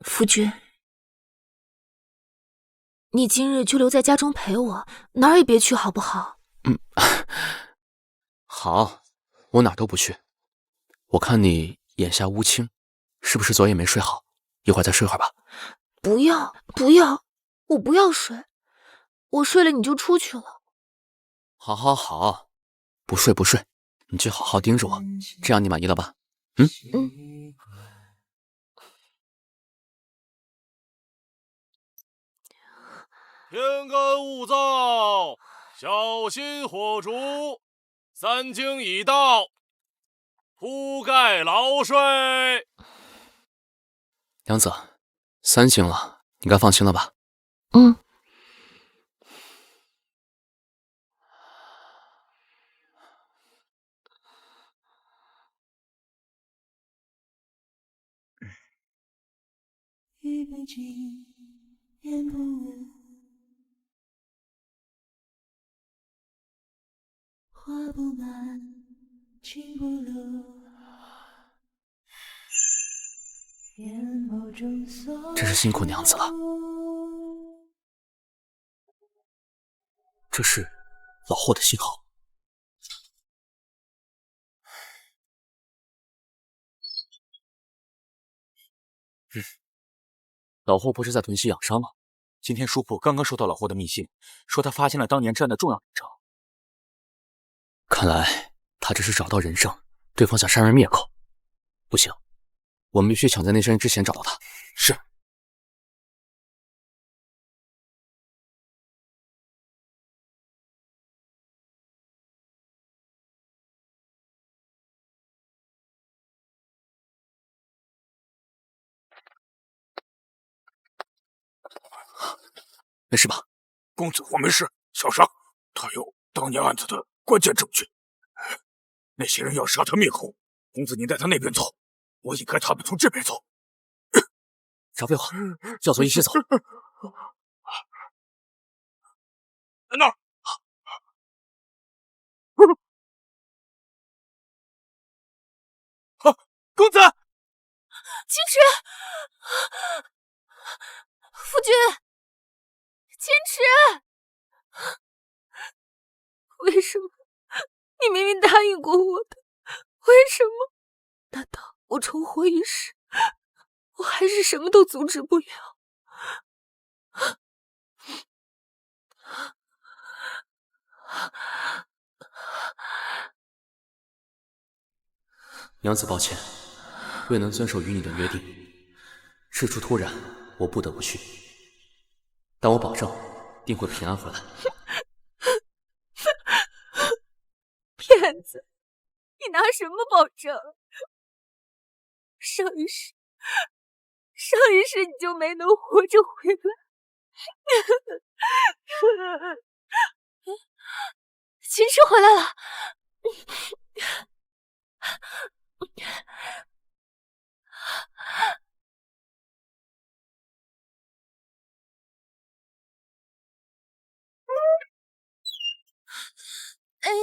D: 夫君，你今日就留在家中陪我，哪儿也别去，好不好？
F: 好，我哪儿都不去。我看你眼下乌青，是不是昨夜没睡好？一会儿再睡会儿吧。
D: 不要，不要，我不要睡，我睡了你就出去了。
F: 好，好，好，不睡不睡，你就好好盯着我，这样你满意了吧？
C: 天干物燥，小心火烛。3更已到，铺盖牢睡。
F: 娘子，3更了，你该放心了吧？
D: 嗯。
L: 语不尽，言不完，话不满，情不露。
F: 真是辛苦娘子了。这是老霍的信号。
M: 老霍不是在屯溪养伤吗？今天书铺刚刚收到老霍的密信，说他发现了当年战的重要人证。
F: 看来他只是找到人证，对方想杀人灭口。不行，我们必须抢在那些人之前找到他。
M: 是。
F: 没事吧？
G: 公子我没事，小伤。他有当年案子的关键证据。那些人要杀他灭口，公子您带他那边走，我引开他们从这边走。
F: 找废话，叫走一起走。
G: 在那儿。公子，
B: 青池，夫君，青池，为什么？你明明答应过我的，为什么？难道我重活一世，我还是什么都阻止不了？
F: 娘子，抱歉，未能遵守与你的约定。事出突然，我不得不去，但我保证定会平安回来。
B: 骗子，你拿什么保证？上一世你就没能活着回来。秦池回来了。哎呦，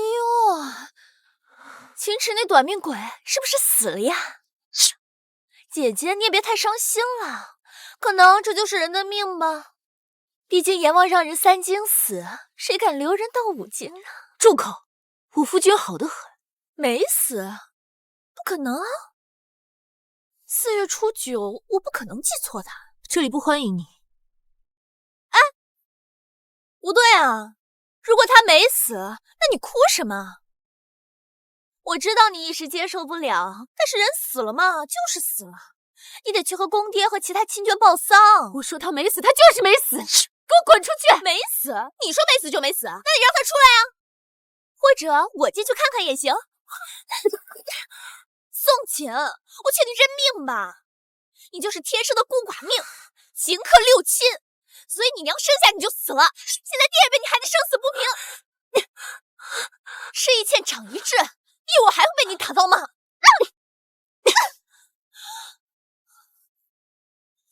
B: 秦池那短命鬼是不是死了呀？姐姐，你也别太伤心了，可能这就是人的命吧。毕竟阎王让人3更死，谁敢留人到5更呢？住口！我夫君好得很，没死，不可能啊！4月初9，我不可能记错的。这里不欢迎你。哎，不对啊！如果他没死，那你哭什么？我知道你一时接受不了，但是人死了嘛，就是死了，你得去和公爹和其他亲眷报丧。我说他没死，他就是没死，给我滚出去！没死？你说没死就没死，那你让他出来啊！或者我进去看看也行。宋瑾，我劝你认命吧，你就是天生的孤寡命，刑克6亲，所以你娘生下你就死了，现在第2遍你还得生死不平。吃一堑长一智，你以为我还会被你打到吗？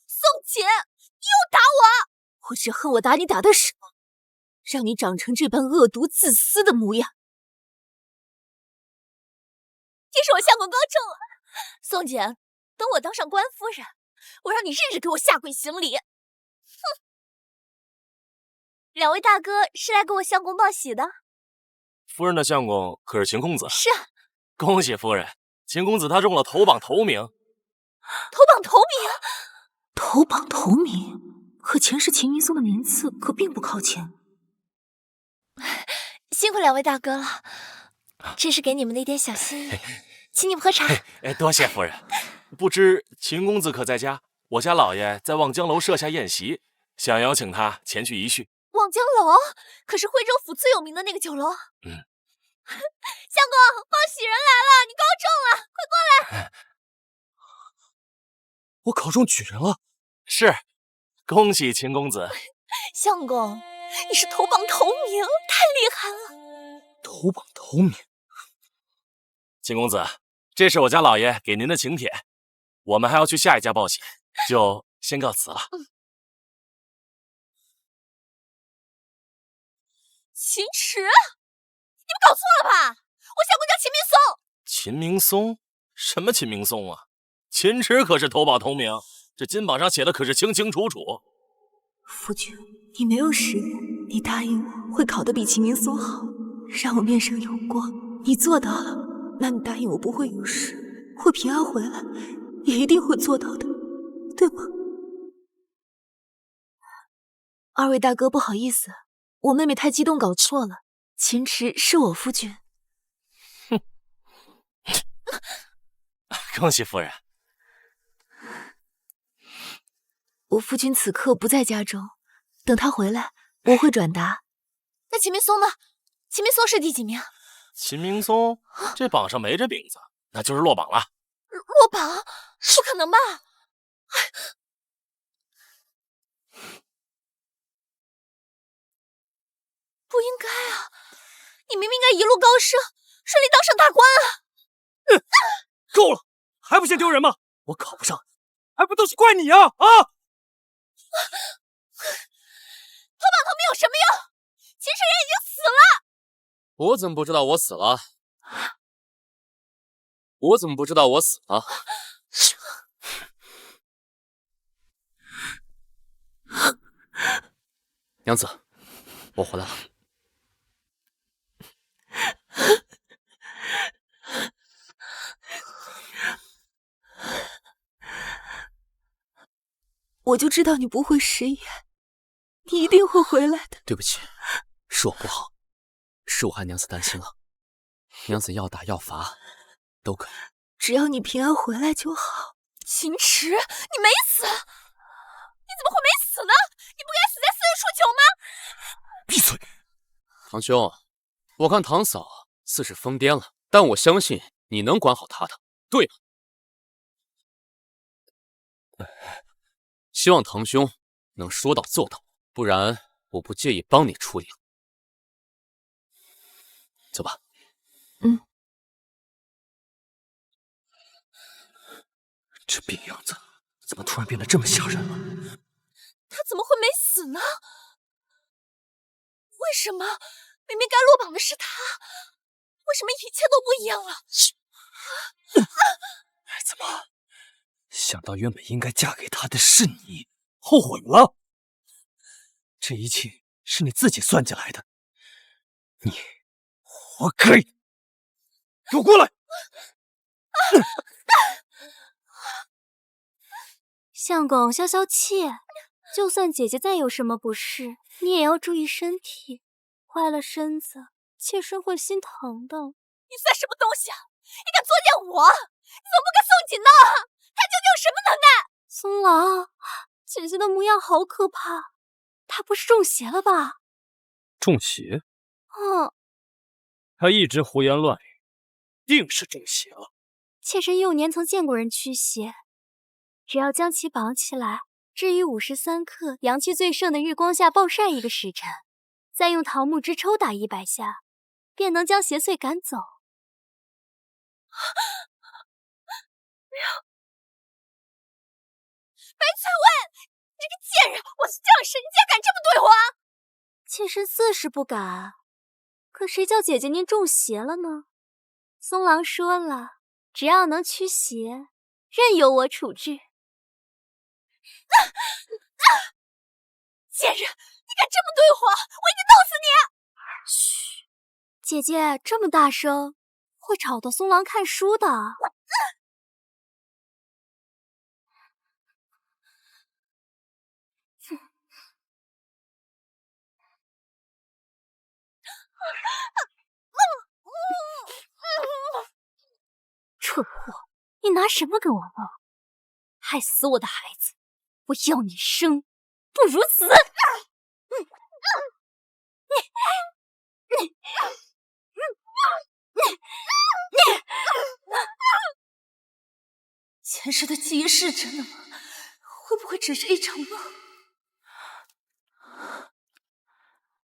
B: 宋瑾，你又打我！我只恨我打你打的什么，让你长成这般恶毒自私的模样。听说我相公刚正了，宋瑾，等我当上官夫人，我让你日日给我下跪行礼。哼！2位大哥是来给我相公报喜的？
C: 夫人的相公可是秦公子？
B: 是啊。
C: 恭喜夫人，秦公子他中了头榜头名。
B: 头榜头名？
D: 头榜头名，可前世秦云松的名次可并不靠前。
B: 辛苦2位大哥了，这是给你们的一点小心意，请你们喝茶。
C: 多谢夫人。不知秦公子可在家？我家老爷在望江楼设下宴席，想邀请他前去一叙。
B: 望江楼，可是徽州府最有名的那个酒楼。相公，报喜人来了，你高中了，快过来！
A: 我考中举人了，
H: 是，恭喜秦公子。
B: 相公，你是头榜头名，太厉害了！
A: 头榜头名。
H: 秦公子，这是我家老爷给您的请帖，我们还要去下一家报喜，就先告辞了。
B: 秦池，你们搞错了吧？我相公叫秦明松。
H: 秦明松？什么秦明松啊？秦池可是头榜头名，这金榜上写的可是清清楚楚。
D: 夫君，你没有食言，你答应我会考得比秦明松好，让我面上有光，你做到了，那你答应我不会有事，会平安回来，也一定会做到的，对吗？二位大哥，不好意思，我妹妹太激动搞错了，秦池是我夫君。
H: 恭喜夫人。
D: 我夫君此刻不在家中，等他回来，我会转达。
B: 那秦明松呢？秦明松是第几名？
H: 秦明松这榜上没这名字，那就是落榜了。
B: 落榜？不可能吧？不应该啊！你明明应该一路高升，顺利当上大官啊！
A: 够了，还不嫌丢人吗？我考不上，还不都是怪你啊！啊！
B: 头榜头名有什么用？秦世人已经死了。
F: 我怎么不知道我死了？我怎么不知道我死了？娘子，我回来了。
D: 我就知道你不会食言，你一定会回来的。
F: 对不起，是我不好，是我害娘子担心了。娘子要打要罚都可以，
D: 只要你平安回来就好。
B: 秦池，你没死？你怎么会没死呢？你不该死在四日初九吗？
A: 闭嘴！
F: 堂兄，我看堂嫂似是疯癫了，但我相信你能管好她的。对了，希望堂兄能说到做到，不然我不介意帮你处理了。走吧。
A: 这病样子怎么突然变得这么吓人了？
B: 他怎么会没死呢？为什么明明该落榜的是他？为什么一切都不一样了？
A: 怎么想到原本应该嫁给他的是你，后悔了？这一切是你自己算计来的，你活该！给我过来！
J: 相公消消气，就算姐姐再有什么不适，你也要注意身体，坏了身子，妾身会心疼的。
B: 你算什么东西啊？你敢作践我？你怎么不跟宋锦呢？他究竟有什么能耐？
J: 松郎，姐姐的模样好可怕，她不是中邪了吧？
A: 中邪？
J: 他
A: 一直胡言乱语，定是中邪了。
J: 妾身幼年曾见过人驱邪，只要将其绑起来，置于53克阳气最盛的日光下暴晒1个时辰，再用桃木枝抽打100下，便能将邪祟赶走。
B: 白翠薇，你这个贱人！我是将士，你竟然敢这么对我！
J: 妾身自是不敢，可谁叫姐姐您中邪了呢？松郎说了，只要能驱邪，任由我处置。
B: 贱人，你敢这么对我，我一定弄死你！
J: 嘘，姐姐这么大声，会吵到松郎看书的。蠢货，你拿什么跟我斗？害死我的孩子！我要你生，不如死！
B: 前世的记忆是真的吗？会不会只是一场梦？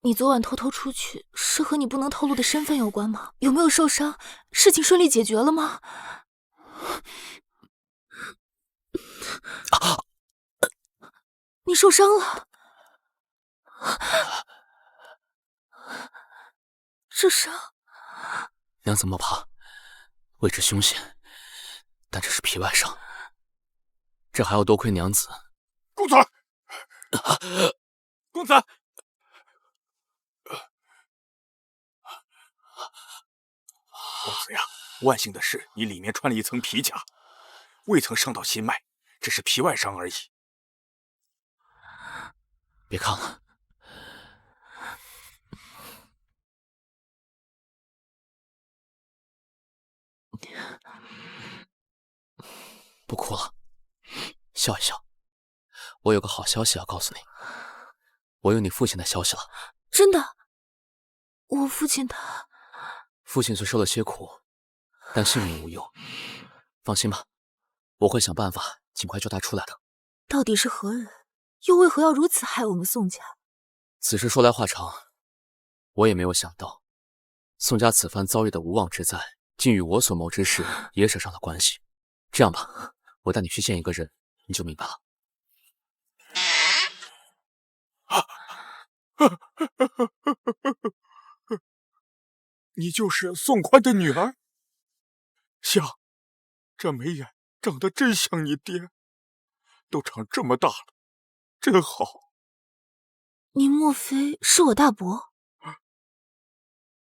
D: 你昨晚偷偷出去，是和你不能透露的身份有关吗？有没有受伤？事情顺利解决了吗？你受伤了？这伤……
F: 娘子莫怕，位置凶险，但这是皮外伤，这还要多亏娘子。
G: 公子，公子，公子呀，万幸的是你里面穿了一层皮甲，未曾伤到心脉，只是皮外伤而已。
F: 别看了，不哭了，笑一笑。我有个好消息要告诉你，我有你父亲的消息了。
D: 真的？我父亲他……
F: 父亲虽受了些苦，但性命无忧。放心吧，我会想办法尽快救他出来的。
D: 到底是何人？又为何要如此害我们宋家？
F: 此事说来话长，我也没有想到，宋家此番遭遇的无妄之灾，竟与我所谋之事也扯上了关系。这样吧，我带你去见一个人，你就明白了。
G: 你就是宋宽的女儿？像，这眉眼长得真像你爹，都长这么大了，真好。
D: 你莫非是我大伯？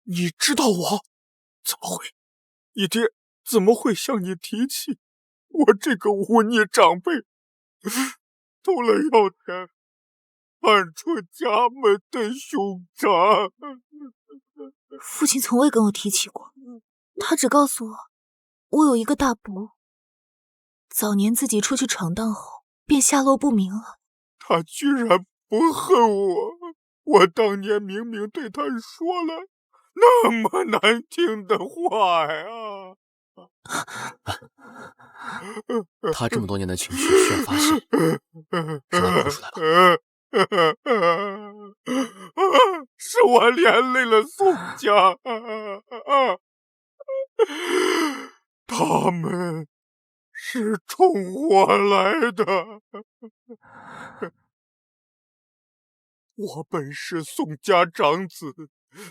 G: 你知道我？怎么会？你爹怎么会向你提起我这个忤逆长辈，偷了药田，叛出家门的兄长？
D: 父亲从未跟我提起过，他只告诉我有一个大伯，早年自己出去闯荡后便下落不明了。
G: 他居然不恨我！我当年明明对他说了那么难听的话呀！
F: 他这么多年的情绪需要发泄，是我哭出来了。
G: 是我连累了宋家，他们是冲我来的。我本是宋家长子，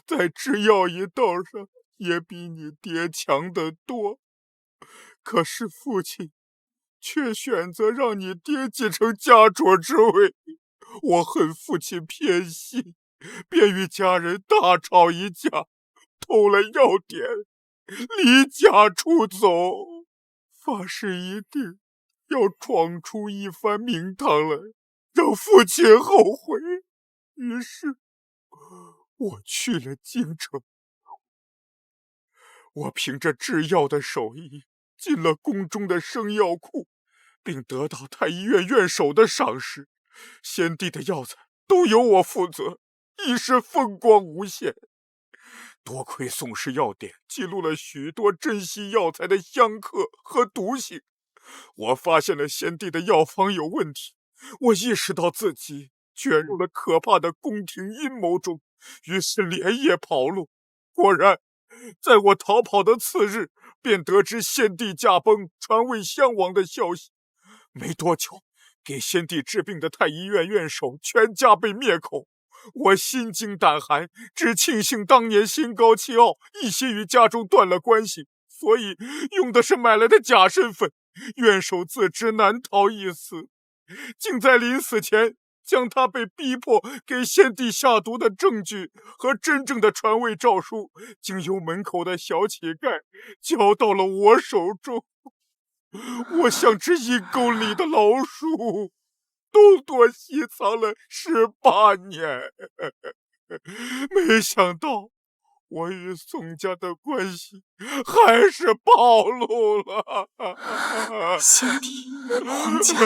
G: 在制药一道上也比你爹强得多，可是父亲却选择让你爹继承家主之位。我恨父亲偏心，便与家人大吵一架，偷了药典，离家出走，发誓一定要闯出一番名堂来，让父亲后悔。于是我去了京城，我凭着制药的手艺进了宫中的生药库，并得到太医院院首的赏识，先帝的药材都由我负责，一时风光无限。多亏宋氏药典记录了许多珍稀药材的香客和毒性，我发现了先帝的药方有问题。我意识到自己卷入了可怕的宫廷阴谋中，于是连夜跑路。果然，在我逃跑的次日，便得知先帝驾崩、传位相亡的消息。没多久，给先帝治病的太医院院首全家被灭口。我心惊胆寒，只庆幸当年心高气傲，一些与家中断了关系，所以用的是买来的假身份。院首自知难逃一死，竟在临死前将他被逼迫给先帝下毒的证据和真正的传位诏书，经由门口的小乞丐交到了我手中。我像只阴沟里的老鼠，东躲西藏了18年，没想到我与宋家的关系还是暴露了。
D: 先帝，皇家，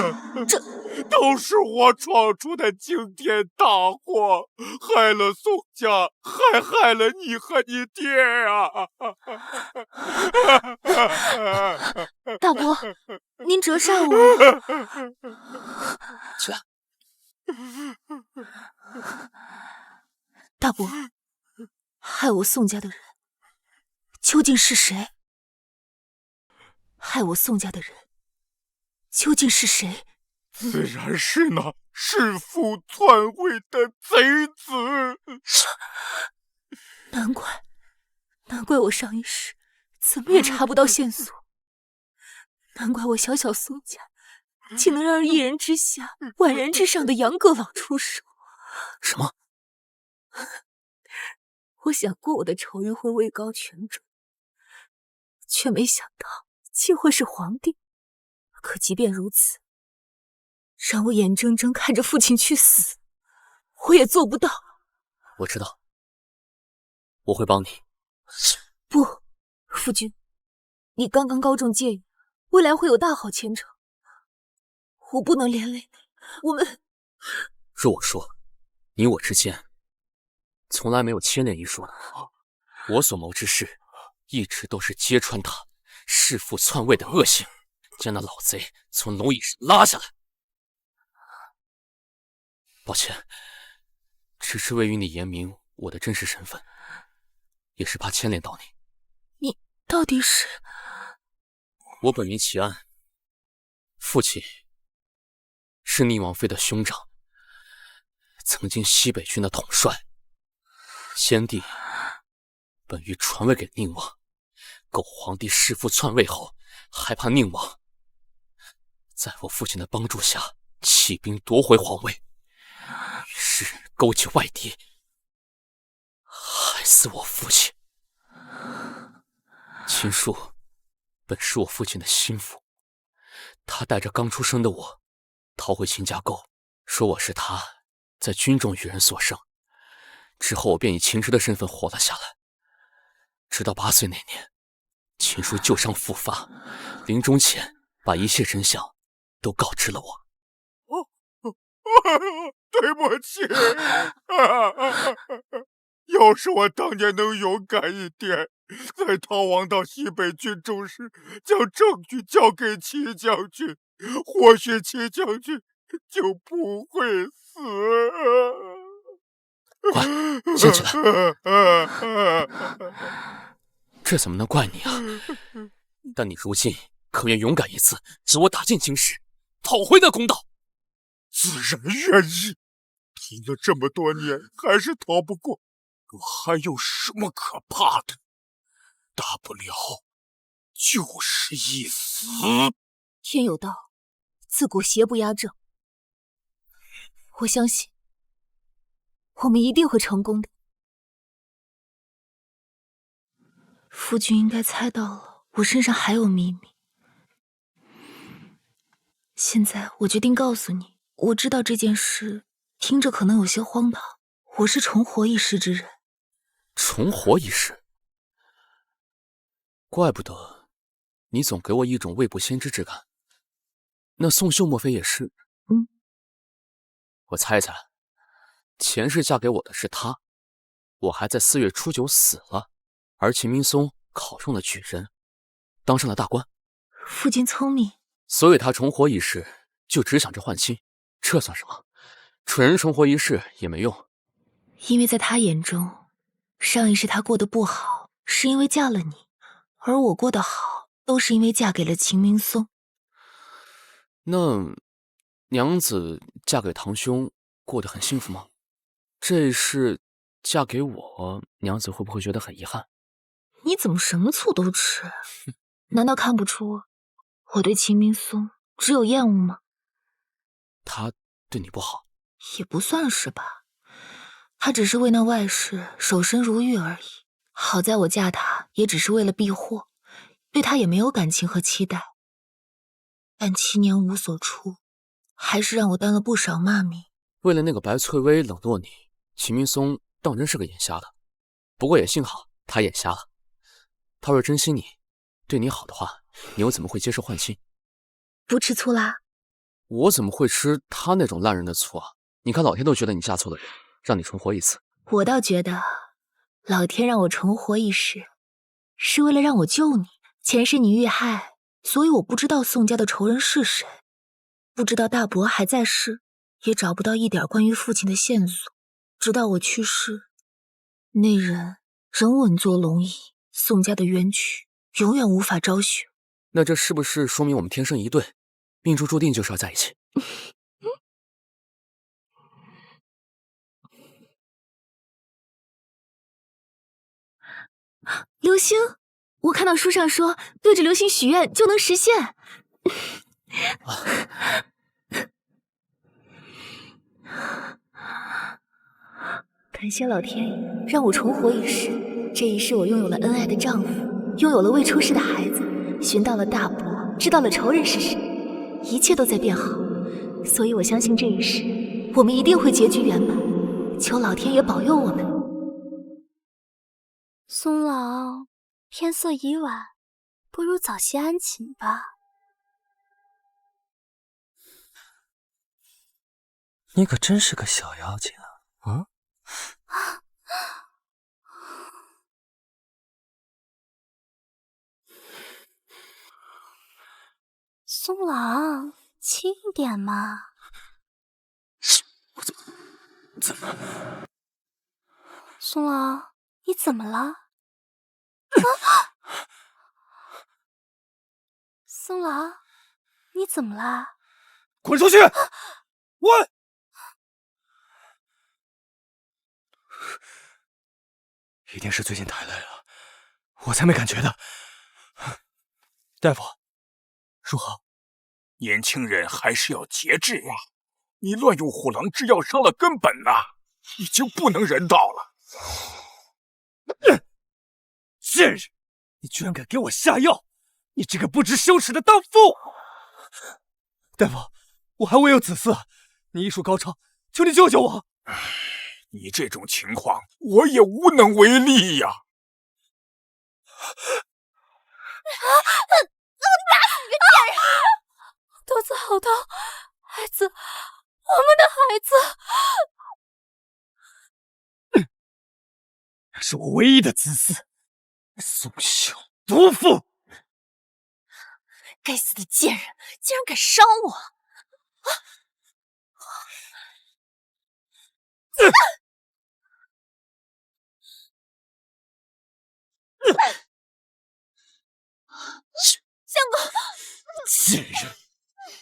G: 都是我闯出的惊天大祸，害了宋家，还害了你和你爹啊！
D: 大伯，您折煞我！
F: 起来。
D: 大伯，害我宋家的人究竟是谁？害我宋家的人究竟是谁？
G: 自然是那弑父篡位的贼子。
D: 难怪我上一世怎么也查不到线索，难怪我小小宋家竟能让一人之下万人之上的杨阁老出手。
F: 什么？
D: 我想过我的仇人会位高权重，却没想到竟会是皇帝。可即便如此，让我眼睁睁看着父亲去死，我也做不到。
F: 我知道，我会帮你。
D: 不，夫君，你刚刚高中戒瘾，未来会有大好前程，我不能连累你。我们
F: 若我说，你我之间从来没有牵连一说呢。我所谋之事，一直都是揭穿他弑父篡位的恶行，将那老贼从龙椅上拉下来。抱歉，只是为与你言明我的真实身份，也是怕牵连到你。
D: 你到底是？
F: 我本名齐安，父亲是宁王妃的兄长，曾经西北军的统帅。先帝本欲传位给宁王，苟皇帝弑父篡位后，害怕宁王在我父亲的帮助下起兵夺回皇位，于是勾结外敌，害死我父亲。秦叔本是我父亲的心腹，他带着刚出生的我逃回秦家沟，说我是他在军中与人所生。之后我便以秦师的身份活了下来，直到8岁那年，秦叔旧伤复发，临终前把一切真相都告知了我。
G: 对不起，要是我当年能勇敢一点，在逃亡到西北军中时，将证据交给齐将军，或许齐将军就不会死。
F: 快，先起来！这怎么能怪你啊？但你如今可愿勇敢一次，使我打进京师，讨回那公道？
G: 自然愿意。停了这么多年，还是逃不过，我还有什么可怕的？大不了就是一死。
D: 天有道，自古邪不压正。我相信我们一定会成功的。夫君应该猜到了，我身上还有秘密。现在我决定告诉你，我知道这件事听着可能有些荒唐，我是重活一世之人。
F: 重活一世？怪不得你总给我一种未卜先知之感。那宋秀莫非也是？我猜猜，前世嫁给我的是他，我还在4月初9死了，而秦明松考中了举人，当上了大官。
D: 父亲聪明，
F: 所以他重活一世就只想着换妻，这算什么？蠢人重活一世也没用。
D: 因为在他眼中，上一世他过得不好，是因为嫁了你，而我过得好，都是因为嫁给了秦明松。
F: 那娘子嫁给堂兄过得很幸福吗？这一世嫁给我，娘子会不会觉得很遗憾？
D: 你怎么什么醋都吃？难道看不出我对秦明松只有厌恶吗？
F: 他对你不好？
D: 也不算是吧，他只是为那外事守身如玉而已。好在我嫁他也只是为了避祸，对他也没有感情和期待。但7年无所出，还是让我担了不少骂名。
F: 为了那个白翠薇冷落你，秦明松当真是个眼瞎的。不过也幸好他眼瞎了。他若真心你，对你好的话，你又怎么会接受换妻？
D: 不吃醋啦？
F: 我怎么会吃他那种烂人的醋啊？你看老天都觉得你嫁错了人，让你重活一次。
D: 我倒觉得，老天让我重活一世，是为了让我救你。前世你遇害，所以我不知道宋家的仇人是谁，不知道大伯还在世，也找不到一点关于父亲的线索。直到我去世，那人仍稳坐龙椅，宋家的冤屈永远无法昭雪。
F: 那这是不是说明我们天生一对，命中注定就是要在一起？
D: 流星，我看到书上说对着流星许愿就能实现。感谢老天爷让我重活一世，这一世我拥有了恩爱的丈夫，拥有了未出世的孩子，寻到了大伯，知道了仇人是谁，一切都在变好。所以我相信这一世我们一定会结局圆满，求老天爷保佑我们。
J: 松老，天色已晚，不如早些安寝吧。
K: 你可真是个小妖精啊！
J: 松老，轻一点嘛。
K: 我怎么？
J: 松老，你怎么了？松老，你怎么了？
A: 滚出去！滚！一定是最近太累了，我才没感觉的。大夫，如何？
G: 年轻人还是要节制呀！你乱用虎狼之药伤了根本呐，已经不能人道了。
A: 贱人，你居然敢给我下药！你这个不知羞耻的荡妇！大夫，我还未有子嗣，你医术高超，求你救救我！
G: 你这种情况，我也无能为力呀。
B: 我打死你个贱人！
J: 肚子好痛，孩子，我们的孩子，
A: 这是我唯一的子嗣，宋秀，毒妇！
B: 该死的贱人，竟然敢伤我！相公，
A: 贱人，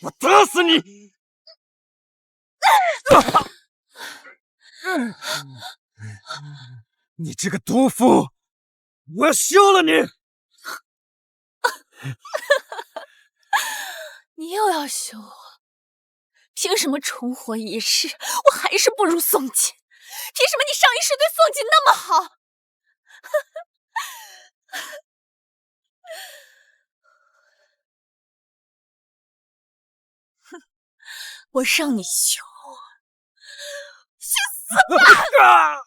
A: 我打死你！你这个毒妇，我要休了你！
B: 你又要休我？凭什么重活一世，我还是不如宋锦？凭什么你上一世对宋锦那么好？哼，我让你休我，去死吧！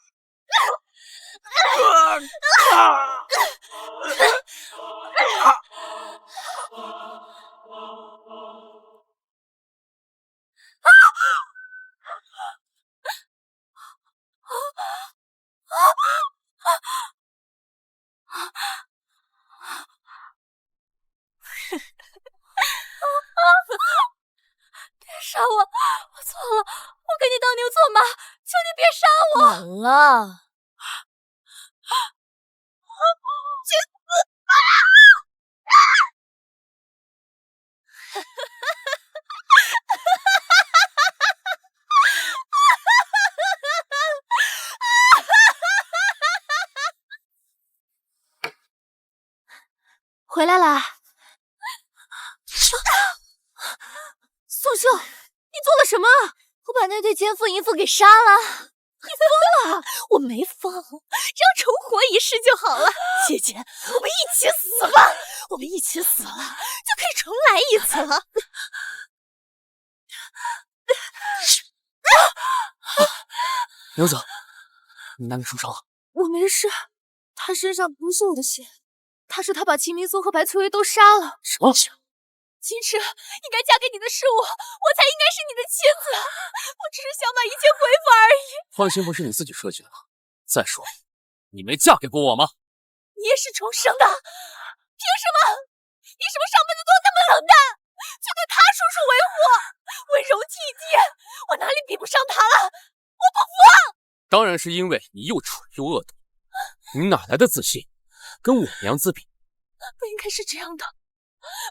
J: 别杀我！我错了，我给你当牛做马，求你别杀我！
B: 晚了，去死吧！
D: 回来啦！宋秀，你做了什么？
B: 我把那对奸夫淫妇给杀了。你疯了？我没疯，只要重活一世就好了。姐姐，我们一起死吧！我们一起死了，就可以重来一次了。
F: 牛子，你哪里受伤了？
D: 我没事，他身上不是我的血，他说他把秦明松和白翠薇都杀了。
F: 什么？
B: 秦池，应该嫁给你的是我，我才应该是你的妻子。我只是想把一切恢复而已。
F: 换心不是你自己设计的吗？再说，你没嫁给过我吗？
B: 你也是重生的，凭什么？你什么上辈子都那么冷淡，却对他叔叔维护，温柔体贴，我哪里比不上他了？我不服！
F: 当然是因为你又蠢又恶毒，你哪来的自信跟我娘子比？
B: 不应该是这样的，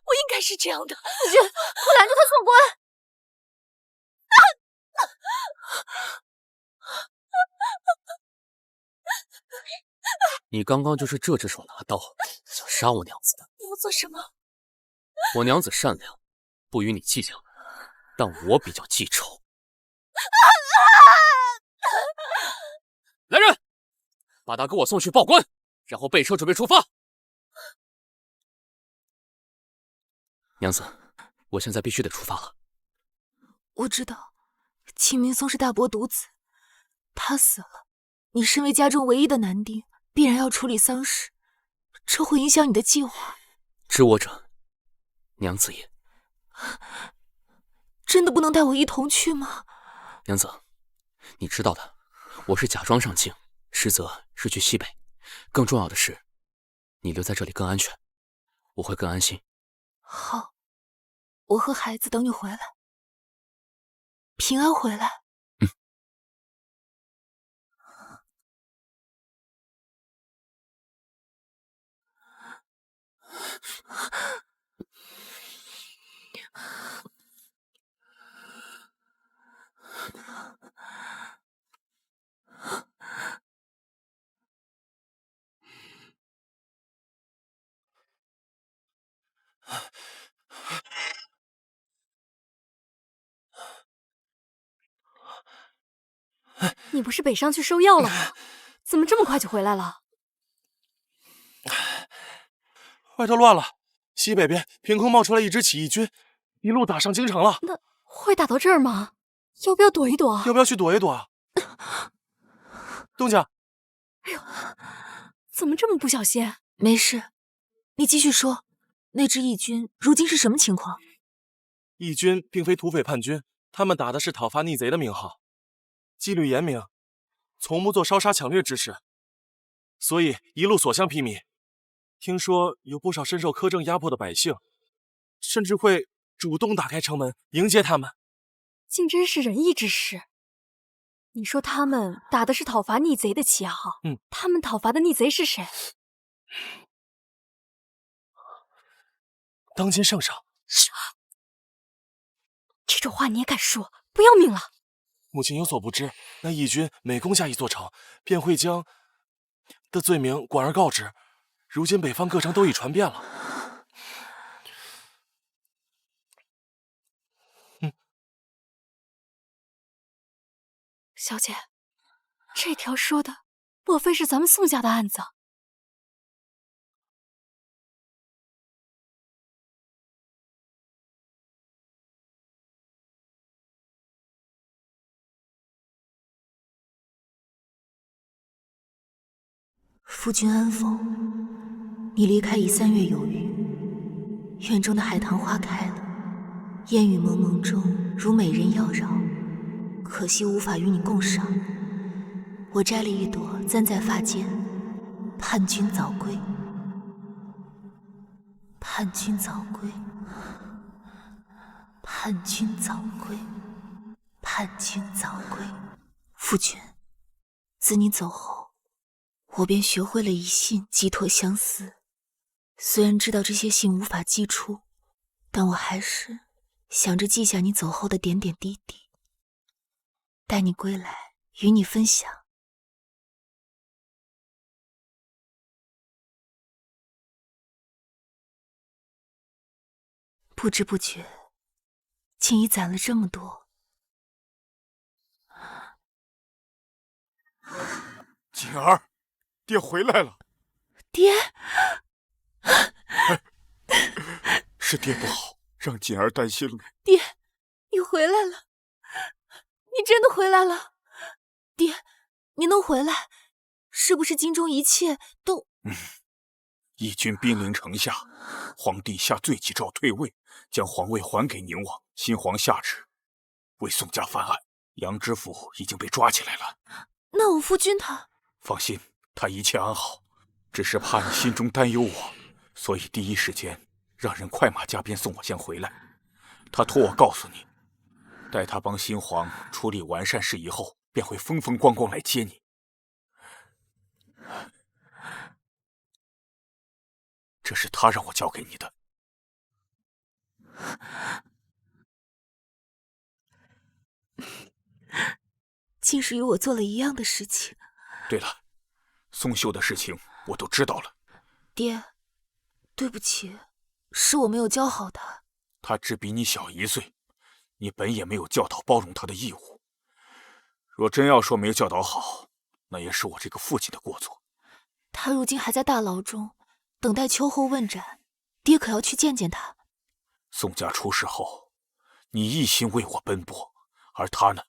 B: 不应该是这样的。
J: 夫君，快拦住他送官！
F: 你刚刚就是这只手拿刀想杀我娘子的。
B: 你要做什么？
F: 我娘子善良，不与你计较，但我比较记仇。来人，把他给我送去报官，然后备车准备出发。娘子，我现在必须得出发了。
D: 我知道，秦明松是大伯独子，他死了，你身为家中唯一的男丁，必然要处理丧事，这会影响你的计划。
F: 知我者，娘子也。
D: 真的不能带我一同去吗？
F: 娘子，你知道的，我是假装上京，实则是去西北。更重要的是，你留在这里更安全，我会更安心。
D: 好，我和孩子等你回来，平安回来。
J: 你不是北上去收药了吗？怎么这么快就回来了？
H: 外头乱了，西北边凭空冒出来一支起义军，一路打上京城了。
J: 那会打到这儿吗？要不要躲一躲啊？
H: 要不要去躲一躲啊？东家，
J: 哎呦，怎么这么不小心？
D: 没事，你继续说。那支义军如今是什么情况？
H: 义军并非土匪叛军，他们打的是讨伐逆贼的名号，纪律严明，从不做烧杀抢掠之事，所以一路所向披靡。听说有不少深受苛政压迫的百姓，甚至会主动打开城门迎接他们，
J: 竟真是仁义之士。你说他们打的是讨伐逆贼的旗号，他们讨伐的逆贼是谁？
H: 当今圣上。
J: 这种话你也敢说？不要命了？
H: 母亲有所不知，那义军每攻下一座城，便会将的罪名广而告之。如今北方各城都已传遍了。
J: 小姐，这条说的莫非是咱们宋家的案子？
D: 夫君安否？你离开已3月有余，院中的海棠花开了，烟雨蒙蒙中如美人妖娆，可惜无法与你共赏。我摘了一朵簪在发间，盼君早归。盼君早归，盼君早归，盼君早归。夫君，自你走后，我便学会了以信寄托相思。虽然知道这些信无法寄出，但我还是想着记下你走后的点点滴滴，待你归来与你分享。不知不觉，竟已攒了这么多。
G: 锦儿，爹回来了。
D: 爹，
G: 是爹不好，让锦儿担心了。
D: 爹，你回来了，你真的回来了。爹，你能回来，是不是京中一切都……
G: 义军兵临城下，皇帝下罪己诏退位，将皇位还给宁王。新皇下旨为宋家翻案，杨知府已经被抓起来了。
D: 那我夫君他……
G: 放心，他一切安好，只是怕你心中担忧我，所以第一时间让人快马加鞭送我先回来。他托我告诉你，待他帮新皇处理完善事宜后，便会风风光光来接你。这是他让我交给你的。
D: 竟是与我做了一样的事情。
G: 对了，宋秀的事情我都知道了。
D: 爹，对不起，是我没有教好他。
G: 他只比你小1岁，你本也没有教导包容他的义务。若真要说没有教导好，那也是我这个父亲的过错。
D: 他如今还在大牢中，等待秋后问斩，爹可要去见见他。
G: 宋家出事后，你一心为我奔波，而他呢？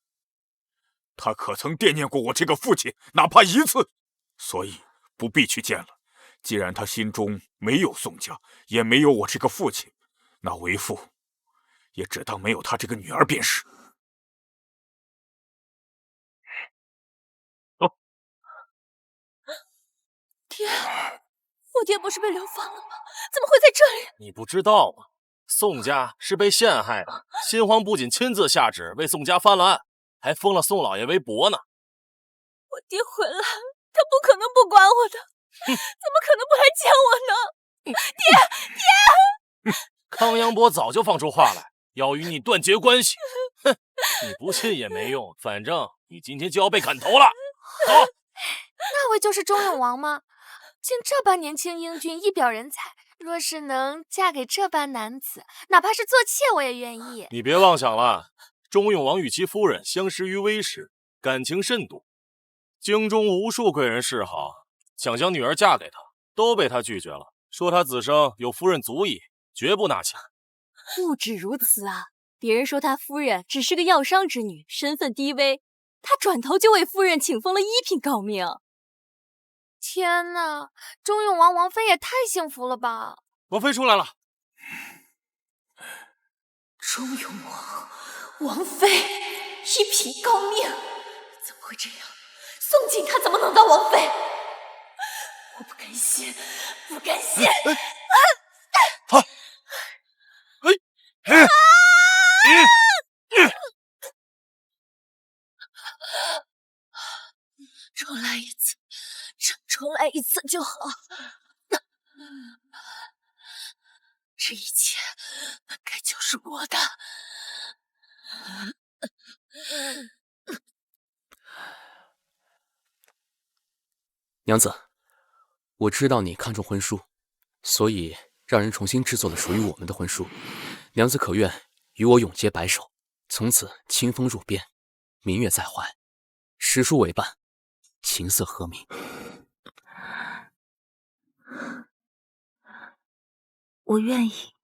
G: 他可曾惦念过我这个父亲，哪怕1次？所以不必去见了。既然他心中没有宋家，也没有我这个父亲，那为父也只当没有他这个女儿便是。
B: 爹，我爹不是被流放了吗？怎么会在这里？
C: 你不知道吗？宋家是被陷害的，新皇不仅亲自下旨为宋家翻了案，还封了宋老爷为伯呢。
B: 我爹回来，他不可能不管我的，怎么可能不来见我呢？爹！
C: 康阳伯早就放出话来，要与你断绝关系。哼，你不信也没用，反正你今天就要被砍头了。走。
J: 那位就是钟永王吗？竟这般年轻英俊，一表人才。若是能嫁给这般男子，哪怕是做妾，我也愿意。
C: 你别妄想了，钟永王与其夫人相识于微时，感情甚笃。京中无数贵人示好，想将女儿嫁给他，都被他拒绝了，说他子生有夫人足矣，绝不纳妾。
J: 不止如此啊，别人说他夫人只是个药商之女，身份低微，他转头就为夫人请封了1品诰命。天哪，钟永王王妃也太幸福了吧！
C: 王妃出来了。
B: 钟永王王妃1品诰命，怎么会这样？宋锦她怎么能当王妃？我不甘心，不甘心！重来一次，重来一次就好。这一切本该就是我的。
F: 娘子，我知道你看重婚书，所以让人重新制作了属于我们的婚书。娘子可愿与我永结白首，从此清风入边，明月在怀，诗书为伴，琴瑟和鸣。
D: 我愿意。